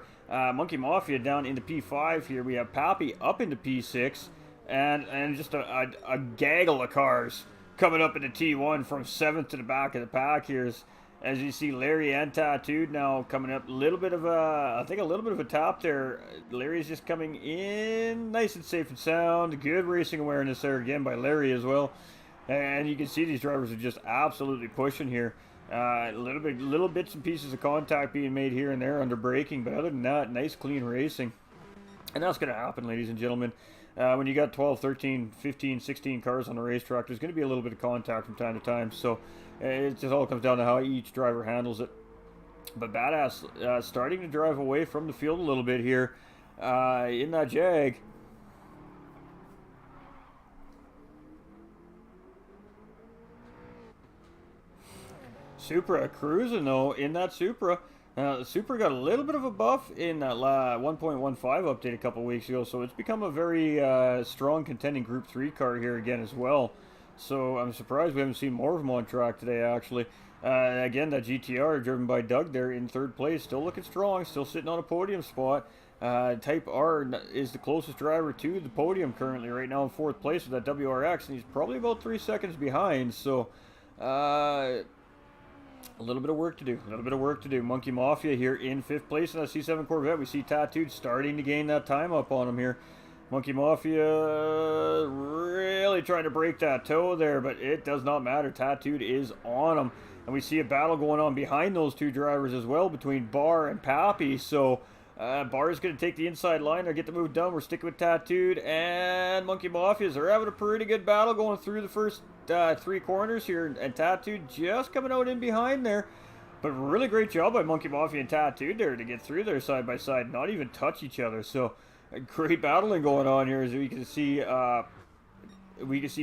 Monkey Mafia down into P5 here. We have Pappy up into P6. And just a gaggle of cars coming up into T1 from 7th to the back of the pack here. As you see, Larry and Tattooed now coming up. I think a little bit of a tap there. Larry's just coming in nice and safe and sound. Good racing awareness there again by Larry as well. And you can see these drivers are just absolutely pushing here. Little bits and pieces of contact being made here and there under braking, but other than that, nice clean racing. And that's going to happen, ladies and gentlemen. When you got 12, 13, 15, 16 cars on the racetrack, there's going to be a little bit of contact from time to time. So it just all comes down to how each driver handles it. But Badass starting to drive away from the field a little bit here in that Jag. Supra cruising though in that Supra. Supra got a little bit of a buff in that 1.15 update a couple weeks ago, so it's become a very strong contending Group 3 car here again as well. So I'm surprised we haven't seen more of them on track today, actually. Again, that GTR driven by Doug there in 3rd place, still looking strong, still sitting on a podium spot. Type R is the closest driver to the podium currently right now in 4th place with that WRX, and he's probably about 3 seconds behind, so a little bit of work to do. Monkey Mafia here in 5th place in that C7 Corvette. We see Tattooed starting to gain that time up on him here. Monkey Mafia really trying to break that toe there, but it does not matter. Tattooed is on him. And we see a battle going on behind those two drivers as well between Bar and Pappy. So Bar is going to take the inside line or get the move done. We're sticking with Tattooed and Monkey Mafias. They're having a pretty good battle going through the first 3 corners here. And Tattooed just coming out in behind there. But really great job by Monkey Mafia and Tattooed there to get through there side by side. Not even touch each other. So great battling going on here as we can see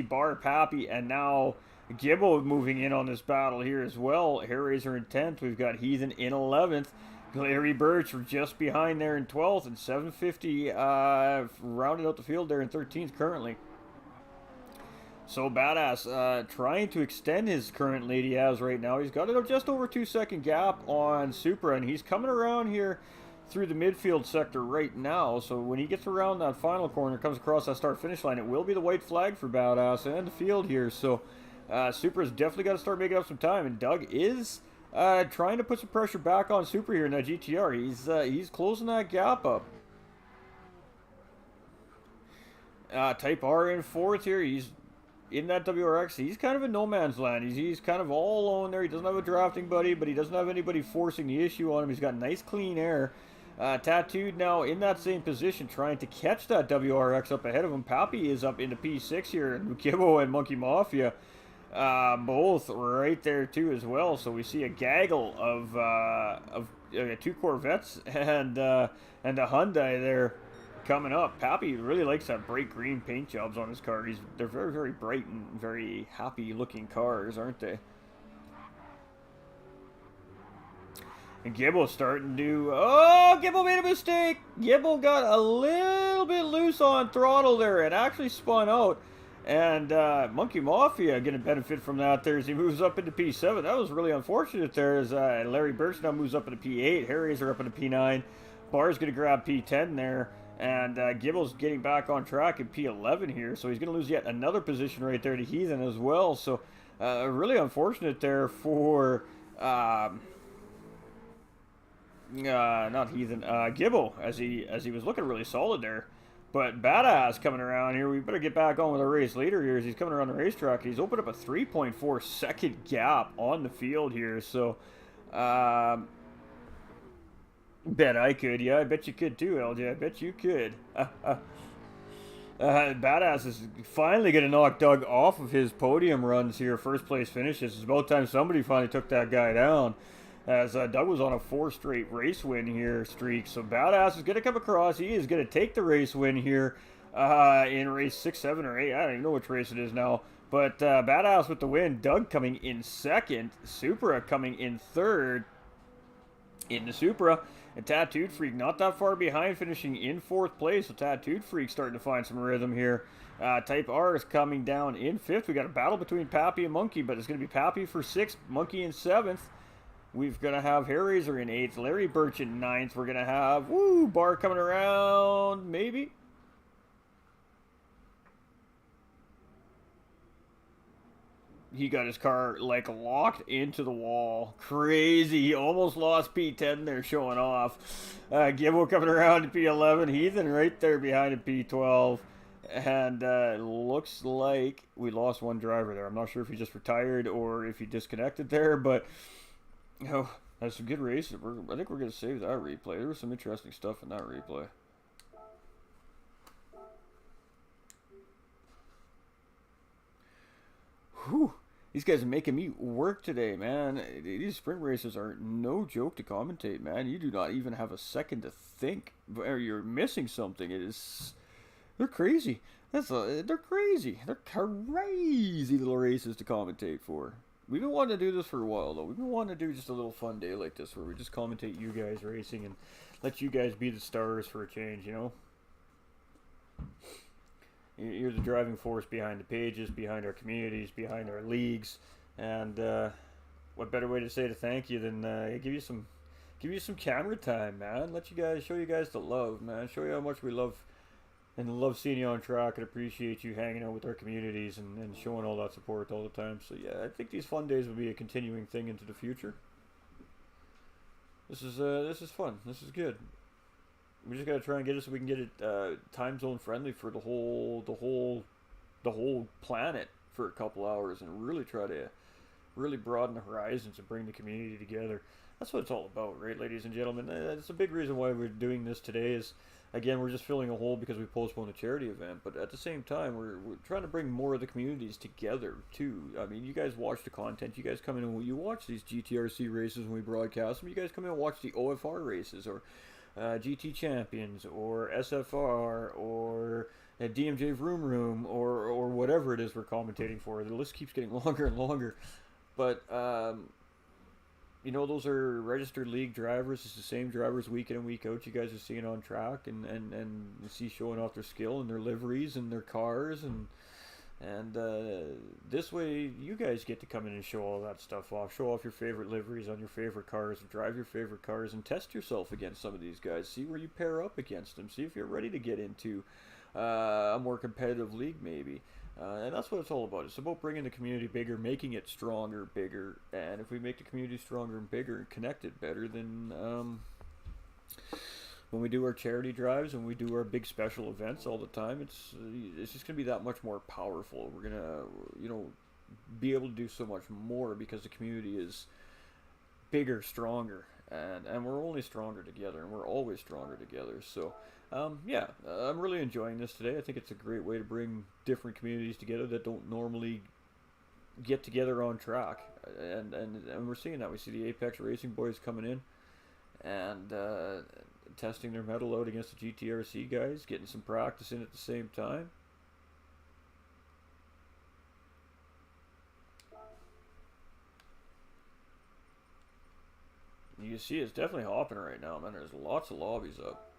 Bar, Pappy, and now Gibbo moving in on this battle here as well. Hairraiser in 10th. We've got Heathen in 11th. Larry Birch just behind there in 12th, and 750 rounded out the field there in 13th currently. So Badass trying to extend his current lead he has right now. He's got a just over 2-second gap on Supra, and he's coming around here through the midfield sector right now. So when he gets around that final corner, comes across that start-finish line, it will be the white flag for Badass and the field here. So Supra's definitely got to start making up some time, and Doug is trying to put some pressure back on Supra here in that GTR. He's closing that gap up. Type R in 4th here. He's in that WRX. He's kind of in no man's land. He's kind of all alone there. He doesn't have a drafting buddy, but he doesn't have anybody forcing the issue on him. He's got nice clean air. Tattooed now in that same position, trying to catch that WRX up ahead of him. Pappy is up into P6 here, and Gibbo and Monkey Mafia both right there too as well. So we see a gaggle of 2 Corvettes and a Hyundai there coming up. Pappy really likes that bright green paint jobs on his car. They're very, very bright and very happy looking cars, aren't they? And Gibbo's starting to... Oh, Gibbo made a mistake! Gibbo got a little bit loose on throttle there and actually spun out. And Monkey Mafia going to benefit from that there as he moves up into P7. That was really unfortunate there as Larry Birch now moves up into P8. Hairraiser up into P9. Bar's going to grab P10 there. And Gibble's getting back on track in P11 here, so he's going to lose yet another position right there to Heathen as well. So really unfortunate there for not Heathen, Gibble, as he was looking really solid there. But Badass coming around here. We better get back on with our race leader here as he's coming around the racetrack. He's opened up a 3.4 second gap on the field here. So, bet I could. Yeah, I bet you could too, LJ. I bet you could. Badass is finally going to knock Doug off of his podium runs here. First place finishes. It's about time somebody finally took that guy down. As Doug was on a 4 straight race win here streak. So Badass is going to come across. He is going to take the race win here in race 6, 7, or 8. I don't even know which race it is now. But Badass with the win. Doug coming in second. Supra coming in third in the Supra. And Tattooed Freak not that far behind, finishing in 4th place. So Tattooed Freak starting to find some rhythm here. Type R is coming down in 5th. We got a battle between Pappy and Monkey, but it's going to be Pappy for 6th, Monkey in 7th. We're going to have Hairraiser in 8th, Larry Birch in 9th. We're going to have, Bar coming around, maybe. He got his car, like, locked into the wall. Crazy. He almost lost P10 there showing off. Gibbo coming around to P11. Heathen right there behind in P12. And looks like we lost one driver there. I'm not sure if he just retired or if he disconnected there, but... Oh, that's some good race. I think we're going to save that replay. There was some interesting stuff in that replay. Whew. These guys are making me work today, man. These sprint races are no joke to commentate, man. You do not even have a second to think, or you're missing something. They're crazy. They're crazy. They're crazy little races to commentate for. We've been wanting to do this for a while, though. We've been wanting to do just a little fun day like this where we just commentate you guys racing and let you guys be the stars for a change, you know? You're the driving force behind the pages, behind our communities, behind our leagues. And what better way to say to thank you than give you some camera time, man. Show you guys the love, man. Show you how much we love and love seeing you on track and appreciate you hanging out with our communities and showing all that support all the time. So yeah, I think these fun days will be a continuing thing into the future. This is fun. This is good. We just gotta try and get it so we can get it time zone friendly for the whole planet for a couple hours and really try to broaden the horizons and bring the community together. That's what it's all about, right, ladies and gentlemen? That's a big reason why we're doing this today is, again, we're just filling a hole because we postponed a charity event, but at the same time, we're trying to bring more of the communities together, too. I mean, you guys watch the content. You guys come in and you watch these GTRC races when we broadcast them. You guys come in and watch the OFR races or GT Champions or SFR or DMJ Vroom Room or whatever it is we're commentating for. The list keeps getting longer and longer. But, you know, those are registered league drivers. It's the same drivers week in and week out you guys are seeing on track and you see showing off their skill and their liveries and their cars and this way you guys get to come in and show all that stuff off. Show off your favorite liveries on your favorite cars, drive your favorite cars, and test yourself against some of these guys. See where you pair up against them. See if you're ready to get into a more competitive league maybe. And that's what it's all about. It's about bringing the community bigger, making it stronger, bigger. And if we make the community stronger and bigger and connected better, then when we do our charity drives and we do our big special events all the time, it's just going to be that much more powerful. We're going to, you know, be able to do so much more because the community is bigger, stronger. And we're only stronger together, and we're always stronger together. So, yeah, I'm really enjoying this today. I think it's a great way to bring different communities together that don't normally get together on track. And we're seeing that. We see the Apex Racing boys coming in and testing their mettle out against the GTRC guys, getting some practice in at the same time. You see it's definitely hopping right now, man. There's lots of lobbies up.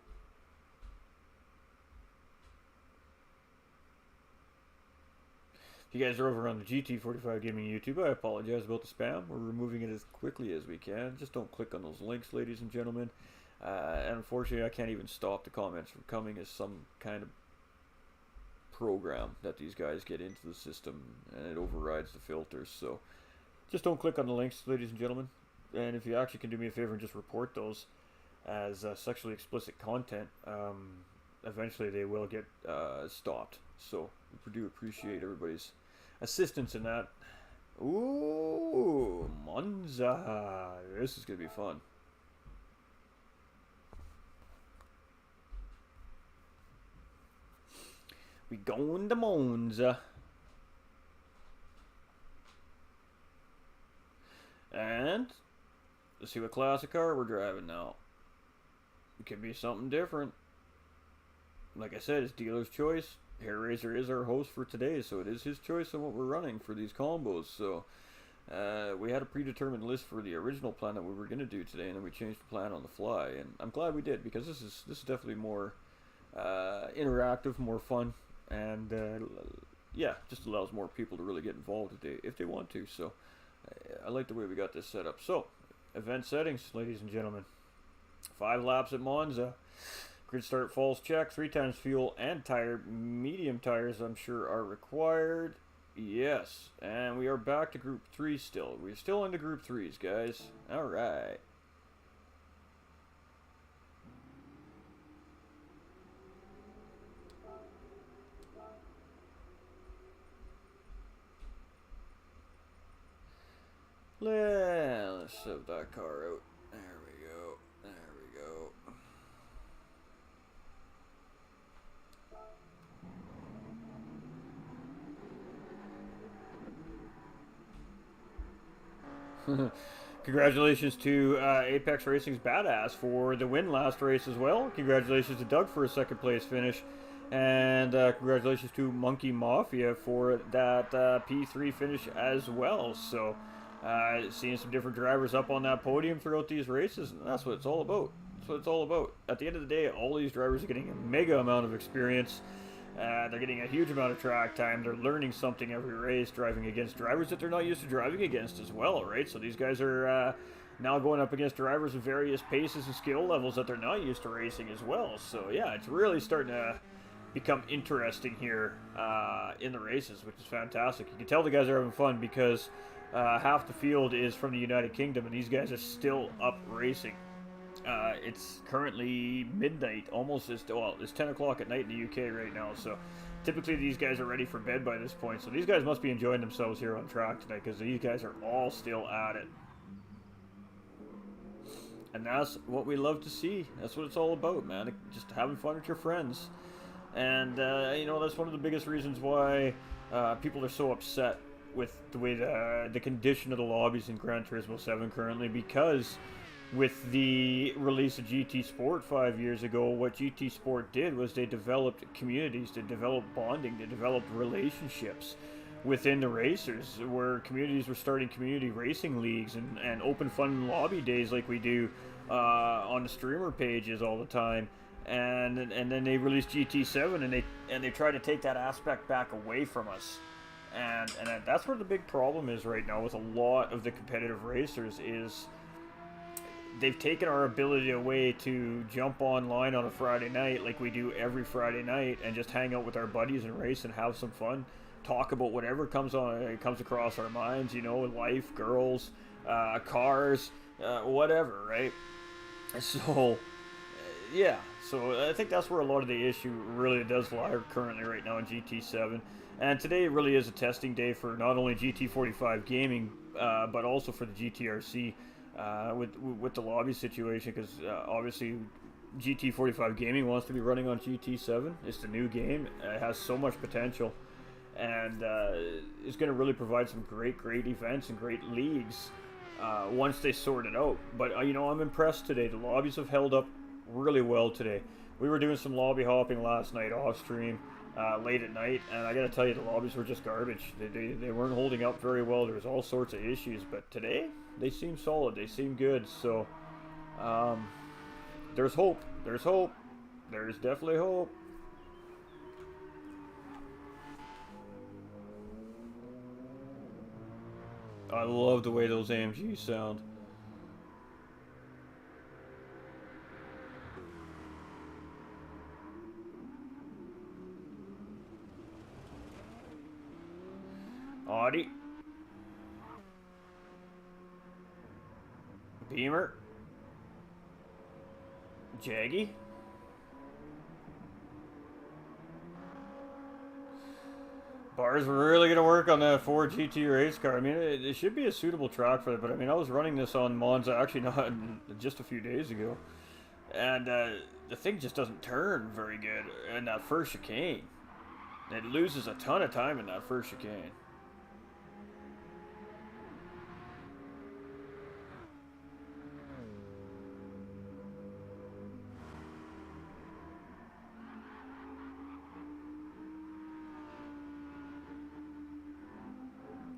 If you guys are over on the GT45 Gaming YouTube, I apologize about the spam. We're removing it as quickly as we can. Just don't click on those links, ladies and gentlemen. And unfortunately, I can't even stop the comments from coming as some kind of program that these guys get into the system, and it overrides the filters. So just don't click on the links, ladies and gentlemen. And if you actually can do me a favor and just report those as sexually explicit content, eventually they will get stopped. So we do appreciate everybody's assistance in that. Ooh, Monza. This is going to be fun. We going to Monza. And let's see what classic car we're driving now. It could be something different. Like I said, it's dealer's choice. Hair Razor is our host for today, so it is his choice on what we're running for these combos. So we had a predetermined list for the original plan that we were going to do today, and then we changed the plan on the fly. And I'm glad we did, because this is definitely more interactive, more fun, and yeah, just allows more people to really get involved if they want to. So I like the way we got this set up. So event settings, ladies and gentlemen. 5 laps at Monza. Grid start false check, 3 times fuel and tire. Medium tires, I'm sure, are required. Yes, and we are back to Group 3 still. We're still into Group 3s, guys. All right. Let's shove that car out. There we go. There we go. Congratulations to Apex Racing's Badass for the win last race as well. Congratulations to Doug for a second place finish. And congratulations to Monkey Mafia for that P3 finish as well. So seeing some different drivers up on that podium throughout these races, and that's what it's all about. That's what it's all about. At the end of the day, all these drivers are getting a mega amount of experience. They're getting a huge amount of track time. They're learning something every race, driving against drivers that they're not used to driving against as well, right? So these guys are now going up against drivers of various paces and skill levels that they're not used to racing as well. So yeah, it's really starting to become interesting here in the races, which is fantastic. You can tell the guys are having fun because half the field is from the United Kingdom, and these guys are still up racing. It's currently midnight, almost as well. It's 10 o'clock at night in the UK right now, so typically these guys are ready for bed by this point. So these guys must be enjoying themselves here on track tonight, because these guys are all still at it. And that's what we love to see. That's what it's all about, man. Just having fun with your friends. And you know, that's one of the biggest reasons why people are so upset with the way the condition of the lobbies in Gran Turismo 7 currently, because with the release of GT Sport 5 years ago, what GT Sport did was they developed communities, they developed bonding, they developed relationships within the racers, where communities were starting community racing leagues and open fun lobby days like we do on the streamer pages all the time. And then they released GT7, and they try to take that aspect back away from us. And that's where the big problem is right now with a lot of the competitive racers, is they've taken our ability away to jump online on a Friday night like we do every Friday night and just hang out with our buddies and race and have some fun, talk about whatever comes across our minds, you know, life, girls, cars, whatever, right? So yeah, so I think that's where a lot of the issue really does lie currently right now in GT7. And today really is a testing day for not only GT45 gaming, but also for the GTRC with the lobby situation, because obviously GT45 gaming wants to be running on GT7. It's the new game. It has so much potential, and it's going to really provide some great events and great leagues once they sort it out. But you know, I'm impressed today. The lobbies have held up really well today. We were doing some lobby hopping last night off stream late at night, and I gotta tell you, the lobbies were just garbage. They weren't holding up very well. There was all sorts of issues, but today they seem solid, they seem good. So there's hope, there's definitely hope. I love the way those AMGs sound. Audi. Beamer. Jaggy. Bar's really going to work on that Ford GT race car. I mean, it should be a suitable track for it, but I mean, I was running this on Monza actually not just a few days ago, and the thing just doesn't turn very good in that first chicane. It loses a ton of time in that first chicane.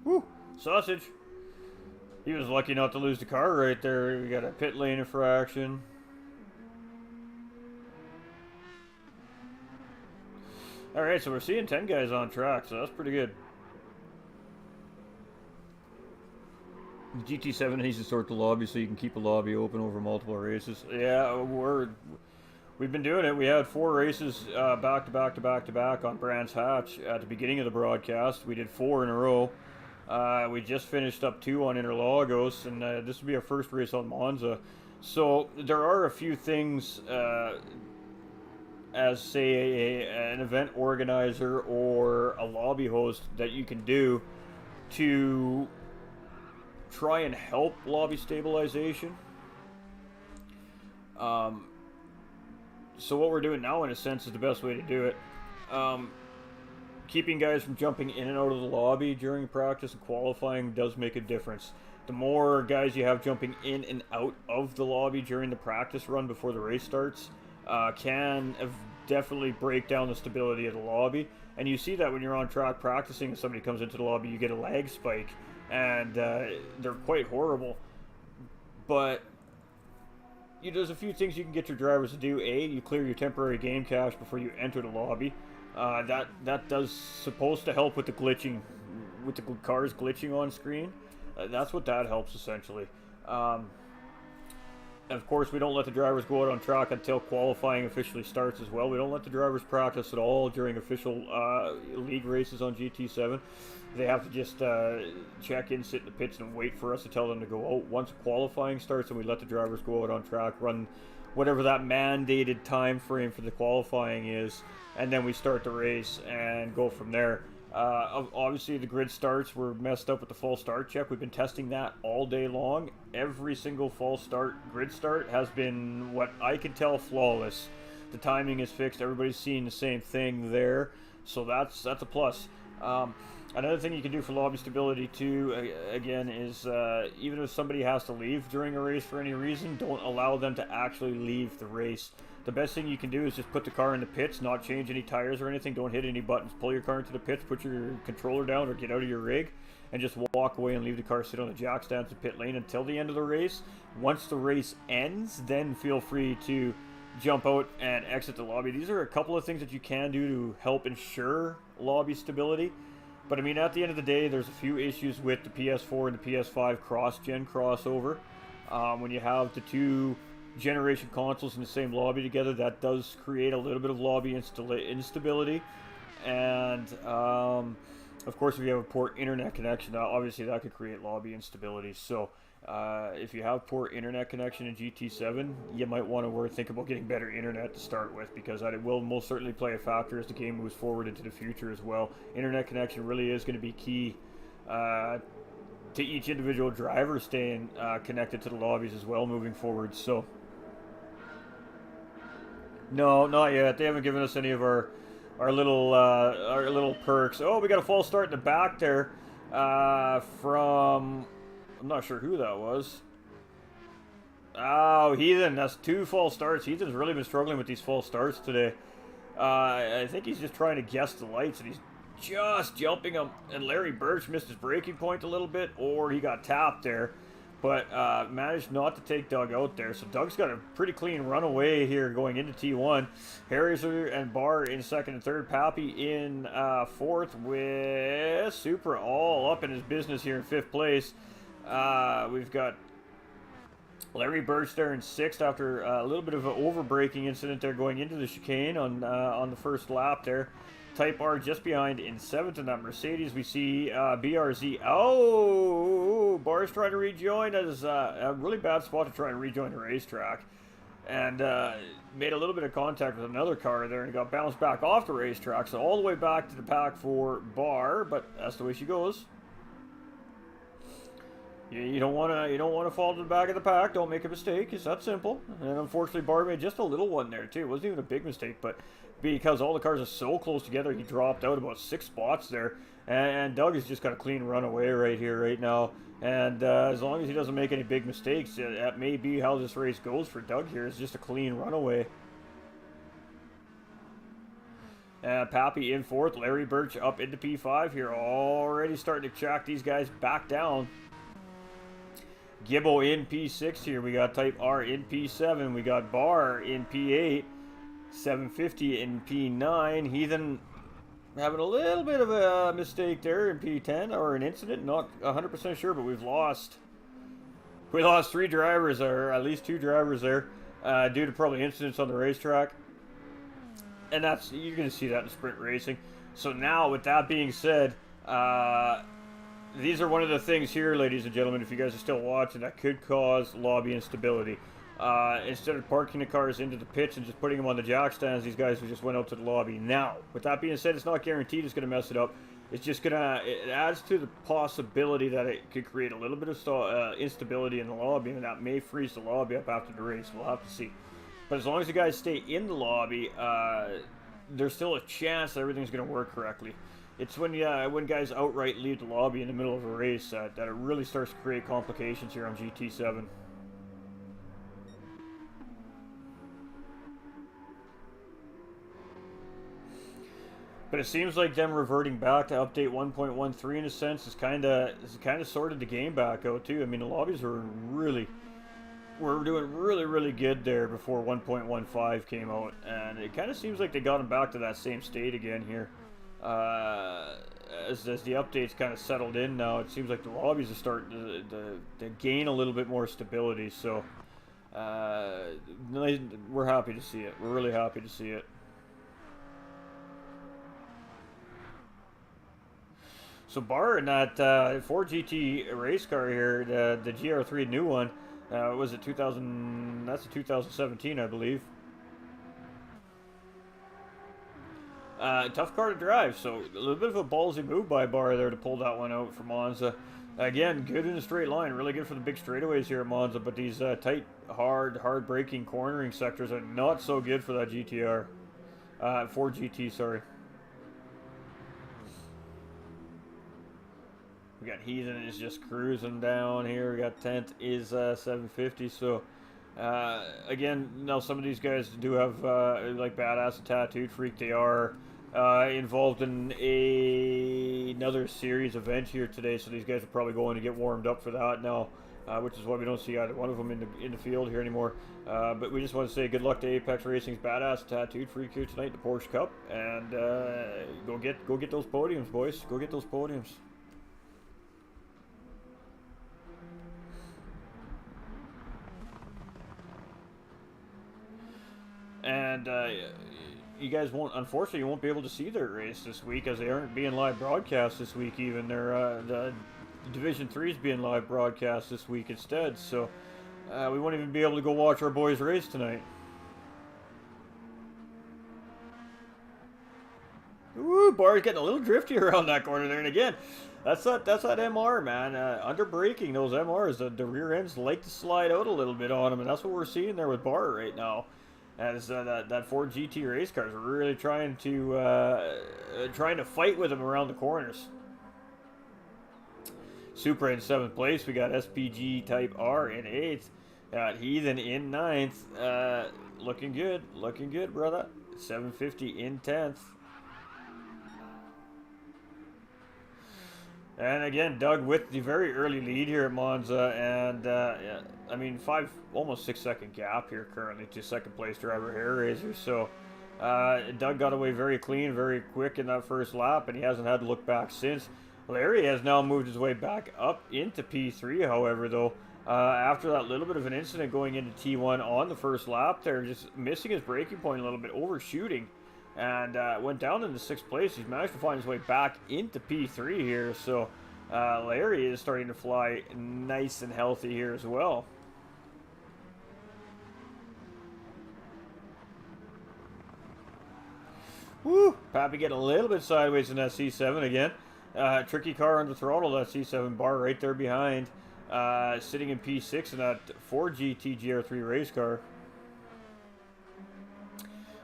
Woo! Sausage! He was lucky not to lose the car right there. We got a pit lane infraction. Alright, so we're seeing 10 guys on track, so that's pretty good. The GT7 needs to sort the lobby so you can keep a lobby open over multiple races. Yeah, we've been doing it. We had 4 races back to back to back to back on Brands Hatch at the beginning of the broadcast. We did 4 in a row. We just finished up 2 on Interlagos, and this will be our first race on Monza. So there are a few things as, say, an event organizer or a lobby host that you can do to try and help lobby stabilization. So what we're doing now, in a sense, is the best way to do it. Keeping guys from jumping in and out of the lobby during practice and qualifying does make a difference. The more guys you have jumping in and out of the lobby during the practice run before the race starts can definitely break down the stability of the lobby. And you see that when you're on track practicing and somebody comes into the lobby, you get a lag spike, and they're quite horrible. But there's a few things you can get your drivers to do. A, you clear your temporary game cache before you enter the lobby. That does supposed to help with the glitching, with the cars glitching on screen. That's what that helps essentially. And of course, we don't let the drivers go out on track until qualifying officially starts as well. We don't let the drivers practice at all during official league races on GT7. They have to just check in, sit in the pits, and wait for us to tell them to go out. Once qualifying starts, and we let the drivers go out on track, run whatever that mandated time frame for the qualifying is, and then we start the race and go from there. Obviously, the grid starts were messed up with the false start check. We've been testing that all day long. Every single false start grid start has been, what I can tell, flawless. The timing is fixed. Everybody's seeing the same thing there, so that's a plus. Another thing you can do for lobby stability too, again, is even if somebody has to leave during a race for any reason, don't allow them to actually leave the race. The best thing you can do is just put the car in the pits, not change any tires or anything, don't hit any buttons, pull your car into the pits, put your controller down or get out of your rig, and just walk away and leave the car sit on the jack stands in pit lane until the end of the race. Once the race ends, then feel free to jump out and exit the lobby. These are a couple of things that you can do to help ensure lobby stability. But I mean, at the end of the day, there's a few issues with the PS4 and the PS5 cross-gen crossover. When you have the 2 generation consoles in the same lobby together, that does create a little bit of lobby instability. And of course, if you have a poor internet connection, obviously that could create lobby instability. So if you have poor internet connection in GT7, you might want to think about getting better internet to start with, because that will most certainly play a factor as the game moves forward into the future as well. Internet connection really is going to be key to each individual driver staying connected to the lobbies as well moving forward. So no, not yet. They haven't given us any of our little perks. Oh, we got a false start in the back there from, I'm not sure who that was. Oh, Heathen. That's 2 false starts. Heathen's really been struggling with these false starts today. I think he's just trying to guess the lights, and he's just jumping them. And Larry Birch missed his braking point a little bit, or he got tapped there. But managed not to take Doug out there. So Doug's got a pretty clean runaway here going into T1. Harriser and Barr in 2nd and 3rd. Pappy in 4th with Supra all up in his business here in 5th place. We've got Larry Birch there in 6th after a little bit of an over-braking incident there going into the chicane on the first lap there. Type R just behind in 7th in that Mercedes. We see BRZ. Oh, Bar's trying to rejoin us. A really bad spot to try and rejoin the racetrack. And made a little bit of contact with another car there and got bounced back off the racetrack. So all the way back to the pack for Bar, but that's the way she goes. You don't want to fall to the back of the pack. Don't make a mistake. It's that simple. And unfortunately, Bar made just a little one there too. It wasn't even a big mistake, but because all the cars are so close together, he dropped out about 6 spots there. And Doug has just got a clean runaway right here, right now. And as long as he doesn't make any big mistakes, that may be how this race goes for Doug here. It's just a clean runaway. Pappy in 4th. Larry Birch up into P5 here. Already starting to track these guys back down. Gibbo in P6 here. We got Type R in P7. We got Bar in P8. 750 in P9. Heathen having a little bit of a mistake there in P10, or an incident. Not 100% sure, but we lost 3 drivers, or at least 2 drivers there, due to probably incidents on the racetrack. And you're going to see that in sprint racing. So now, with that being said, these are one of the things here, ladies and gentlemen, if you guys are still watching, that could cause lobby instability. Instead of parking the cars into the pits and just putting them on the jack stands, these guys just went out to the lobby. Now, with that being said, it's not guaranteed it's going to mess it up. It's just it adds to the possibility that it could create a little bit of instability in the lobby, and that may freeze the lobby up after the race. We'll have to see. But as long as you guys stay in the lobby, there's still a chance that everything's going to work correctly. It's when guys outright leave the lobby in the middle of a race that it really starts to create complications here on GT7. But it seems like them reverting back to update 1.13 in a sense is kind of sorted the game back out too. I mean, the lobbies were doing really good there before 1.15 came out, and it kind of seems like they got them back to that same state again here. As the updates kind of settled in now, it seems like the lobbies are starting to gain a little bit more stability. So we're happy to see it. We're really happy to see it. So Bar in that Ford GT race car here, the GR3 new one, was it 2000? That's a 2017, I believe. Tough car to drive, so a little bit of a ballsy move by Bar there to pull that one out for Monza. Again, good in a straight line, really good for the big straightaways here at Monza, but these tight, hard braking, cornering sectors are not so good for that GTR. Ford GT, sorry. We got Heathen is just cruising down here. We got 10th is 750. So again, now some of these guys do have like Badass and Tattooed Freak. They are involved in another series event here today. So these guys are probably going to get warmed up for that now, which is why we don't see either one of them in the field here anymore. But we just want to say good luck to Apex Racing's Badass and Tattooed Freak here tonight, the Porsche Cup, and go get those podiums, boys. Go get those podiums. And you guys unfortunately, you won't be able to see their race this week, as they aren't being live broadcast this week even. The Division 3 is being live broadcast this week instead, so we won't even be able to go watch our boys race tonight. Ooh, Bar's getting a little drifty around that corner there, and again, that's that MR, man. Under braking, those MRs, the rear ends like to slide out a little bit on them, and that's what we're seeing there with Bar right now. As that Ford GT race car is really trying to fight with him around the corners. Supra in 7th place. We got SPG Type R in 8th. Got Heathen in 9th. Looking good, brother. 750 in 10th. And again, Doug with the very early lead here at Monza, and yeah, I mean, almost 6 second gap here currently to second place driver Hair Razor. So Doug got away very clean, very quick in that first lap, and he hasn't had to look back since. Larry has now moved his way back up into P3, however, though, after that little bit of an incident going into T1 on the first lap there, just missing his braking point a little bit, overshooting. and went down into 6th place. He's managed to find his way back into P3 here, so Larry is starting to fly nice and healthy here as well. Woo! Pappy getting a little bit sideways in that C7 again. Tricky car under throttle, that C7 bar right there behind. Sitting in P6 in that 4GT GR3 race car.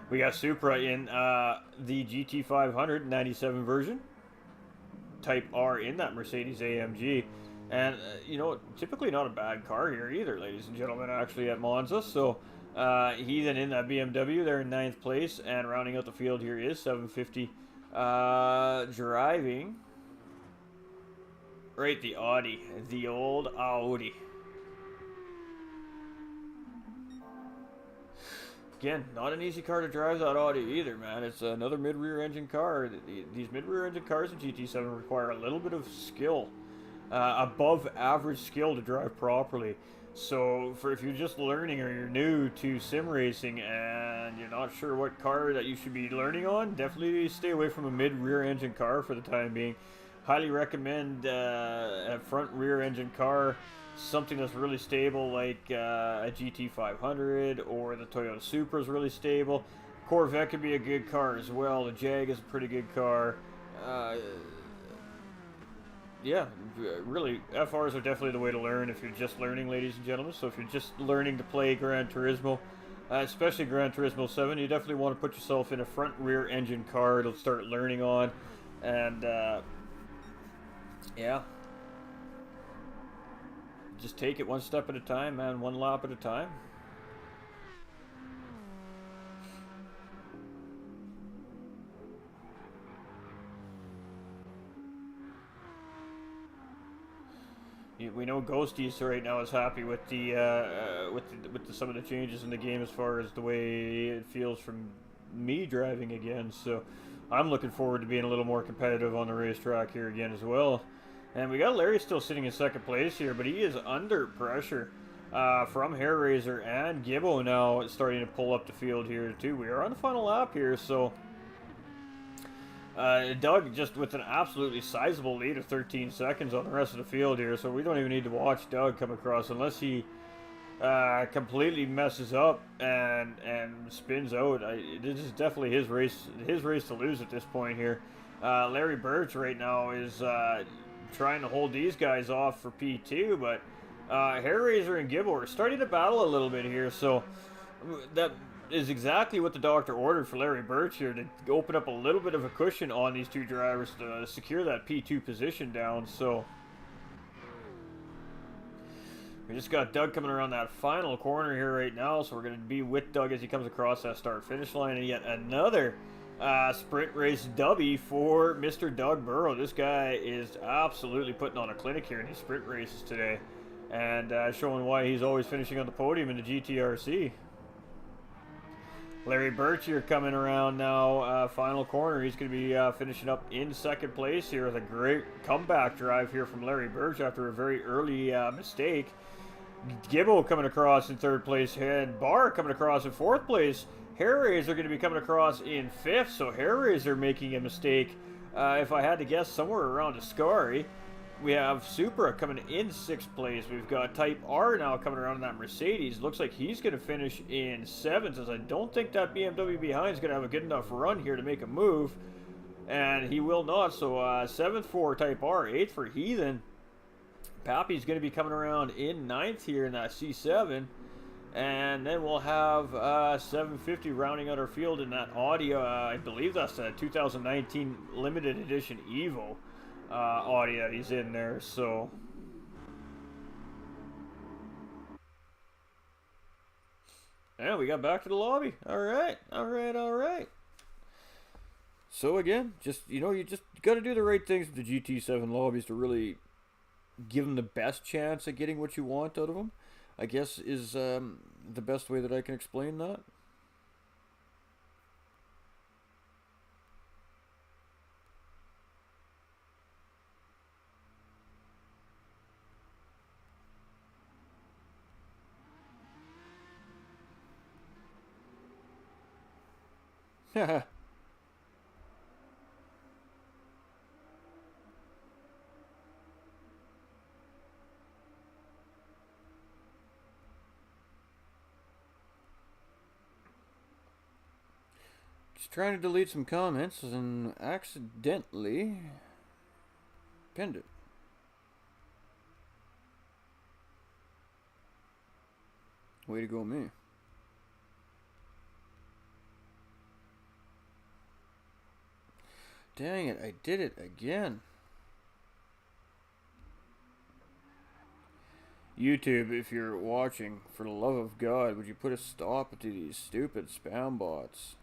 We got Supra in the GT500 97 version. Type R in that Mercedes AMG. And, you know, typically not a bad car here either, ladies and gentlemen, actually at Monza. So, he then in that BMW, they're in 9th place. And rounding out the field here is 750. Driving. Right, the Audi. The old Audi. Again, not an easy car to drive, that Audi either, man. It's another mid-rear engine car. These mid-rear engine cars in GT7 require a little bit of skill. Above average skill to drive properly. So if you're just learning or you're new to sim racing and you're not sure what car that you should be learning on, definitely stay away from a mid-rear engine car for the time being. Highly recommend a front rear engine car, something that's really stable like a GT500 or the Toyota Supra is really stable. Corvette could be a good car as well. The Jag is a pretty good car. Yeah, really, FRs are definitely the way to learn if you're just learning, ladies and gentlemen. So if you're just learning to play Gran Turismo, especially Gran Turismo 7, you definitely want to put yourself in a front rear engine car to start learning on. And yeah, just take it one step at a time, man, one lap at a time. We know Ghosties right now is happy with some of the changes in the game as far as the way it feels from me driving again. So I'm looking forward to being a little more competitive on the racetrack here again as well. And we got Larry still sitting in 2nd place here, but he is under pressure from Hairraiser and Gibbo now starting to pull up the field here too. We are on the final lap here, so Doug just with an absolutely sizable lead of 13 seconds on the rest of the field here, so we don't even need to watch Doug come across unless he completely messes up and spins out. This is definitely his race to lose at this point here. Larry Birch right now is trying to hold these guys off for P2, but Hairraiser and Gibbo are starting to battle a little bit here, so that is exactly what the doctor ordered for Larry Birch here, to open up a little bit of a cushion on these two drivers to secure that P2 position down. So we just got Doug coming around that final corner here right now, so we're going to be with Doug as he comes across that start-finish line, and yet another sprint race dubby for Mr. Doug Burrow. This guy is absolutely putting on a clinic here in these sprint races today, and showing why he's always finishing on the podium in the GTRC. Larry Birch here coming around now, final corner. He's going to be finishing up in 2nd place here with a great comeback drive here from Larry Birch after a very early mistake. Gibbo coming across in 3rd place, and Barr coming across in 4th place. Hairraiser going to be coming across in 5th, so Hairraiser making a mistake, if I had to guess, somewhere around Ascari. We have Supra coming in 6th place. We've got Type R now coming around in that Mercedes. Looks like he's going to finish in 7th, as I don't think that BMW behind is going to have a good enough run here to make a move. And he will not, so 7th for Type R, 8th for Heathen. Pappy's going to be coming around in 9th here in that C7. And then we'll have 750 rounding out our field in that Audi. I believe that's a 2019 limited edition Evo. Audi that he's in there, so yeah, we got back to the lobby. All right. So again, just you just got to do the right things with the GT7 lobbies to really give them the best chance at getting what you want out of them, I guess, is the best way that I can explain that. Just trying to delete some comments and accidentally pinned it. Way to go, me. Dang it, I did it again. YouTube, if you're watching, for the love of God, would you put a stop to these stupid spam bots?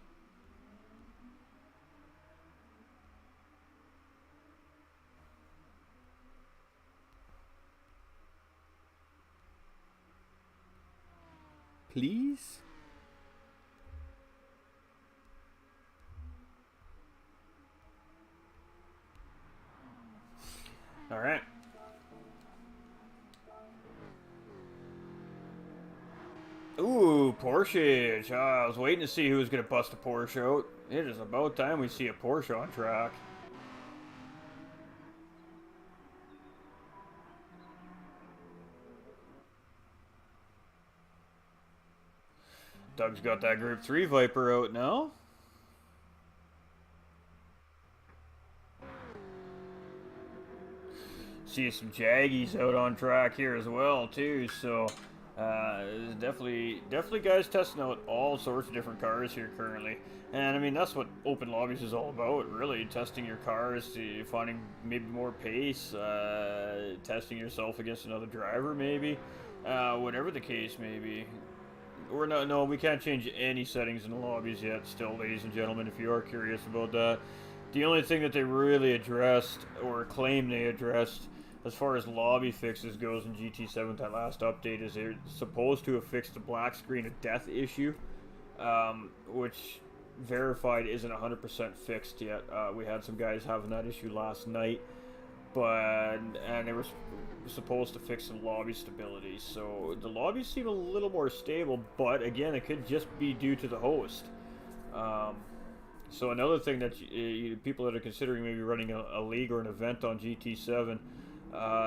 Please? All right. Ooh, Porsche. I was waiting to see who was going to bust a Porsche out. It is about time we see a Porsche on track. Doug's got that Group 3 Viper out now. See some Jaggies out on track here as well too, so there's definitely guys testing out all sorts of different cars here currently. And I mean, that's what open lobbies is all about, really. Testing your cars, to finding maybe more pace, testing yourself against another driver maybe, whatever the case may be. We're not, no, we can't change any settings in the lobbies yet still, ladies and gentlemen, if you are curious about that. The only thing that they really addressed, or claim they addressed, as far as lobby fixes goes in GT7, that last update, is they're supposed to have fixed the black screen of death issue, which verified isn't 100% fixed yet. We had some guys having that issue last night, and they were supposed to fix some lobby stability. So the lobbies seem a little more stable, but again, it could just be due to the host. So another thing that people that are considering maybe running a league or an event on GT7,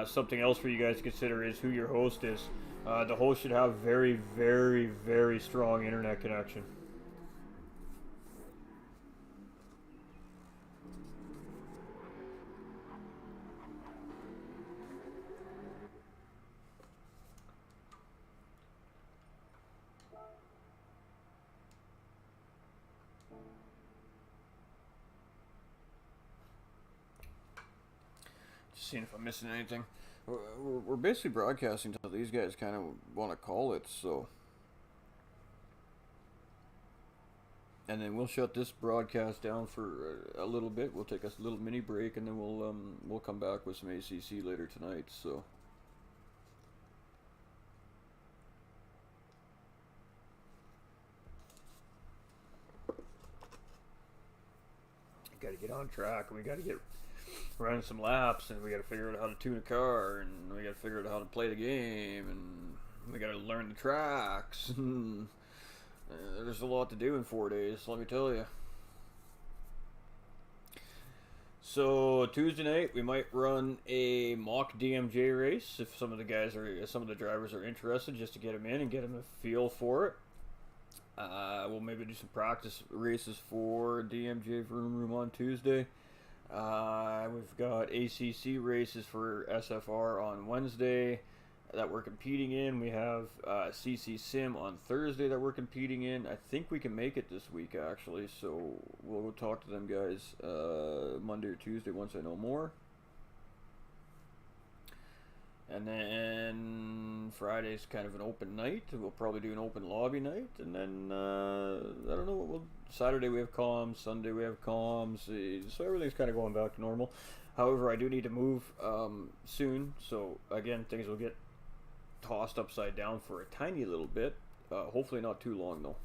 something else for you guys to consider is who your host is. The host should have very, very, very strong internet connection. Seeing if I'm missing anything. We're basically broadcasting till these guys kind of want to call it, so. And then we'll shut this broadcast down for a little bit. We'll take us a little mini break, and then we'll come back with some ACC later tonight. So. Got to get on track, and we got to get running some laps, and we got to figure out how to tune a car, and we got to figure out how to play the game, and we got to learn the tracks. There's a lot to do in 4 days, let me tell you. So Tuesday night we might run a mock DMJ race if some of the drivers are interested, just to get them in and get them a feel for it. We'll maybe do some practice races for DMJ Vroom Room on Tuesday. We've got ACC races for SFR on Wednesday that we're competing in. We have CC Sim on Thursday that we're competing in. I think we can make it this week, actually, so we'll go talk to them guys Monday or Tuesday once I know more. And then Friday's kind of an open night. We'll probably do an open lobby night. And then, I don't know, Saturday we have comms, Sunday we have comms. So everything's kind of going back to normal. However, I do need to move soon. So, again, things will get tossed upside down for a tiny little bit. Hopefully not too long, though.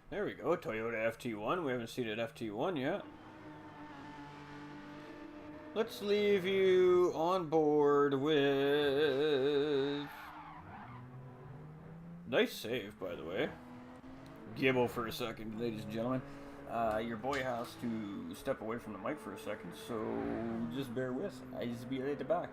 There we go, Toyota FT1. We haven't seen an FT1 yet. Let's leave you on board with... Nice save, by the way. Gibbo for a second, ladies and gentlemen. Your boy has to step away from the mic for a second, so just bear with. I just be right back.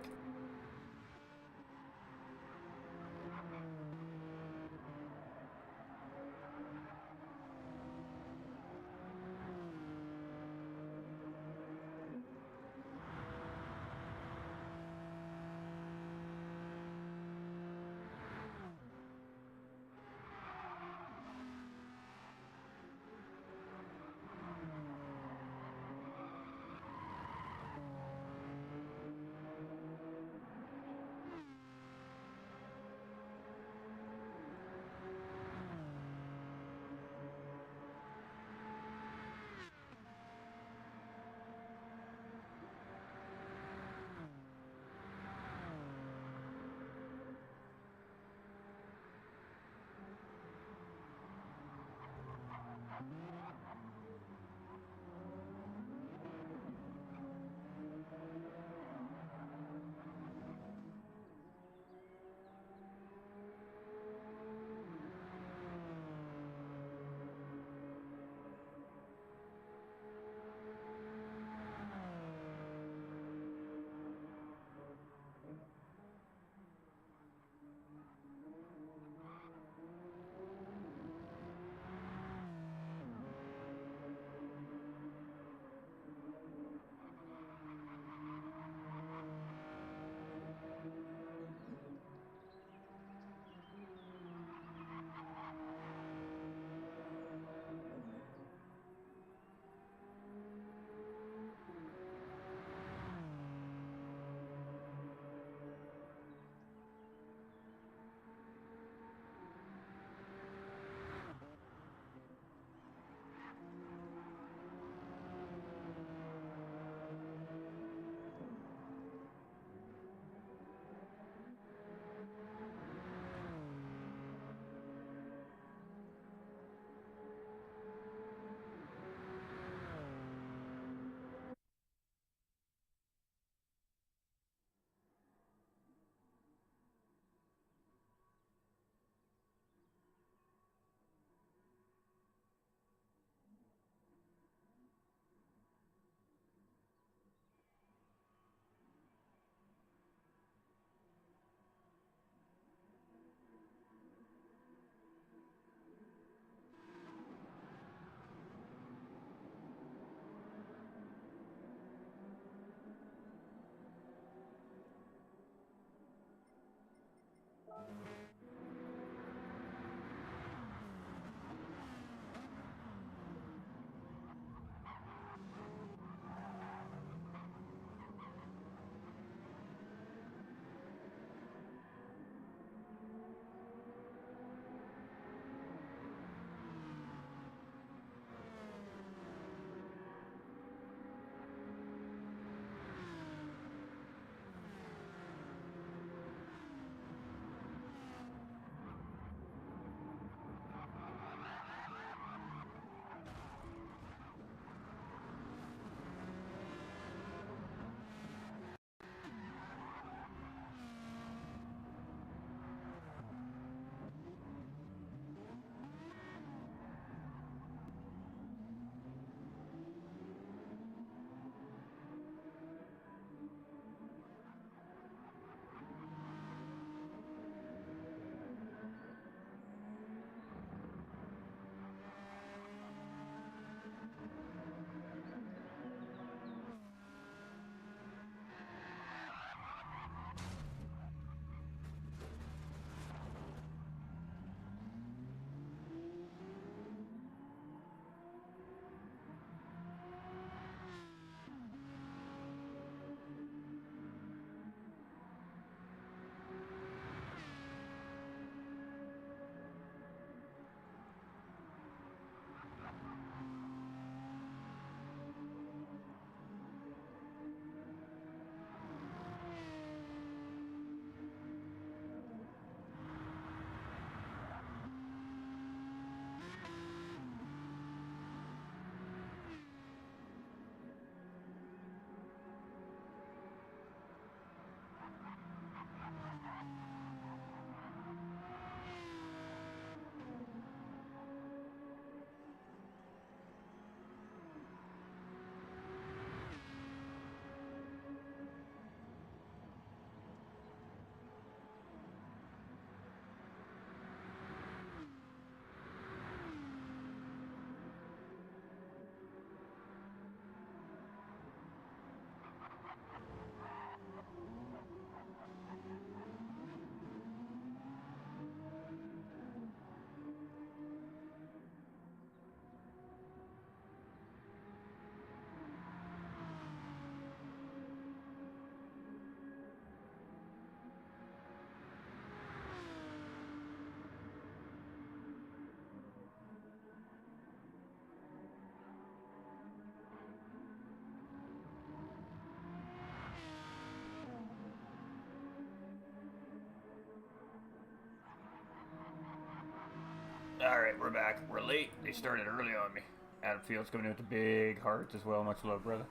Alright, we're back. We're late. They started early on me. Adam Fields coming in with the big heart as well. Much love, brother.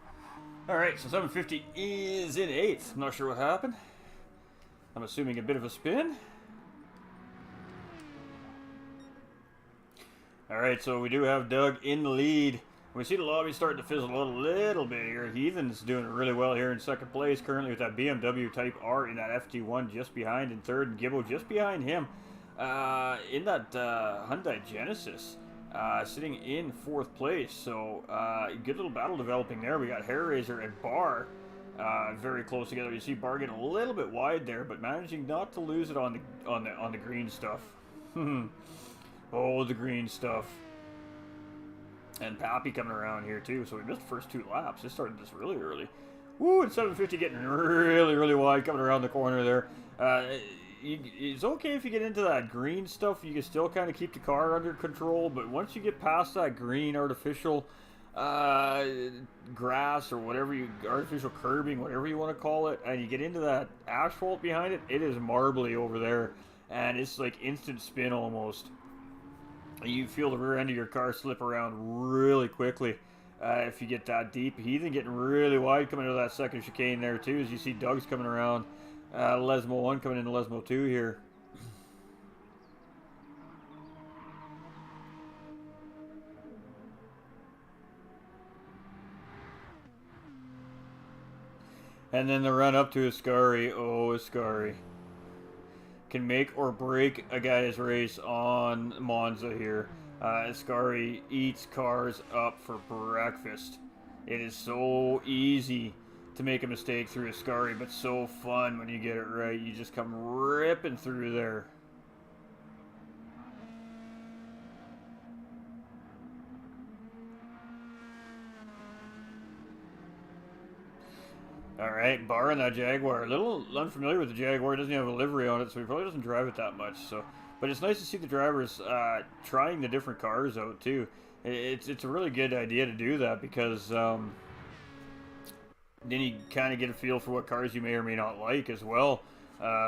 Alright, so 750 is in 8th. I'm not sure what happened. I'm assuming a bit of a spin. Alright, so we do have Doug in the lead. We see the lobby starting to fizzle a little bit here. Heathen's doing really well here in second place currently with that BMW Type R in that FT1 just behind in third, and Gibbo just behind him in that Hyundai Genesis sitting in fourth place. So good little battle developing there. We got Hairraiser and Bar very close together. You see Bar getting a little bit wide there, but managing not to lose it on the green stuff. Oh, the green stuff. And Pappy coming around here too, so we missed the first 2 laps. It started this really early. Woo, and 750 getting really wide coming around the corner there. It's okay if you get into that green stuff. You can still kind of keep the car under control, but once you get past that green artificial grass or whatever artificial curbing, whatever you want to call it, and you get into that asphalt behind it, it is marbly over there, and it's like instant spin almost. You feel the rear end of your car slip around really quickly if you get that deep. Heathen getting really wide coming into that second chicane there too, as you see Doug's coming around Lesmo 1 coming into Lesmo 2 here. And then the run up to Ascari. Oh, Ascari can make or break a guy's race on Monza here. Ascari eats cars up for breakfast. It is so easy to make a mistake through Ascari, but so fun when you get it right. You just come ripping through there. Alright, Bar in that Jaguar. A little unfamiliar with the Jaguar. It doesn't have a livery on it, so he probably doesn't drive it that much. So, but it's nice to see the drivers trying the different cars out, too. It's a really good idea to do that, because then you kind of get a feel for what cars you may or may not like as well,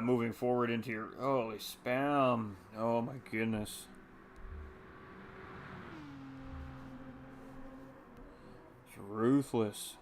moving forward into your... Holy spam. Oh, my goodness. It's ruthless.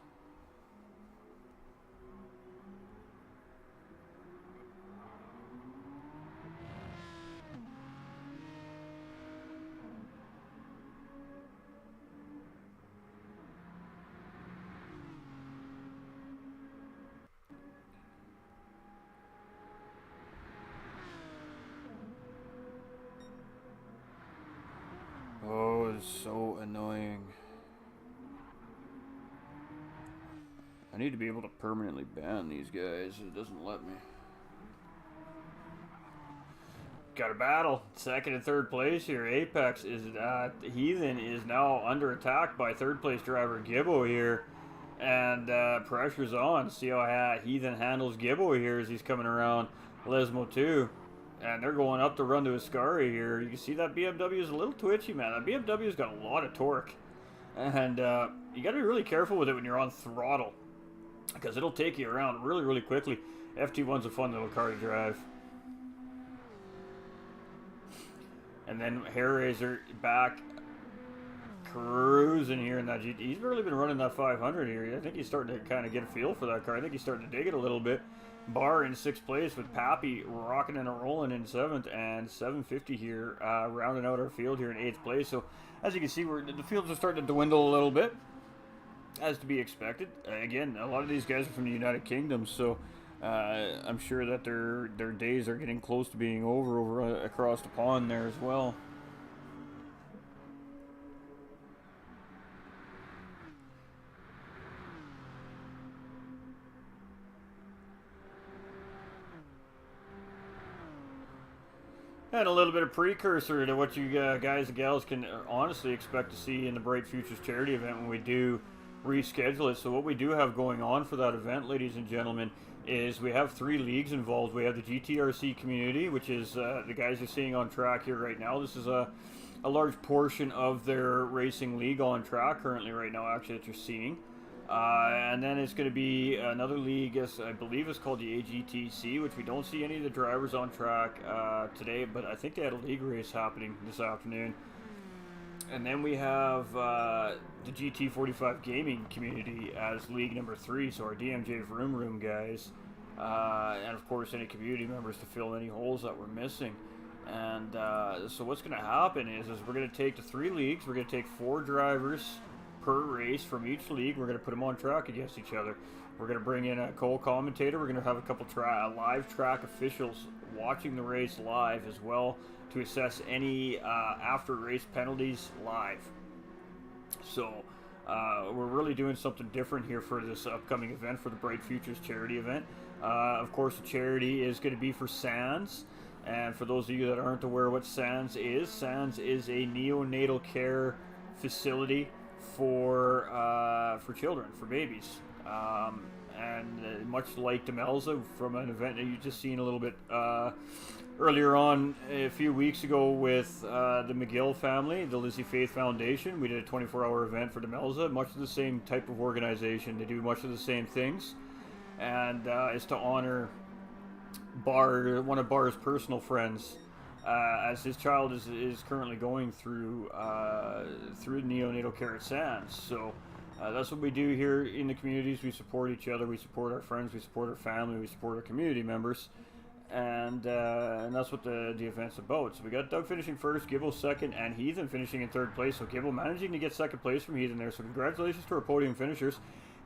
Oh, it's so annoying. I need to be able to permanently ban these guys. It doesn't let me. Got a battle. Second and third place here. Apex is Heathen is now under attack by third place driver Gibbo here. And pressure's on. See how Heathen handles Gibbo here as he's coming around Lesmo 2. And they're going up the run to Ascari here. You can see that BMW is a little twitchy, man. That BMW's got a lot of torque. And you got to be really careful with it when you're on throttle, because it'll take you around really quickly. FT1's a fun little car to drive. And then Hairraiser back cruising here in that GT. He's really been running that 500 here. I think he's starting to kind of get a feel for that car. I think he's starting to dig it a little bit. Bar in 6th place with Pappy rocking and rolling in 7th, and 750 here rounding out our field here in 8th place. So as you can see, the fields are starting to dwindle a little bit, as to be expected. Again, a lot of these guys are from the United Kingdom, so I'm sure that their days are getting close to being over across the pond there as well. And a little bit of precursor to what you guys and gals can honestly expect to see in the Bright Futures charity event when we do reschedule it. So what we do have going on for that event, ladies and gentlemen, is we have 3 leagues involved. We have the GTRC community, which is the guys you're seeing on track here right now. This is a large portion of their racing league on track currently right now, actually, that you're seeing. And then it's going to be another league, as I believe it's called the AGTC, which we don't see any of the drivers on track today, but I think they had a league race happening this afternoon. And then we have the GT45 gaming community as league number 3, so our DMJ Vroom Room guys, and of course any community members to fill any holes that we're missing. And so what's going to happen is we're going to take the 3 leagues, we're going to take 4 drivers per race from each league, we're going to put them on track against each other. We're going to bring in a co-commentator, we're going to have a couple live track officials watching the race live as well, to assess any after-race penalties live. So we're really doing something different here for this upcoming event, for the Bright Futures charity event. Of course, the charity is going to be for SANS. And for those of you that aren't aware what SANS is a neonatal care facility for children, for babies. And much like Demelza, from an event that you just seen a little bit earlier on a few weeks ago with the McGill family, the Lizzie Faith Foundation, we did a 24-hour event for Demelza. Much of the same type of organization. They do much of the same things, and it's to honor one of Bar's personal friends, as his child is currently going through neonatal care at SANS. So that's what we do here in the communities. We support each other, we support our friends, we support our family, we support our community members, and that's what the event's about. So we got Doug finishing first, Gibbo second, and Heathen finishing in 3rd place. So Gibbo managing to get 2nd place from Heathen there. So congratulations to our podium finishers.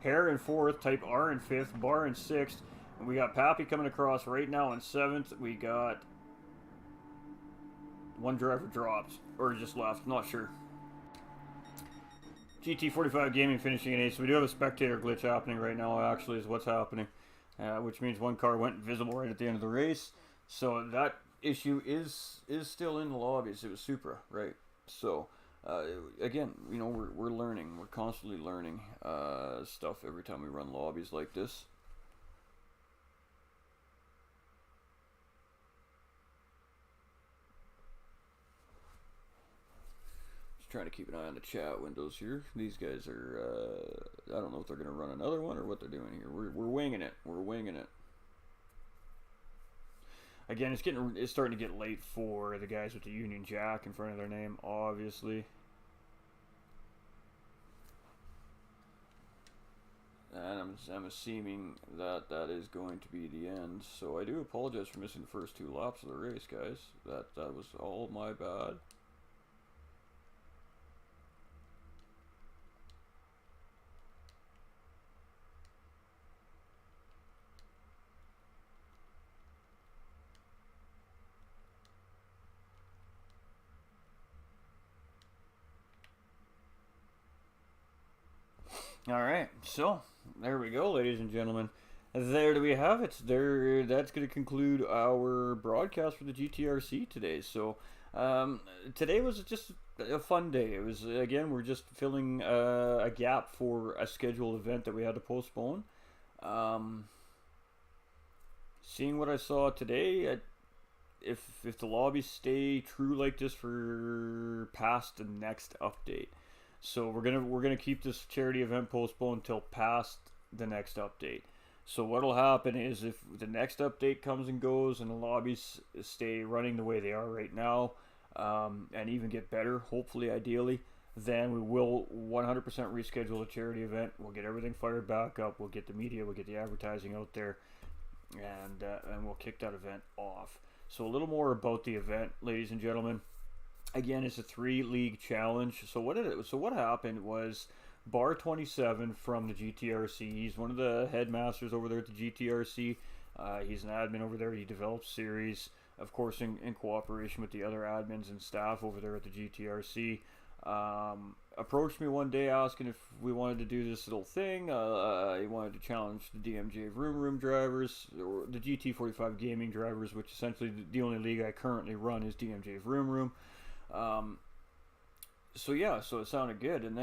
Hare in 4th, Type R in 5th, Bar in 6th, and we got Pappy coming across right now in 7th. We got 1 driver dropped, or just left, not sure. GT45 Gaming finishing in 8th, so we do have a spectator glitch happening right now, actually, is what's happening. Which means 1 car went invisible right at the end of the race. So that issue is still in the lobbies. It was Supra, right? So, again, you know, we're learning. We're constantly learning stuff every time we run lobbies like this. Trying to keep an eye on the chat windows here. These guys are, I don't know if they're going to run another one or what they're doing here. We're winging it. We're winging it. Again, it's starting to get late for the guys with the Union Jack in front of their name, obviously. And I'm assuming that is going to be the end. So I do apologize for missing the first 2 laps of the race, guys. That was all my bad. All right, so there we go, ladies and gentlemen. There do we have it. That's going to conclude our broadcast for the GTRC today. So today was just a fun day. It was, again, we're just filling a gap for a scheduled event that we had to postpone. Seeing what I saw today, if the lobbies stay true like this for past the next update. So we're gonna keep this charity event postponed until past the next update. So what'll happen is, if the next update comes and goes and the lobbies stay running the way they are right now, and even get better, hopefully, ideally, then we will 100% reschedule the charity event. We'll get everything fired back up. We'll get the media, we'll get the advertising out there, and we'll kick that event off. So a little more about the event, ladies and gentlemen. Again, it's a 3-league challenge. So what happened was, Bar 27 from the GTRC, he's one of the headmasters over there at the GTRC. He's an admin over there. He develops series, of course, in cooperation with the other admins and staff over there at the GTRC. Approached me one day asking if we wanted to do this little thing. He wanted to challenge the DMJ Vroom Room drivers, or the GT45 gaming drivers, which essentially the only league I currently run is DMJ Vroom Room. So yeah, so it sounded good, and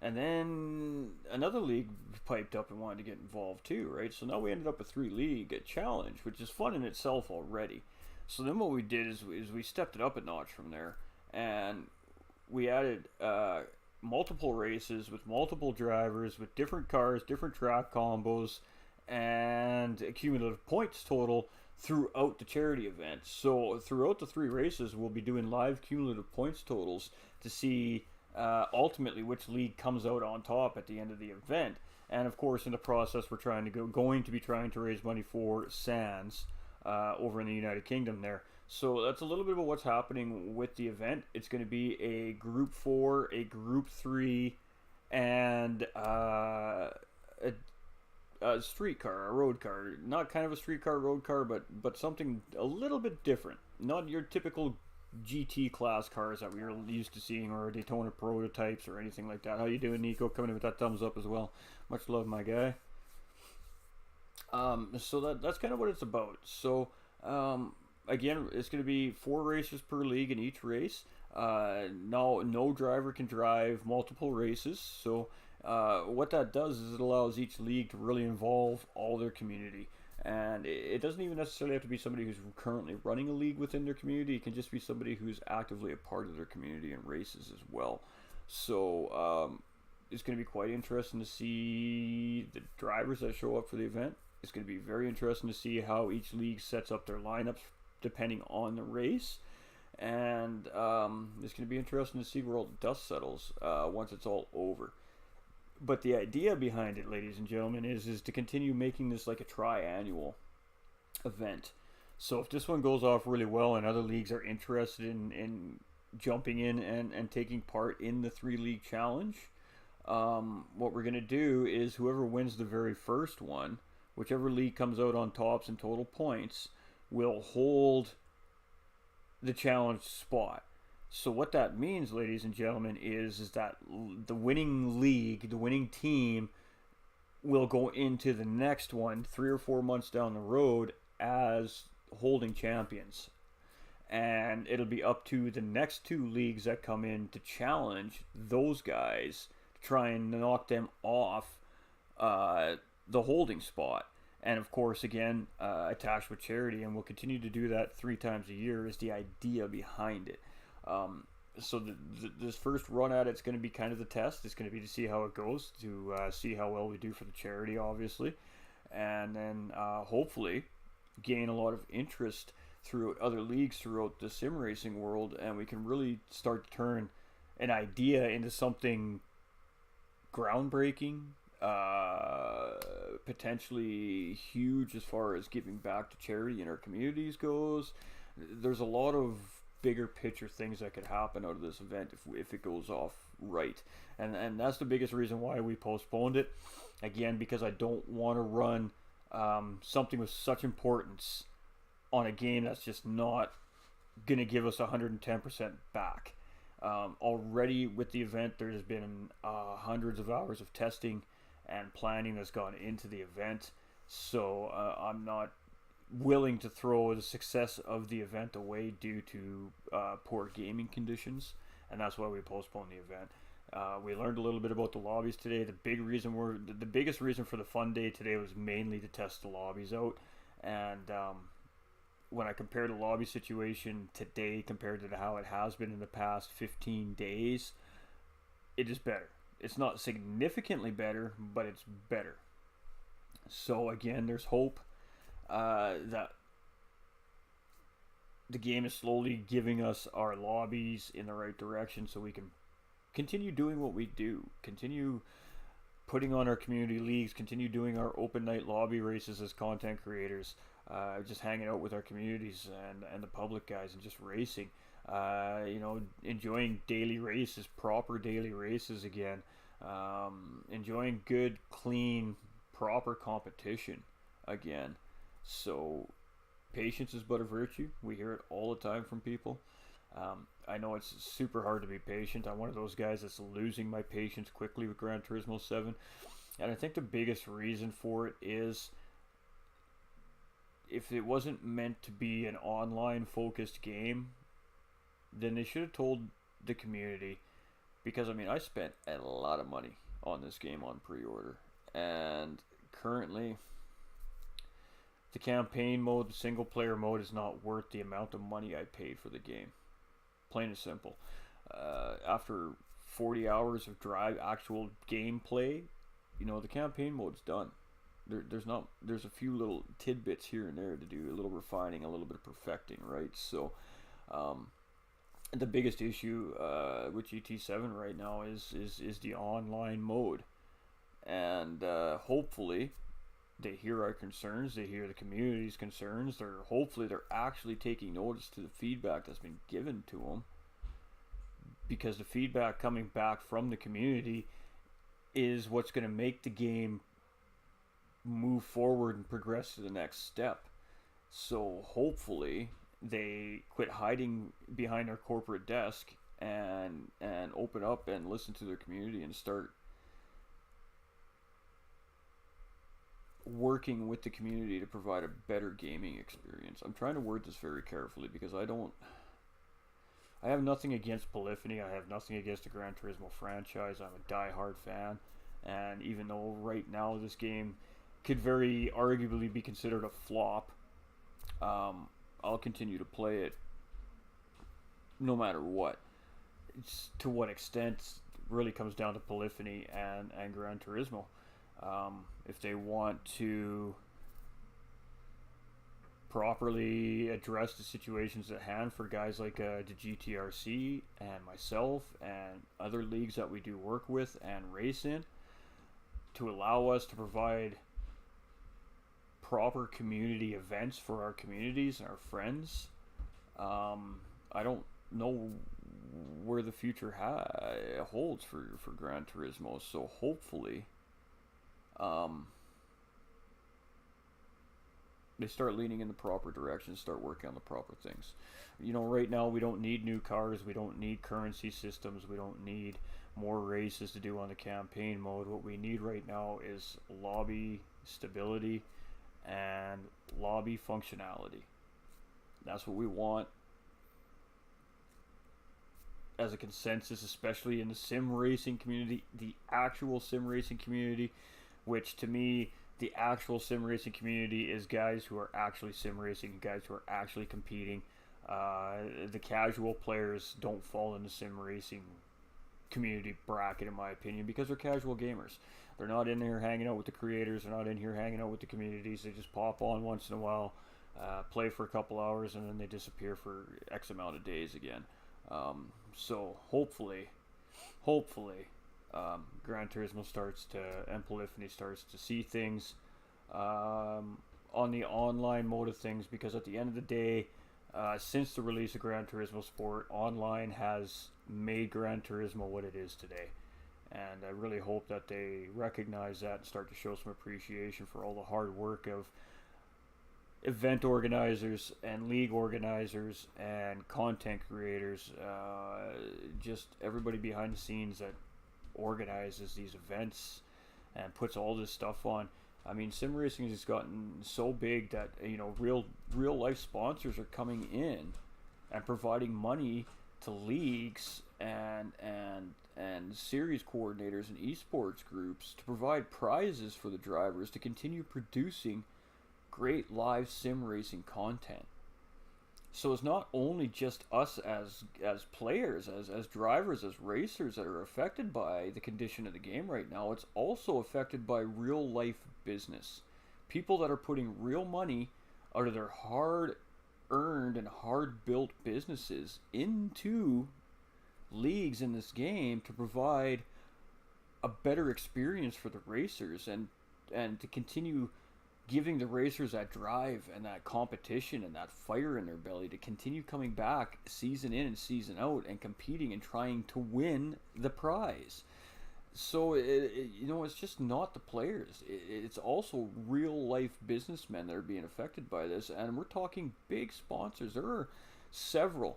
then another league piped up and wanted to get involved too, right? So now we ended up a 3-league challenge, which is fun in itself already. So then what we did is we stepped it up a notch from there, and we added multiple races with multiple drivers with different cars, different track combos, and a cumulative points total throughout the charity event. So throughout the 3 races, we'll be doing live cumulative points totals to see ultimately which league comes out on top at the end of the event. And of course, in the process, we're going to be trying to raise money for SANS over in the United Kingdom there. So that's a little bit about what's happening with the event. It's going to be a Group 4, a Group 3, and a street car, a road car. Not kind of a street car, road car, but something a little bit different. Not your typical GT class cars that we were used to seeing, or Daytona prototypes or anything like that. How you doing, Nico? Coming in with that thumbs up as well. Much love, my guy. So that's kind of what it's about. So again, it's going to be 4 races per league in each race. No driver can drive multiple races. So what that does is it allows each league to really involve all their community. And it doesn't even necessarily have to be somebody who's currently running a league within their community. It can just be somebody who's actively a part of their community and races as well. So it's going to be quite interesting to see the drivers that show up for the event. It's going to be very interesting to see how each league sets up their lineups depending on the race. And it's going to be interesting to see where all the dust settles once it's all over. But the idea behind it, ladies and gentlemen, is to continue making this like a triannual event. So if this one goes off really well and other leagues are interested in jumping in and taking part in the 3-league challenge, what we're going to do is whoever wins the very first one, whichever league comes out on tops in total points, will hold the challenge spot. So what that means, ladies and gentlemen, is that the winning league, the winning team, will go into the next one 3 or 4 months down the road as holding champions. And it'll be up to the next 2 leagues that come in to challenge those guys to try and knock them off the holding spot. And of course, again, attached with charity, and we'll continue to do that 3 times a year is the idea behind it. So this first run at it's going to be kind of the test. It's going to be to see how it goes, to see how well we do for the charity, obviously, and then hopefully gain a lot of interest through other leagues throughout the sim racing world, and we can really start to turn an idea into something groundbreaking, potentially huge as far as giving back to charity in our communities goes. There's a lot of bigger picture things that could happen out of this event if it goes off right, and that's the biggest reason why we postponed it, again, because I don't want to run something with such importance on a game that's just not gonna give us 110% back. Already with the event, there's been hundreds of hours of testing and planning that's gone into the event, so I'm not willing to throw the success of the event away due to poor gaming conditions, and that's why we postponed the event. We learned a little bit about the lobbies today. The biggest reason for the fun day today was mainly to test the lobbies out, and when I compare the lobby situation today compared to how it has been in the past 15 days, it is better. It's not significantly better, but it's better. So again, there's hope that the game is slowly giving us our lobbies in the right direction so we can continue doing what we do, continue putting on our community leagues, continue doing our open night lobby races as content creators, just hanging out with our communities and the public guys and just racing, enjoying daily races, proper daily races again, enjoying good, clean, proper competition again. So patience is but a virtue. We hear it all the time from people. I know it's super hard to be patient. I'm one of those guys that's losing my patience quickly with Gran Turismo 7. And I think the biggest reason for it is if it wasn't meant to be an online focused game, then they should have told the community, because I mean I spent a lot of money on this game on pre-order, and currently the campaign mode, the single player mode, is not worth the amount of money I paid for the game. Plain and simple. After 40 hours of drive, actual gameplay, the campaign mode's done. There's a few little tidbits here and there to do, a little refining, a little bit of perfecting, right? So, the biggest issue with GT7 right now is the online mode, and hopefully they hear our concerns, they hear the community's concerns. Hopefully they're actually taking notice to the feedback that's been given to them, because the feedback coming back from the community is what's going to make the game move forward and progress to the next step. So hopefully they quit hiding behind their corporate desk and open up and listen to their community and start working with the community to provide a better gaming experience. I'm trying to word this very carefully because I have nothing against Polyphony. I have nothing against the Gran Turismo franchise. I'm a die-hard fan, and even though right now this game could very arguably be considered a flop, I'll continue to play it no matter what. To what extent really comes down to Polyphony and Gran Turismo. If they want to properly address the situations at hand for guys like the GTRC and myself and other leagues that we do work with and race in, to allow us to provide proper community events for our communities and our friends, I don't know where the future holds for Gran Turismo. So hopefully they start leaning in the proper direction, start working on the proper things. Right now we don't need new cars, we don't need currency systems, we don't need more races to do on the campaign mode. What we need right now is lobby stability and lobby functionality. That's what we want as a consensus, especially in the sim racing community, the actual sim racing community, which to me, the actual sim racing community is guys who are actually sim racing, guys who are actually competing. The casual players don't fall in the sim racing community bracket, in my opinion, because they're casual gamers. They're not in here hanging out with the creators. They're not in here hanging out with the communities. They just pop on once in a while, play for a couple hours, and then they disappear for X amount of days again. So hopefully, Gran Turismo and Polyphony starts to see things on the online mode of things, because at the end of the day, since the release of Gran Turismo Sport, online has made Gran Turismo what it is today. And I really hope that they recognize that and start to show some appreciation for all the hard work of event organizers and league organizers and content creators, just everybody behind the scenes that organizes these events and puts all this stuff on. I mean, sim racing has gotten so big that real life sponsors are coming in and providing money to leagues and series coordinators and esports groups to provide prizes for the drivers to continue producing great live sim racing content. So it's not only just us as players, as drivers, as racers that are affected by the condition of the game right now. It's also affected by real life business. People that are putting real money out of their hard earned and hard built businesses into leagues in this game to provide a better experience for the racers and to continue giving the racers that drive and that competition and that fire in their belly to continue coming back season in and season out and competing and trying to win the prize. So it's just not the players, it's also real life businessmen that are being affected by this, and we're talking big sponsors. There are several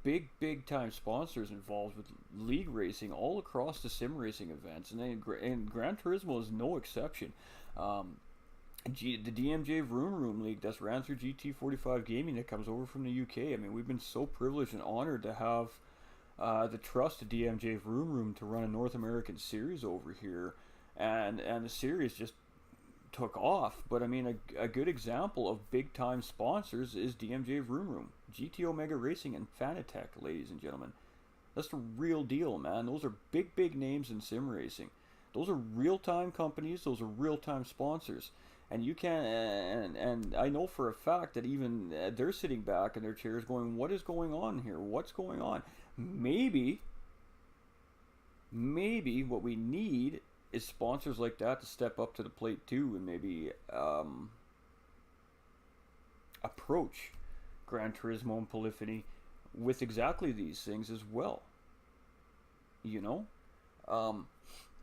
big time sponsors involved with league racing all across the sim racing events, and Gran Turismo is no exception. The DMJ Vroom Room League that's ran through GT45 Gaming that comes over from the UK. I mean, we've been so privileged and honored to have the trust of DMJ Vroom Room to run a North American series over here, and the series just took off. But I mean, a good example of big time sponsors is DMJ Vroom Room, GT Omega Racing, and Fanatec, ladies and gentlemen. That's the real deal, man. Those are big, big names in sim racing. Those are real-time companies. Those are real-time sponsors. And you can, and I know for a fact that even they're sitting back in their chairs going, what is going on here? What's going on? Maybe, maybe what we need is sponsors like that to step up to the plate too, and maybe approach Gran Turismo and Polyphony with exactly these things as well. You know, um,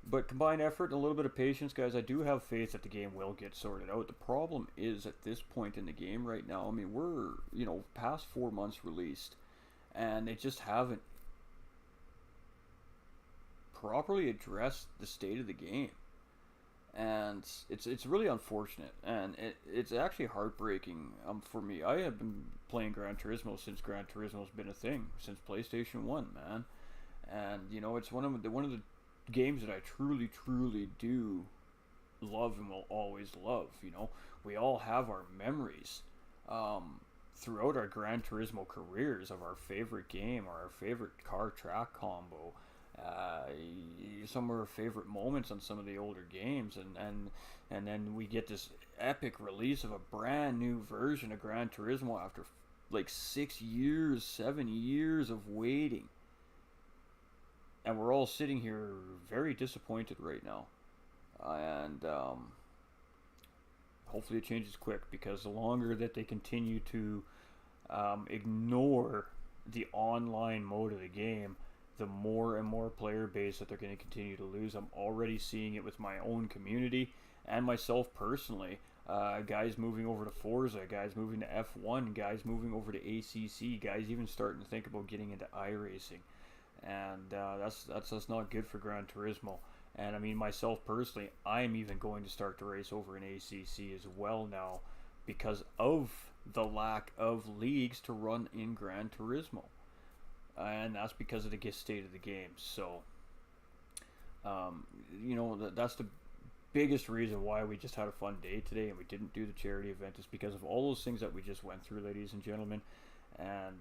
but combined effort and a little bit of patience, guys. I do have faith that the game will get sorted out. The problem is at this point in the game right now. I mean, we're past 4 months released, and they just haven't properly addressed the state of the game, and it's really unfortunate, and it's actually heartbreaking for me. I have been playing Gran Turismo since Gran Turismo's been a thing, since PlayStation 1, man. And it's one of the games that I truly, truly do love and will always love. We all have our memories throughout our Gran Turismo careers of our favorite game or our favorite car track combo. Some of our favorite moments on some of the older games, and then we get this epic release of a brand new version of Gran Turismo after like 6 years, 7 years of waiting. And we're all sitting here very disappointed right now. And hopefully it changes quick, because the longer that they continue to ignore the online mode of the game, the more and more player base that they're going to continue to lose. I'm already seeing it with my own community and myself personally. Guys moving over to Forza, guys moving to F1, guys moving over to ACC, guys even starting to think about getting into iRacing. And that's not good for Gran Turismo. And I mean, myself personally, I'm even going to start to race over in ACC as well now, because of the lack of leagues to run in Gran Turismo. And that's because of the state of the game. So, that's the biggest reason why we just had a fun day today and we didn't do the charity event, is because of all those things that we just went through, ladies and gentlemen. And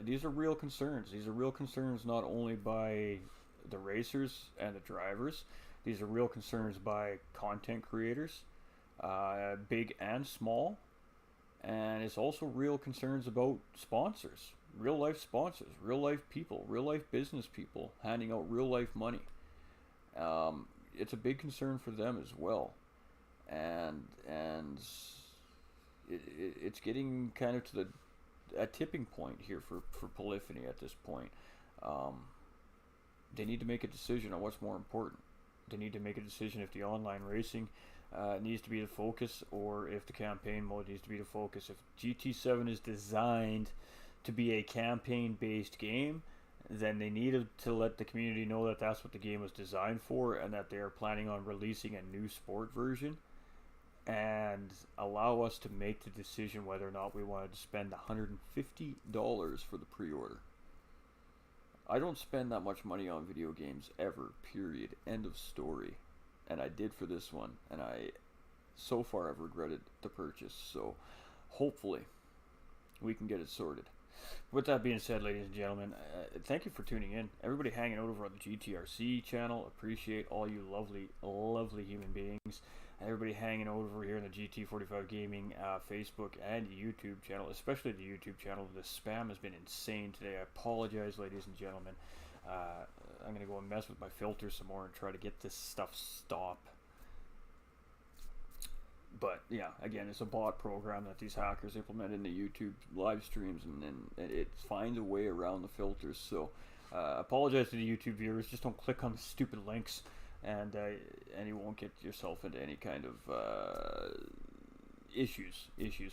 these are real concerns. These are real concerns not only by the racers and the drivers. These are real concerns by content creators, big and small. And it's also real concerns about sponsors, real life sponsors, real life people, real life business people handing out real life money. It's a big concern for them as well. And it's getting kind of to a tipping point here for Polyphony at this point. They need to make a decision on what's more important. They need to make a decision if the online racing needs to be the focus, or if the campaign mode needs to be the focus. If GT7 is designed to be a campaign-based game, then they need to let the community know that that's what the game was designed for, and that they are planning on releasing a new sport version, and allow us to make the decision whether or not we wanted to spend $150 for the pre-order. I don't spend that much money on video games ever, period, end of story. And I did for this one, and so far I've regretted the purchase. So hopefully we can get it sorted. With that being said, ladies and gentlemen, thank you for tuning in. Everybody hanging out over on the GTRC channel, appreciate all you lovely, lovely human beings. Everybody hanging out over here in the GT45 Gaming Facebook and YouTube channel, especially the YouTube channel. The spam has been insane today. I apologize, ladies and gentlemen. I'm going to go and mess with my filter some more and try to get this stuff stop. But yeah, again, it's a bot program that these hackers implement in the YouTube live streams, and it finds a way around the filters. So apologize to the YouTube viewers. Just don't click on the stupid links, and you won't get yourself into any kind of issues.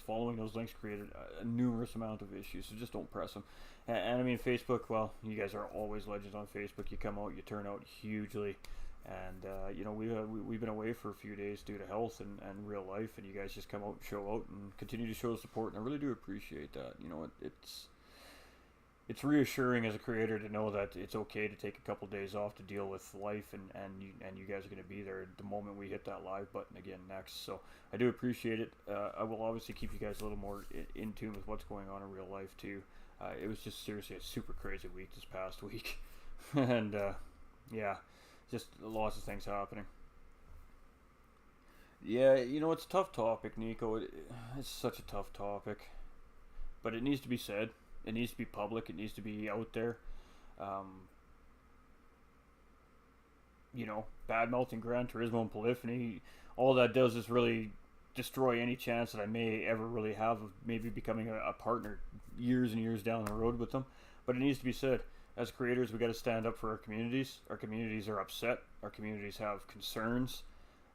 Following those links created a numerous amount of issues, so just don't press them. And I mean, Facebook, well, you guys are always legends on Facebook. You come out, you turn out hugely. And we've been away for a few days due to health and real life, and you guys just come out and show out and continue to show support, and I really do appreciate that. It's reassuring as a creator to know that it's okay to take a couple days off to deal with life, and you guys are going to be there the moment we hit that live button again next. So I do appreciate it. I will obviously keep you guys a little more in tune with what's going on in real life too. It was just seriously a super crazy week this past week. And yeah, just lots of things happening. Yeah, it's a tough topic, Nico. It's such a tough topic, but it needs to be said. It needs to be public. It needs to be out there. Um, Bad mouthing Gran Turismo and Polyphony, all that does is really destroy any chance that I may ever really have of maybe becoming a partner years and years down the road with them. But it needs to be said. As creators, we got to stand up for our communities. Our communities are upset. Our communities have concerns,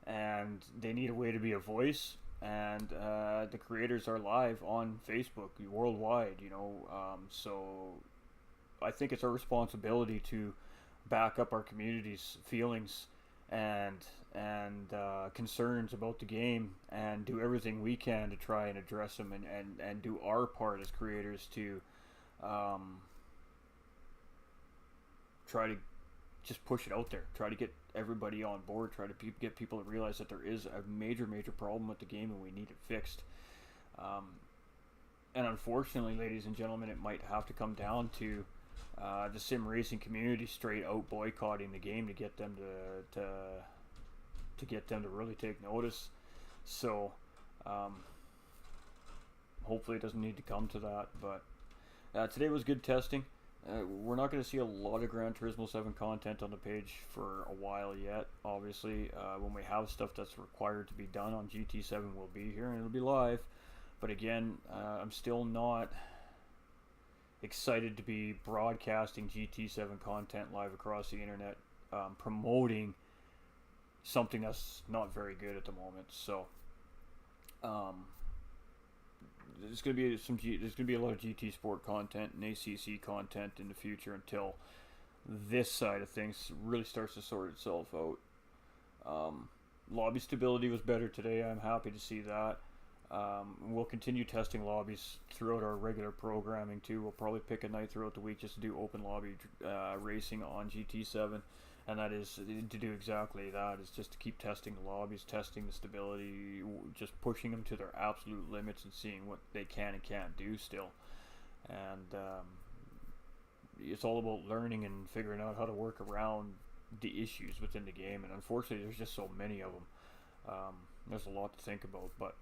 and they need a way to be a voice. And the creators are live on Facebook worldwide. So I think it's our responsibility to back up our community's feelings and concerns about the game, and do everything we can to try and address them, and do our part as creators to try to just push it out there, try to get everybody on board, try to get people to realize that there is a major problem with the game and we need it fixed. And unfortunately, ladies and gentlemen, it might have to come down to the sim racing community straight out boycotting the game to get them to get them to really take notice. So hopefully it doesn't need to come to that. But today was good testing. We're not going to see a lot of Gran Turismo 7 content on the page for a while yet. Obviously, when we have stuff that's required to be done on GT7, we'll be here and it'll be live. But again, I'm still not excited to be broadcasting GT7 content live across the internet, promoting something that's not very good at the moment. So there's going to be a lot of GT Sport content and ACC content in the future until this side of things really starts to sort itself out. Lobby stability was better today. I'm happy to see that. We'll continue testing lobbies throughout our regular programming too. We'll probably pick a night throughout the week just to do open lobby racing on GT7, and that is to do exactly that. Is just to keep testing the lobbies, testing the stability, just pushing them to their absolute limits and seeing what they can and can't do still. And it's all about learning and figuring out how to work around the issues within the game. And unfortunately, there's just so many of them. There's a lot to think about, but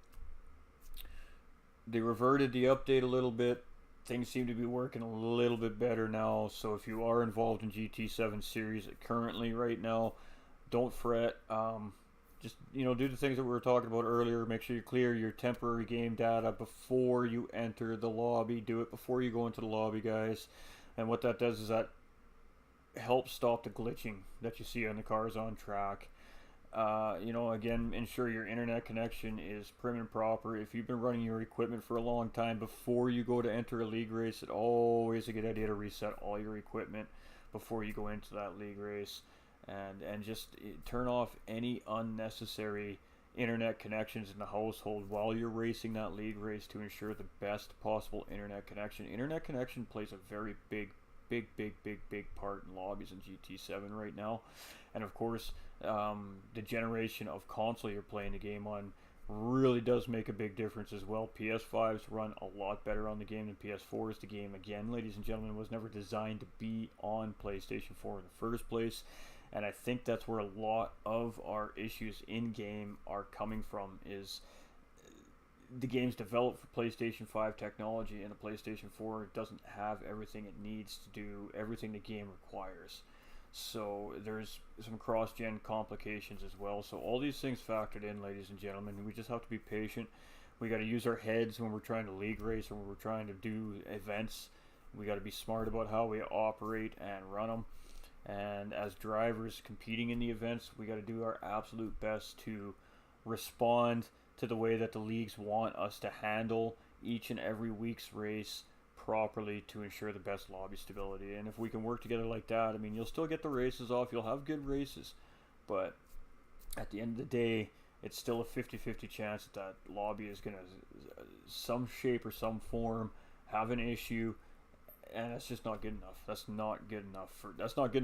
they reverted the update a little bit. Things seem to be working a little bit better now. So if you are involved in GT7 series currently right now, don't fret. Just do the things that we were talking about earlier. Make sure you clear your temporary game data before you enter the lobby. Do it before you go into the lobby, guys. And what that does is that helps stop the glitching that you see on the cars on track. Again, ensure your internet connection is prim and proper. If you've been running your equipment for a long time, before you go to enter a league race, it's always a good idea to reset all your equipment before you go into that league race, and just turn off any unnecessary internet connections in the household while you're racing that league race to ensure the best possible internet connection. Internet connection plays a very big part in lobbies in GT7 right now. And of course, the generation of console you're playing the game on really does make a big difference as well. PS5s run a lot better on the game than PS4s. The game, again, ladies and gentlemen, was never designed to be on PlayStation 4 in the first place. And I think that's where a lot of our issues in game are coming from, is the game's developed for PlayStation 5 technology, and the PlayStation 4 doesn't have everything it needs to do everything the game requires. So there's some cross-gen complications as well. So all these things factored in, ladies and gentlemen. We just have to be patient. We got to use our heads when we're trying to league race, when we're trying to do events. We got to be smart about how we operate and run them. And as drivers competing in the events, we got to do our absolute best to respond to the way that the leagues want us to handle each and every week's race properly to ensure the best lobby stability. And if we can work together like that, I mean, you'll still get the races off, you'll have good races, but at the end of the day, it's still a 50-50 chance that lobby is going to, some shape or some form, have an issue, and that's just not good enough. That's not good enough for me. That's not good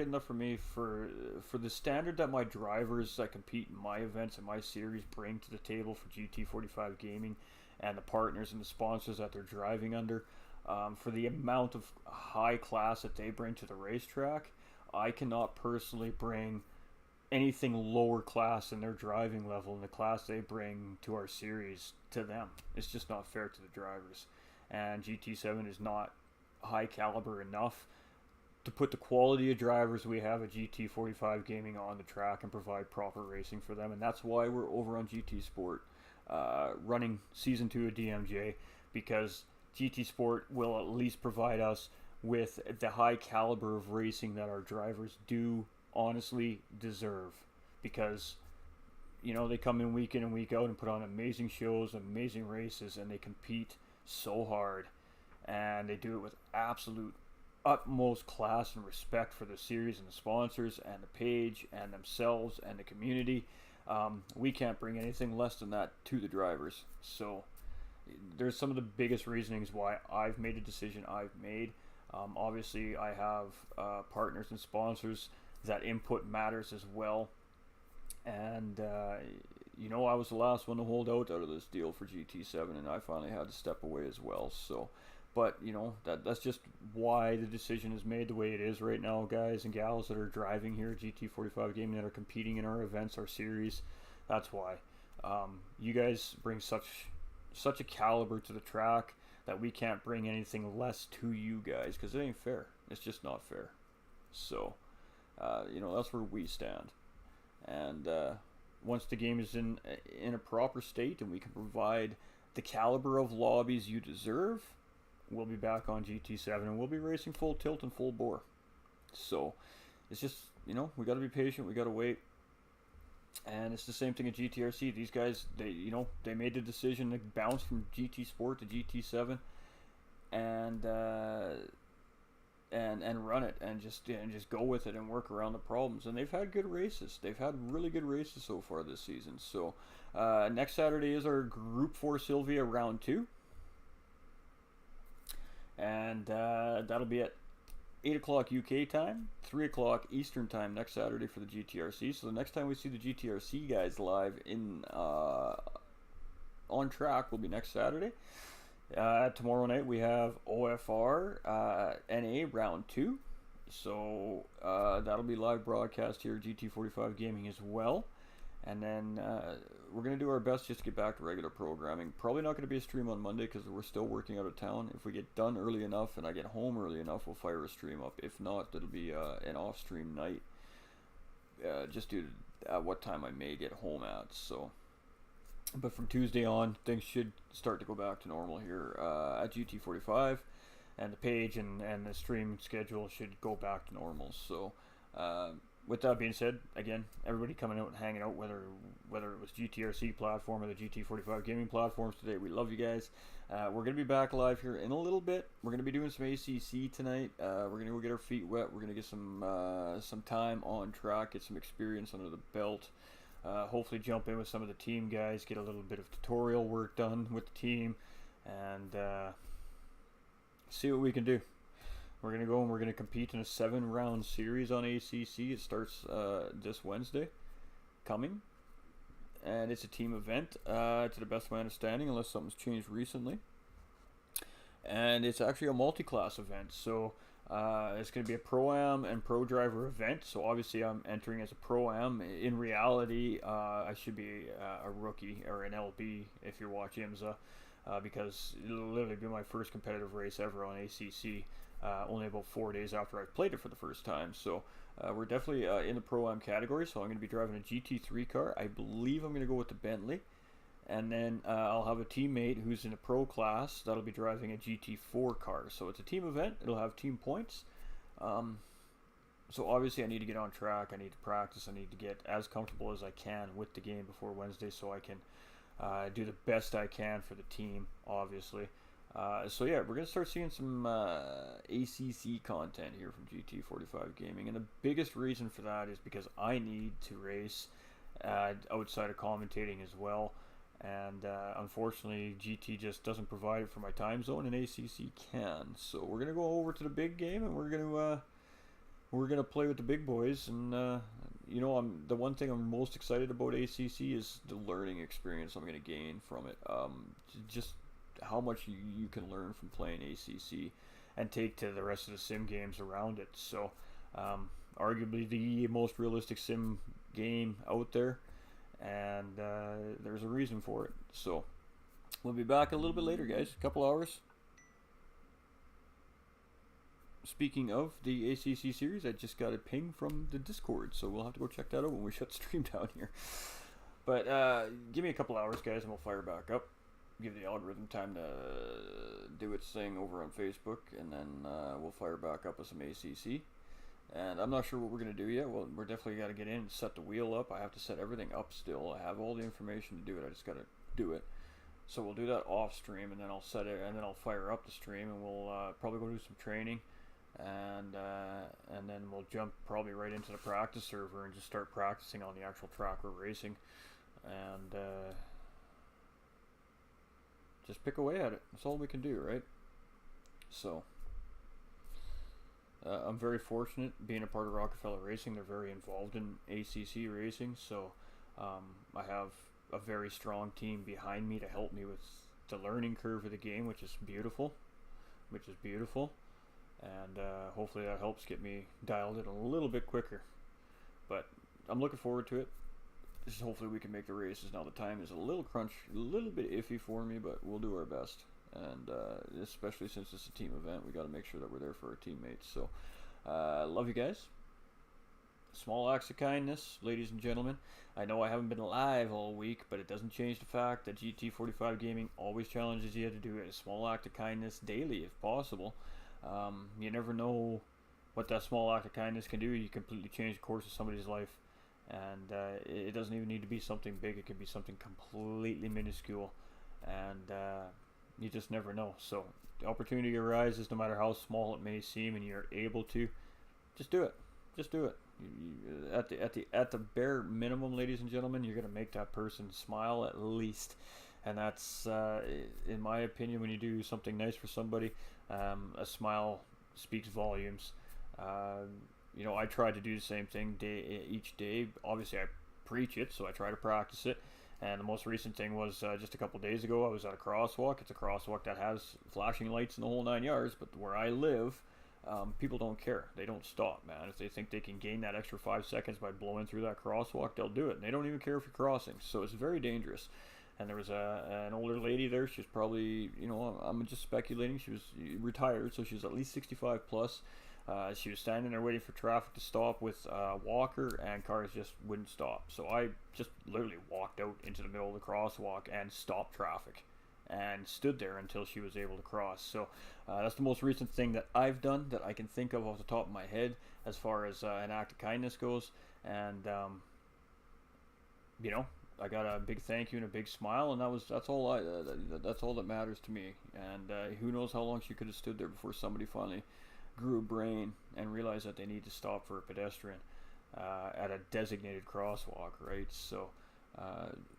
enough for me for the standard that my drivers that compete in my events and my series bring to the table for GT45 gaming, and the partners and the sponsors that they're driving under. For the amount of high class that they bring to the racetrack, I cannot personally bring anything lower class in their driving level in the class they bring to our series to them. It's just not fair to the drivers. And GT7 is not high caliber enough to put the quality of drivers we have at GT45 Gaming on the track and provide proper racing for them. And that's why we're over on GT Sport running Season 2 of DMJ, because GT Sport will at least provide us with the high caliber of racing that our drivers do honestly deserve. Because, you know, they come in week and week out and put on amazing shows, amazing races, and they compete so hard. And they do it with absolute utmost class and respect for the series and the sponsors and the page and themselves and the community. We can't bring anything less than that to the drivers. So there's some of the biggest reasonings why I've made a decision I've made. Obviously, I have partners and sponsors that input matters as well. And, you know, I was the last one to hold out of this deal for GT7, and I finally had to step away as well. So, but, you know, that's just why the decision is made the way it is right now, guys and gals that are driving here at GT45 Gaming, that are competing in our events, our series. That's why. You guys bring such a caliber to the track that we can't bring anything less to you guys, because it ain't fair. It's just not fair. So, you know, that's where we stand. And once the game is in a proper state and we can provide the caliber of lobbies you deserve, we'll be back on GT7 and we'll be racing full tilt and full bore. So it's just, you know, we got to be patient, we got to wait. And it's the same thing at GTRC. These guys, they made the decision to bounce from GT Sport to GT7 and run it and just go with it and work around the problems. And they've had good races. They've had really good races so far this season. So next Saturday is our Group 4 Sylvia Round 2. And that'll be at 8 o'clock UK time, 3 o'clock Eastern time next Saturday for the GTRC. So the next time we see the GTRC guys live on track will be next Saturday. Tomorrow night we have OFR NA Round 2. So that'll be live broadcast here at GT45 Gaming as well. And then we're going to do our best just to get back to regular programming. Probably not going to be a stream on Monday because we're still working out of town. If we get done early enough and I get home early enough, we'll fire a stream up. If not, it'll be an off-stream night. Just due to what time I may get home at. So, but from Tuesday on, things should start to go back to normal here at GT45. And the page and the stream schedule should go back to normal. So, with that being said, again, everybody coming out and hanging out, whether it was GTRC platform or the GT45 gaming platforms today, we love you guys. We're going to be back live here in a little bit. We're going to be doing some ACC tonight. We're going to go get our feet wet. We're going to get some time on track, get some experience under the belt. Hopefully jump in with some of the team guys, get a little bit of tutorial work done with the team, and see what we can do. We're going to go and we're going to compete in a 7-round series on ACC. It starts this Wednesday coming. And it's a team event, to the best of my understanding, unless something's changed recently. And it's actually a multi-class event. So it's going to be a Pro-Am and Pro Driver event. So obviously I'm entering as a Pro-Am. In reality, I should be a rookie or an LB if you're watching IMSA. Because it'll literally be my first competitive race ever on ACC. Only about 4 days after I've played it for the first time. So we're definitely in the Pro-Am category. So I'm going to be driving a GT3 car. I believe I'm going to go with the Bentley. And then I'll have a teammate who's in a Pro class that'll be driving a GT4 car. So it's a team event. It'll have team points. So obviously I need to get on track. I need to practice. I need to get as comfortable as I can with the game before Wednesday so I can do the best I can for the team, obviously. So yeah, we're going to start seeing some ACC content here from GT45 Gaming. And the biggest reason for that is because I need to race outside of commentating as well. And unfortunately, GT just doesn't provide it for my time zone, and ACC can. So we're going to go over to the big game, and we're going to play with the big boys. And you know, the one thing I'm most excited about ACC is the learning experience I'm going to gain from it. Just how much you can learn from playing ACC and take to the rest of the sim games around it. So arguably the most realistic sim game out there, and there's a reason for it. So we'll be back a little bit later, guys, a couple hours. Speaking of the ACC series, I just got a ping from the Discord, so we'll have to go check that out when we shut the stream down here. But give me a couple hours, guys, and we'll fire back up. Give the algorithm time to do its thing over on Facebook, and then we'll fire back up with some ACC. And I'm not sure what we're going to do yet. Well, we're definitely got to get in and set the wheel up. I have to set everything up still. I have all the information to do it. I just got to do it. So we'll do that off stream, and then I'll set it, and then I'll fire up the stream, and we'll probably go do some training. And then we'll jump probably right into the practice server and just start practicing on the actual track we're racing, and just pick away at it. That's all we can do, right? So I'm very fortunate being a part of Rockefeller Racing. They're very involved in ACC racing, so I have a very strong team behind me to help me with the learning curve of the game, which is beautiful. And hopefully that helps get me dialed in a little bit quicker. But I'm looking forward to it. Hopefully we can make the races. Now the time is a little bit iffy for me, but we'll do our best. And especially since it's a team event, we got to make sure that we're there for our teammates. So love you guys. Small acts of kindness, ladies and gentlemen. I know I haven't been live all week, but it doesn't change the fact that GT45 Gaming always challenges you to do a small act of kindness daily if possible. You never know what that small act of kindness can do. You completely change the course of somebody's life, and it doesn't even need to be something big. It could be something completely minuscule, and you just never know. So the opportunity arises, no matter how small it may seem, and you're able to, just do it. Just do it. At the bare minimum, ladies and gentlemen, you're gonna make that person smile at least. And that's, in my opinion, when you do something nice for somebody, a smile speaks volumes. You know, I try to do the same thing each day. Obviously, I preach it, so I try to practice it. And the most recent thing was just a couple days ago, I was at a crosswalk. It's a crosswalk that has flashing lights in the whole 9 yards, but where I live, people don't care. They don't stop, man. If they think they can gain that extra 5 seconds by blowing through that crosswalk, they'll do it. And they don't even care if you're crossing. So it's very dangerous. And there was an older lady there. She was probably, you know, I'm just speculating. She was retired, so she was at least 65 plus. She was standing there waiting for traffic to stop with a walker, and cars just wouldn't stop. So I just literally walked out into the middle of the crosswalk and stopped traffic and stood there until she was able to cross. So that's the most recent thing that I've done that I can think of off the top of my head as far as an act of kindness goes. And, you know, I got a big thank you and a big smile, and that's all that matters to me. And who knows how long she could have stood there before somebody finally grew a brain and realized that they need to stop for a pedestrian at a designated crosswalk, right? So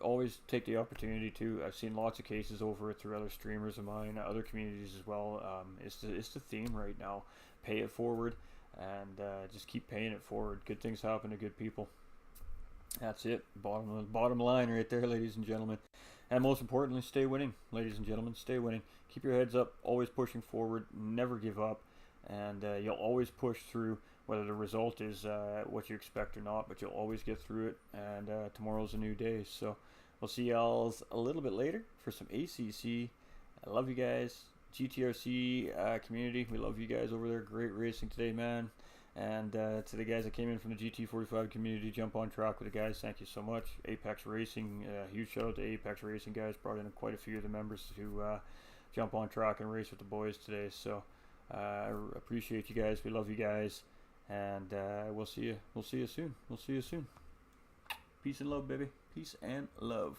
always take the opportunity to. I've seen lots of cases over it through other streamers of mine, other communities as well. It's the theme right now. Pay it forward, and just keep paying it forward. Good things happen to good people. That's it. Bottom line right there, ladies and gentlemen. And most importantly, stay winning, ladies and gentlemen. Stay winning. Keep your heads up. Always pushing forward. Never give up. And you'll always push through, whether the result is what you expect or not. But you'll always get through it. And tomorrow's a new day. So we'll see y'all a little bit later for some ACC. I love you guys. GTRC community. We love you guys over there. Great racing today, man. And to the guys that came in from the GT45 community, jump on track with the guys, thank you so much. Apex Racing, huge shout out to Apex Racing guys, brought in quite a few of the members to jump on track and race with the boys today. So I appreciate you guys, we love you guys, and we'll see you soon. Peace and love, baby. Peace and love.